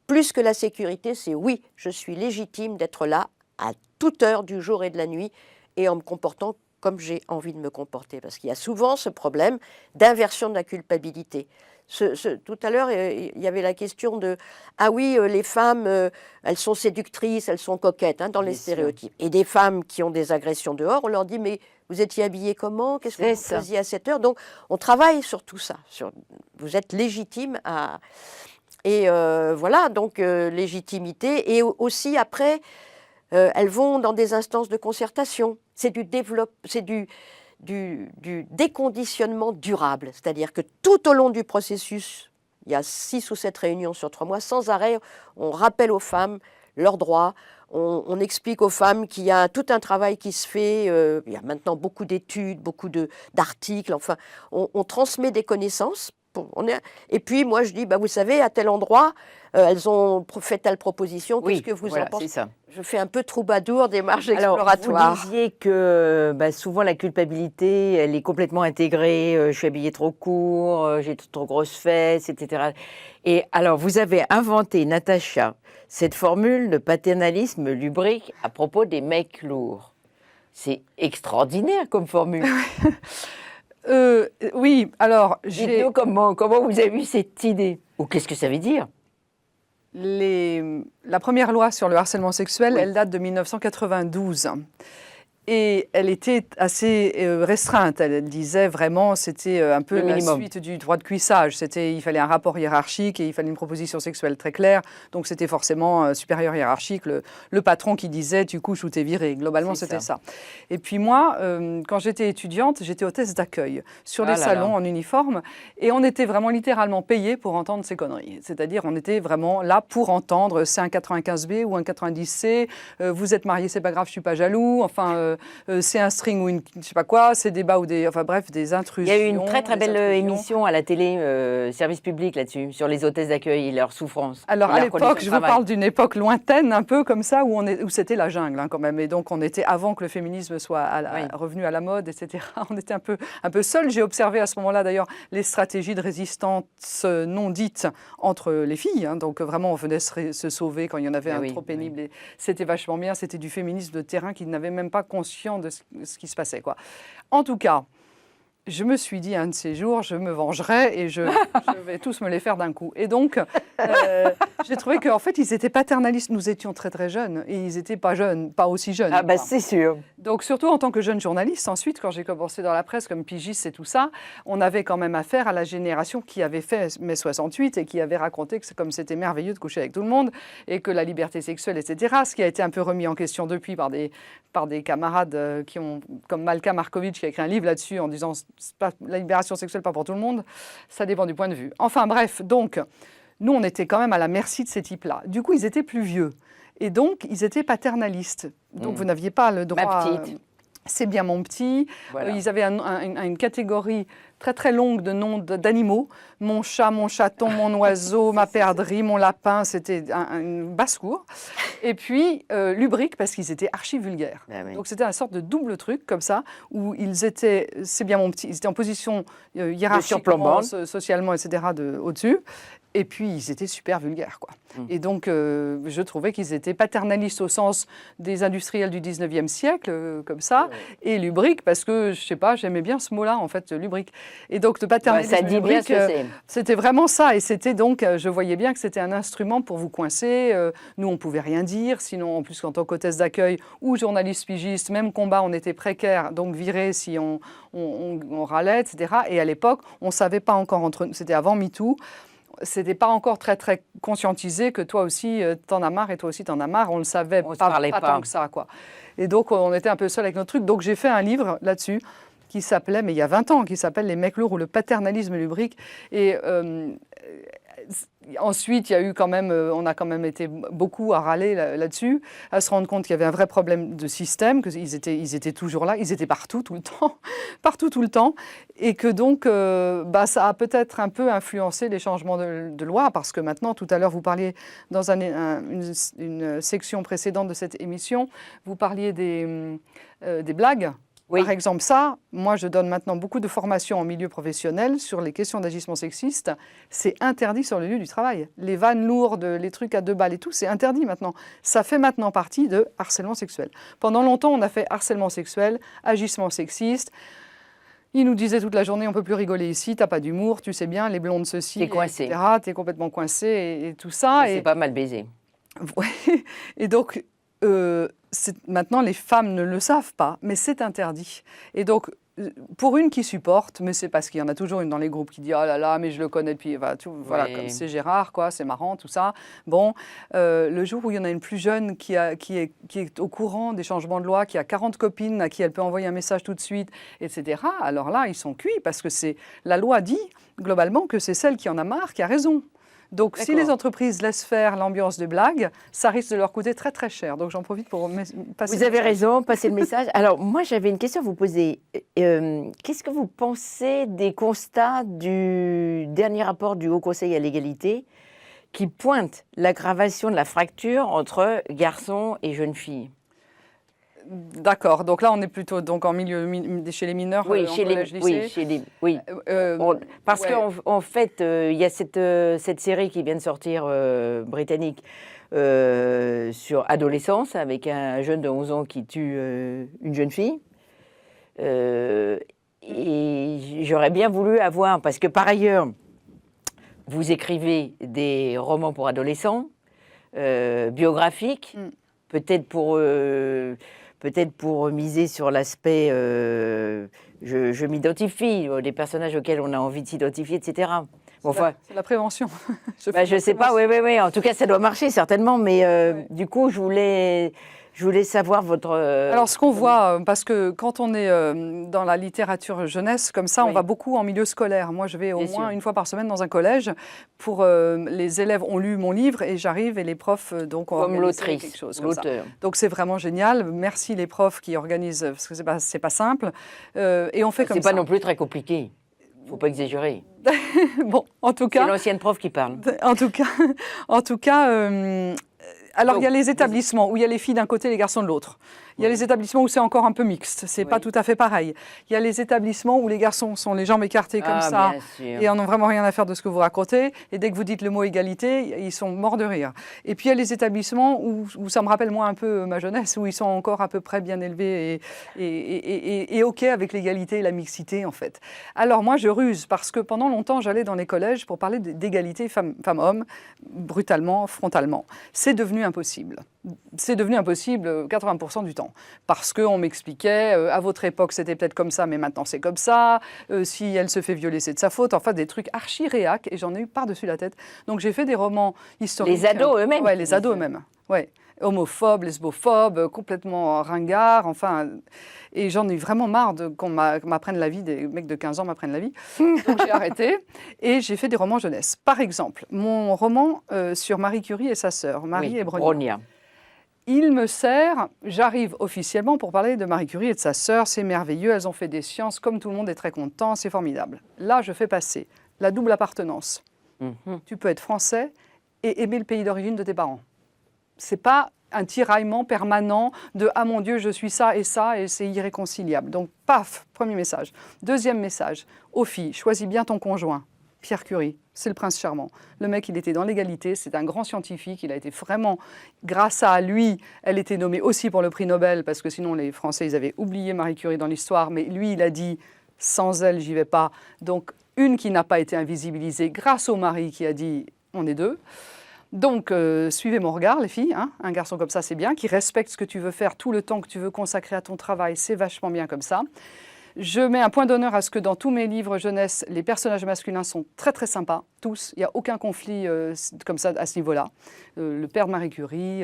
Plus que la sécurité, c'est oui, je suis légitime d'être là à toute heure du jour et de la nuit et en me comportant comme j'ai envie de me comporter. Parce qu'il y a souvent ce problème d'inversion de la culpabilité. Tout à l'heure, il y avait la question de « Ah oui, les femmes, elles sont séductrices, elles sont coquettes hein, dans les stéréotypes. » Et des femmes qui ont des agressions dehors, on leur dit « Mais vous étiez habillée comment ? Qu'est-ce que vous faisiez à cette heure ?» Donc, on travaille sur tout ça. Vous êtes légitime à... Et voilà, donc légitimité. Et aussi, après... elles vont dans des instances de concertation. C'est du déconditionnement durable. C'est-à-dire que tout au long du processus, il y a 6 ou 7 réunions sur 3 mois, sans arrêt, on rappelle aux femmes leurs droits, on explique aux femmes qu'il y a tout un travail qui se fait, il y a maintenant beaucoup d'études, beaucoup d'articles, enfin, on transmet des connaissances. Et puis moi je dis, vous savez, à tel endroit, elles ont fait telle proposition, qu'est-ce que vous en pensez ? Ça. Je fais un peu troubadour des marches exploratoires. Vous disiez que souvent la culpabilité, elle est complètement intégrée, je suis habillée trop court, j'ai trop grosses fesses, etc. Et alors vous avez inventé, Natacha, cette formule de paternalisme lubrique à propos des mecs lourds. C'est extraordinaire comme formule. Oui, alors... Dites-nous comment vous avez eu cette idée. Ou qu'est-ce que ça veut dire ? La première loi sur le harcèlement sexuel, elle date de 1992. Et elle était assez restreinte. Elle disait vraiment, c'était un peu Le la minimum. suite du droit de cuissage. Il fallait un rapport hiérarchique et il fallait une proposition sexuelle très claire. Donc c'était forcément supérieur hiérarchique, le patron qui disait tu couches ou t'es viré. Globalement, C'est c'était ça. Et puis moi, quand j'étais étudiante, j'étais hôtesse d'accueil sur les Ah là salons là. en uniforme. Et on était vraiment littéralement payés pour entendre ces conneries. C'est-à-dire, on était vraiment là pour entendre c'est un 95B ou un 90C. Vous êtes mariés, c'est pas grave, je suis pas jaloux. Enfin. C'est un string ou une je sais pas quoi, c'est des bas ou des enfin bref des Il intrusions. y a eu une très très des belle intrusions. émission à la télé, service public là-dessus, sur les hôtesses d'accueil et leurs souffrances. Alors et à leurs conditions l'époque, de je vous travail. parle d'une époque lointaine un peu comme ça où c'était la jungle quand même et donc on était avant que le féminisme soit Oui. revenu à la mode etc. On était un peu seuls. J'ai observé à ce moment-là d'ailleurs les stratégies de résistance non dites entre les filles. Hein. Donc vraiment on venait se sauver quand il y en avait Ah un oui, trop pénible. Et c'était vachement bien. C'était du féminisme de terrain qui n'avait même pas conscient de ce qui se passait quoi. En tout cas, je me suis dit un de ces jours, je me vengerai et je vais tous me les faire d'un coup. Et donc, j'ai trouvé qu'en fait, ils étaient paternalistes. Nous étions très très jeunes et ils n'étaient pas jeunes, pas aussi jeunes. Ah bah Enfin, c'est sûr. donc, surtout en tant que jeune journaliste, ensuite, quand j'ai commencé dans la presse comme pigiste et tout ça, on avait quand même affaire à la génération qui avait fait mai 68 et qui avait raconté que comme c'était merveilleux de coucher avec tout le monde et que la liberté sexuelle, etc., ce qui a été un peu remis en question depuis par des camarades qui ont, comme Malka Markovic, qui a écrit un livre là-dessus en disant c'est pas, la libération sexuelle, pas pour tout le monde, ça dépend du point de vue. Enfin bref, donc, nous, on était quand même à la merci de ces types-là. Du coup, ils étaient plus vieux. Et donc, ils étaient paternalistes. Donc, vous n'aviez pas le droit... Ma petite. C'est bien mon petit. Voilà. Ils avaient une catégorie très très longue de noms d'animaux. Mon chat, mon chaton, mon oiseau, ma perdrix, mon lapin. C'était une basse-cour. Et puis, lubrique, parce qu'ils étaient archi vulgaires. Ah oui. Donc, c'était une sorte de double truc, comme ça, où ils étaient, c'est bien mon petit, ils étaient en position hiérarchiquement, surplombante. socialement, etc., au-dessus. Et puis, ils étaient super vulgaires, quoi. Et donc, je trouvais qu'ils étaient paternalistes au sens des industriels du 19e siècle, comme ça, et lubrique, parce que, je sais pas, j'aimais bien ce mot-là, en fait, lubrique. Et donc, le paternalisme ça dit bien lubrique, ce que c'est. c'était vraiment ça. Et c'était donc, je voyais bien que c'était un instrument pour vous coincer. Nous, on pouvait rien dire. Sinon, en plus, en tant qu'hôtesse d'accueil ou journaliste pigiste, même combat, on était précaire, donc viré si on râlait, etc. Et à l'époque, on savait pas encore entre nous, c'était avant MeToo, c'était pas encore très très conscientisé que toi aussi t'en as marre et toi aussi t'en as marre. On le savait On se pas parlait pas. tant que ça, quoi. Et donc on était un peu seul avec notre truc. Donc j'ai fait un livre là-dessus qui s'appelait, mais il y a 20 ans, qui s'appelle Les mecs lourds ou le paternalisme lubrique. Et ensuite, il y a eu quand même, on a quand même été beaucoup à râler là-dessus, à se rendre compte qu'il y avait un vrai problème de système, qu'ils étaient toujours là, ils étaient partout, tout le temps, partout, tout le temps, et que donc, ça a peut-être un peu influencé les changements de loi, parce que maintenant, tout à l'heure, vous parliez dans une section précédente de cette émission, vous parliez des blagues. Oui. Par exemple, ça, moi, je donne maintenant beaucoup de formations en milieu professionnel sur les questions d'agissement sexiste. C'est interdit sur le lieu du travail. Les vannes lourdes, les trucs à 2 balles et tout, c'est interdit maintenant. Ça fait maintenant partie de harcèlement sexuel. Pendant longtemps, on a fait harcèlement sexuel, agissement sexiste. Ils nous disaient toute la journée, on ne peut plus rigoler ici, t'as pas d'humour, tu sais bien, les blondes ceci, T'es coincé. etc. T'es complètement coincé et tout ça. C'est pas mal baisé. Ouais. Et donc, maintenant, les femmes ne le savent pas, mais c'est interdit. Et donc, pour une qui supporte, mais c'est parce qu'il y en a toujours une dans les groupes qui dit « Oh là là, mais je le connais depuis… » Voilà, Oui. comme c'est Gérard, quoi, c'est marrant, tout ça. Bon, le jour où il y en a une plus jeune qui est au courant des changements de loi, qui a 40 copines à qui elle peut envoyer un message tout de suite, etc., alors là, ils sont cuits parce que la loi dit, globalement, que c'est celle qui en a marre qui a raison. Donc, si les entreprises laissent faire l'ambiance de blague, ça risque de leur coûter très très cher. Donc, j'en profite pour passer. Vous avez raison, passez le message. Alors, moi, j'avais une question à vous poser. Qu'est-ce que vous pensez des constats du dernier rapport du Haut Conseil à l'égalité qui pointe l'aggravation de la fracture entre garçons et jeunes filles? D'accord. Donc là, on est plutôt en milieu chez les mineurs, Oui, en chez les, collège, lycée. oui, chez les, oui. Parce ouais. qu'en fait, il y a cette série qui vient de sortir britannique sur adolescence avec un jeune de 11 ans qui tue une jeune fille. Et j'aurais bien voulu avoir, parce que par ailleurs, vous écrivez des romans pour adolescents, biographiques, peut-être peut-être pour miser sur l'aspect je m'identifie, les personnages auxquels on a envie de s'identifier, etc. Bon, enfin, C'est la prévention. je sais pas, oui. En tout cas, ça doit marcher certainement, mais du coup, je voulais savoir votre. Alors, ce qu'on voit, parce que quand on est dans la littérature jeunesse, comme ça, on Oui. va beaucoup en milieu scolaire. Moi, je vais au Bien moins sûr. une fois par semaine dans un collège pour les élèves ont lu mon livre et j'arrive et les profs donc ont Comme organisé l'autrice, quelque chose comme ça. l'auteur. Donc c'est vraiment génial. Merci les profs qui organisent parce que c'est pas simple et on fait comme C'est ça. pas non plus très compliqué. Faut pas exagérer. Bon, en tout C'est cas, l'ancienne prof qui parle. en tout cas. Alors, il y a les établissements où il y a les filles d'un côté et les garçons de l'autre. Il y a les établissements où c'est encore un peu mixte. C'est pas tout à fait pareil. Il y a les établissements où les garçons sont les jambes écartées comme ça bien sûr. et en ont vraiment rien à faire de ce que vous racontez. Et dès que vous dites le mot égalité, ils sont morts de rire. Et puis, il y a les établissements où ça me rappelle moi un peu ma jeunesse, où ils sont encore à peu près bien élevés et OK avec l'égalité et la mixité, en fait. Alors, moi, je ruse parce que pendant longtemps, j'allais dans les collèges pour parler d'égalité femmes-hommes, brutalement, frontalement. C'est devenu impossible. C'est devenu impossible 80% du temps. Parce qu'on m'expliquait, à votre époque c'était peut-être comme ça, mais maintenant c'est comme ça. Si elle se fait violer, c'est de sa faute. Enfin, des trucs archi-réac, et j'en ai eu par-dessus la tête. Donc j'ai fait des romans historiques. Les ados eux-mêmes. Ouais, les ados eux-mêmes. Ouais. Homophobes, lesbophobes, complètement ringards, enfin. Et j'en ai eu vraiment marre qu'on m'apprenne la vie, des mecs de 15 ans m'apprennent la vie. Donc j'ai arrêté et j'ai fait des romans jeunesse. Par exemple, mon roman sur Marie Curie et sa sœur, Marie et Bronia. Il me sert, j'arrive officiellement pour parler de Marie Curie et de sa sœur, c'est merveilleux, elles ont fait des sciences, comme tout le monde est très content, c'est formidable. Là, je fais passer la double appartenance. Tu peux être français et aimer le pays d'origine de tes parents. C'est pas un tiraillement permanent de « Ah mon Dieu, je suis ça et c'est irréconciliable ». Donc, paf, premier message. Deuxième message, aux filles, choisis bien ton conjoint. Pierre Curie, c'est le prince charmant. Le mec, il était dans l'égalité, c'est un grand scientifique, il a été vraiment, grâce à lui, elle était nommée aussi pour le prix Nobel, parce que sinon les Français, ils avaient oublié Marie Curie dans l'histoire, mais lui, il a dit, sans elle, j'y vais pas. Donc, une qui n'a pas été invisibilisée grâce au mari qui a dit, on est deux. Donc, suivez mon regard, les filles. Hein. Un garçon comme ça, c'est bien, qui respecte ce que tu veux faire, tout le temps que tu veux consacrer à ton travail, c'est vachement bien comme ça. Je mets un point d'honneur à ce que dans tous mes livres jeunesse, les personnages masculins sont très très sympas, tous. Il n'y a aucun conflit comme ça à ce niveau-là. Le père de Marie Curie,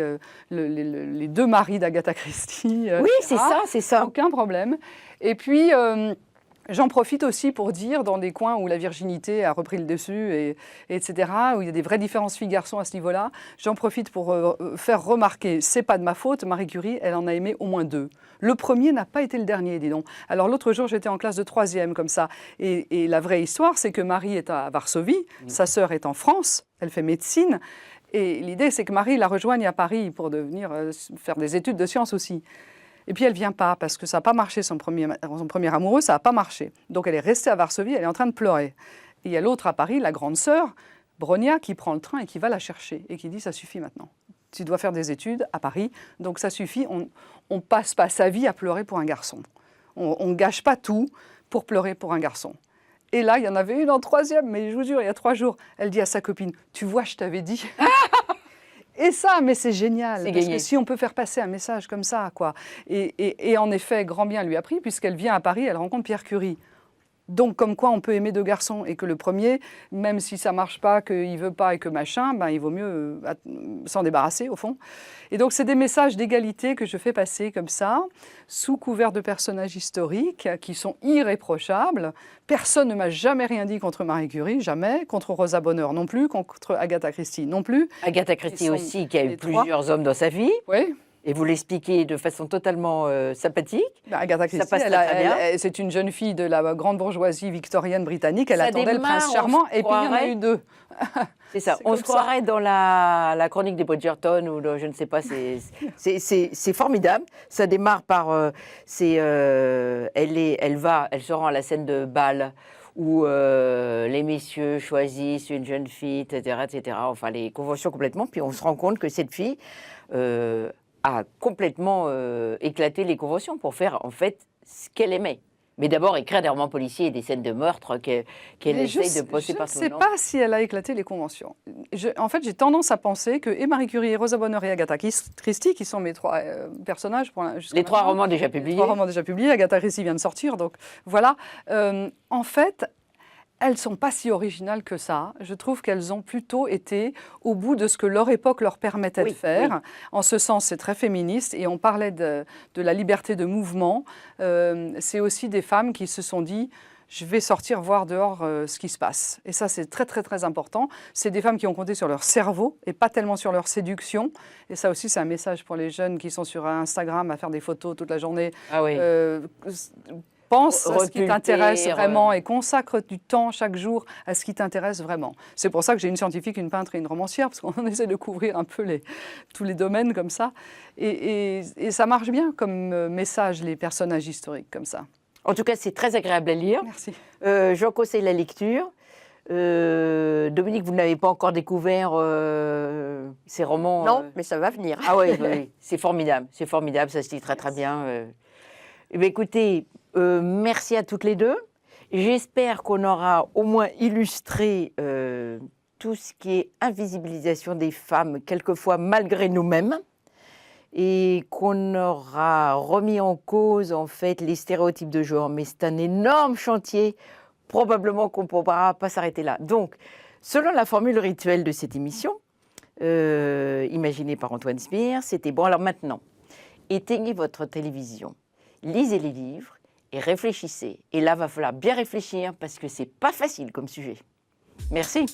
les deux maris d'Agatha Christie. Oui, etc. c'est ça. Aucun problème. Et puis, j'en profite aussi pour dire, dans des coins où la virginité a repris le dessus, etc., où il y a des vraies différences filles-garçons à ce niveau-là, j'en profite pour faire remarquer, c'est pas de ma faute, Marie Curie, elle en a aimé au moins 2. Le premier n'a pas été le dernier, dis donc. Alors l'autre jour, j'étais en classe de 3e, comme ça, et la vraie histoire, c'est que Marie est à Varsovie, sa sœur est en France, elle fait médecine, et l'idée, c'est que Marie la rejoigne à Paris pour devenir faire des études de sciences aussi. Et puis elle ne vient pas parce que ça n'a pas marché, son premier amoureux, ça n'a pas marché. Donc elle est restée à Varsovie, elle est en train de pleurer. Et il y a l'autre à Paris, la grande sœur, Bronia, qui prend le train et qui va la chercher et qui dit « ça suffit maintenant. Tu dois faire des études à Paris, donc ça suffit, on ne passe pas sa vie à pleurer pour un garçon. On ne gâche pas tout pour pleurer pour un garçon. » Et là, il y en avait une en 3e, mais je vous jure, il y a 3 jours, elle dit à sa copine « tu vois, je t'avais dit ». Et ça, mais c'est génial, parce que si on peut faire passer un message comme ça, quoi. Et en effet, grand bien lui a pris, puisqu'elle vient à Paris, elle rencontre Pierre Curie. Donc, comme quoi on peut aimer 2 garçons, et que le premier, même si ça ne marche pas, qu'il ne veut pas et que machin, ben, il vaut mieux s'en débarrasser, au fond. Et donc, c'est des messages d'égalité que je fais passer comme ça, sous couvert de personnages historiques, qui sont irréprochables. Personne ne m'a jamais rien dit contre Marie Curie, jamais. Contre Rosa Bonheur non plus, contre Agatha Christie non plus. Agatha Christie aussi, qui a eu plusieurs hommes dans sa vie. Oui. Et vous l'expliquez de façon totalement sympathique. Bah, Agatha Christie, c'est une jeune fille de la grande bourgeoisie victorienne britannique. Elle attendait le prince charmant, et puis il y en a eu 2. C'est ça. On se croirait dans la chronique des Bridgerton ou je ne sais pas. C'est formidable. Ça démarre par elle se rend à la scène de bal où les messieurs choisissent une jeune fille, etc., etc. Enfin, les conventions complètement. Puis on se rend compte que cette fille a complètement éclaté les conventions pour faire en fait ce qu'elle aimait. Mais d'abord, écrire des romans policiers et des scènes de meurtre qu'elle Mais je essaye de poster ne partout. sais non pas si elle a éclaté les conventions. En fait, j'ai tendance à penser que et Marie Curie, et Rosa Bonheur et Agatha Christie, qui sont mes trois personnages jusqu'à Les 3 maintenant, romans déjà les publiés. 3 romans déjà publiés, Agatha Christie vient de sortir, donc voilà. En fait, elles ne sont pas si originales que ça. Je trouve qu'elles ont plutôt été au bout de ce que leur époque leur permettait de faire. Oui. En ce sens, c'est très féministe. Et on parlait de la liberté de mouvement. C'est aussi des femmes qui se sont dit « je vais sortir voir dehors ce qui se passe ». Et ça, c'est très, très, très important. C'est des femmes qui ont compté sur leur cerveau et pas tellement sur leur séduction. Et ça aussi, c'est un message pour les jeunes qui sont sur Instagram à faire des photos toute la journée. Ah oui. Pense à ce qui Repulper, t'intéresse vraiment et consacre du temps chaque jour à ce qui t'intéresse vraiment. C'est pour ça que j'ai une scientifique, une peintre et une romancière, parce qu'on essaie de couvrir un peu tous les domaines comme ça. Et ça marche bien comme message, les personnages historiques comme ça. En tout cas, c'est très agréable à lire. Merci. J'en conseille la lecture. Dominique, vous n'avez pas encore découvert ces romans Non, mais ça va venir. Ah oui, oui, c'est formidable, ça se lit très très bien. Eh bien, écoutez, merci à toutes les deux. J'espère qu'on aura au moins illustré tout ce qui est invisibilisation des femmes, quelquefois malgré nous-mêmes, et qu'on aura remis en cause en fait les stéréotypes de genre. Mais c'est un énorme chantier, probablement qu'on ne pourra pas s'arrêter là. Donc, selon la formule rituelle de cette émission, imaginée par Antoine Smier, c'était bon. Alors maintenant, éteignez votre télévision, lisez les livres et réfléchissez. Et là, va falloir bien réfléchir parce que c'est pas facile comme sujet. Merci.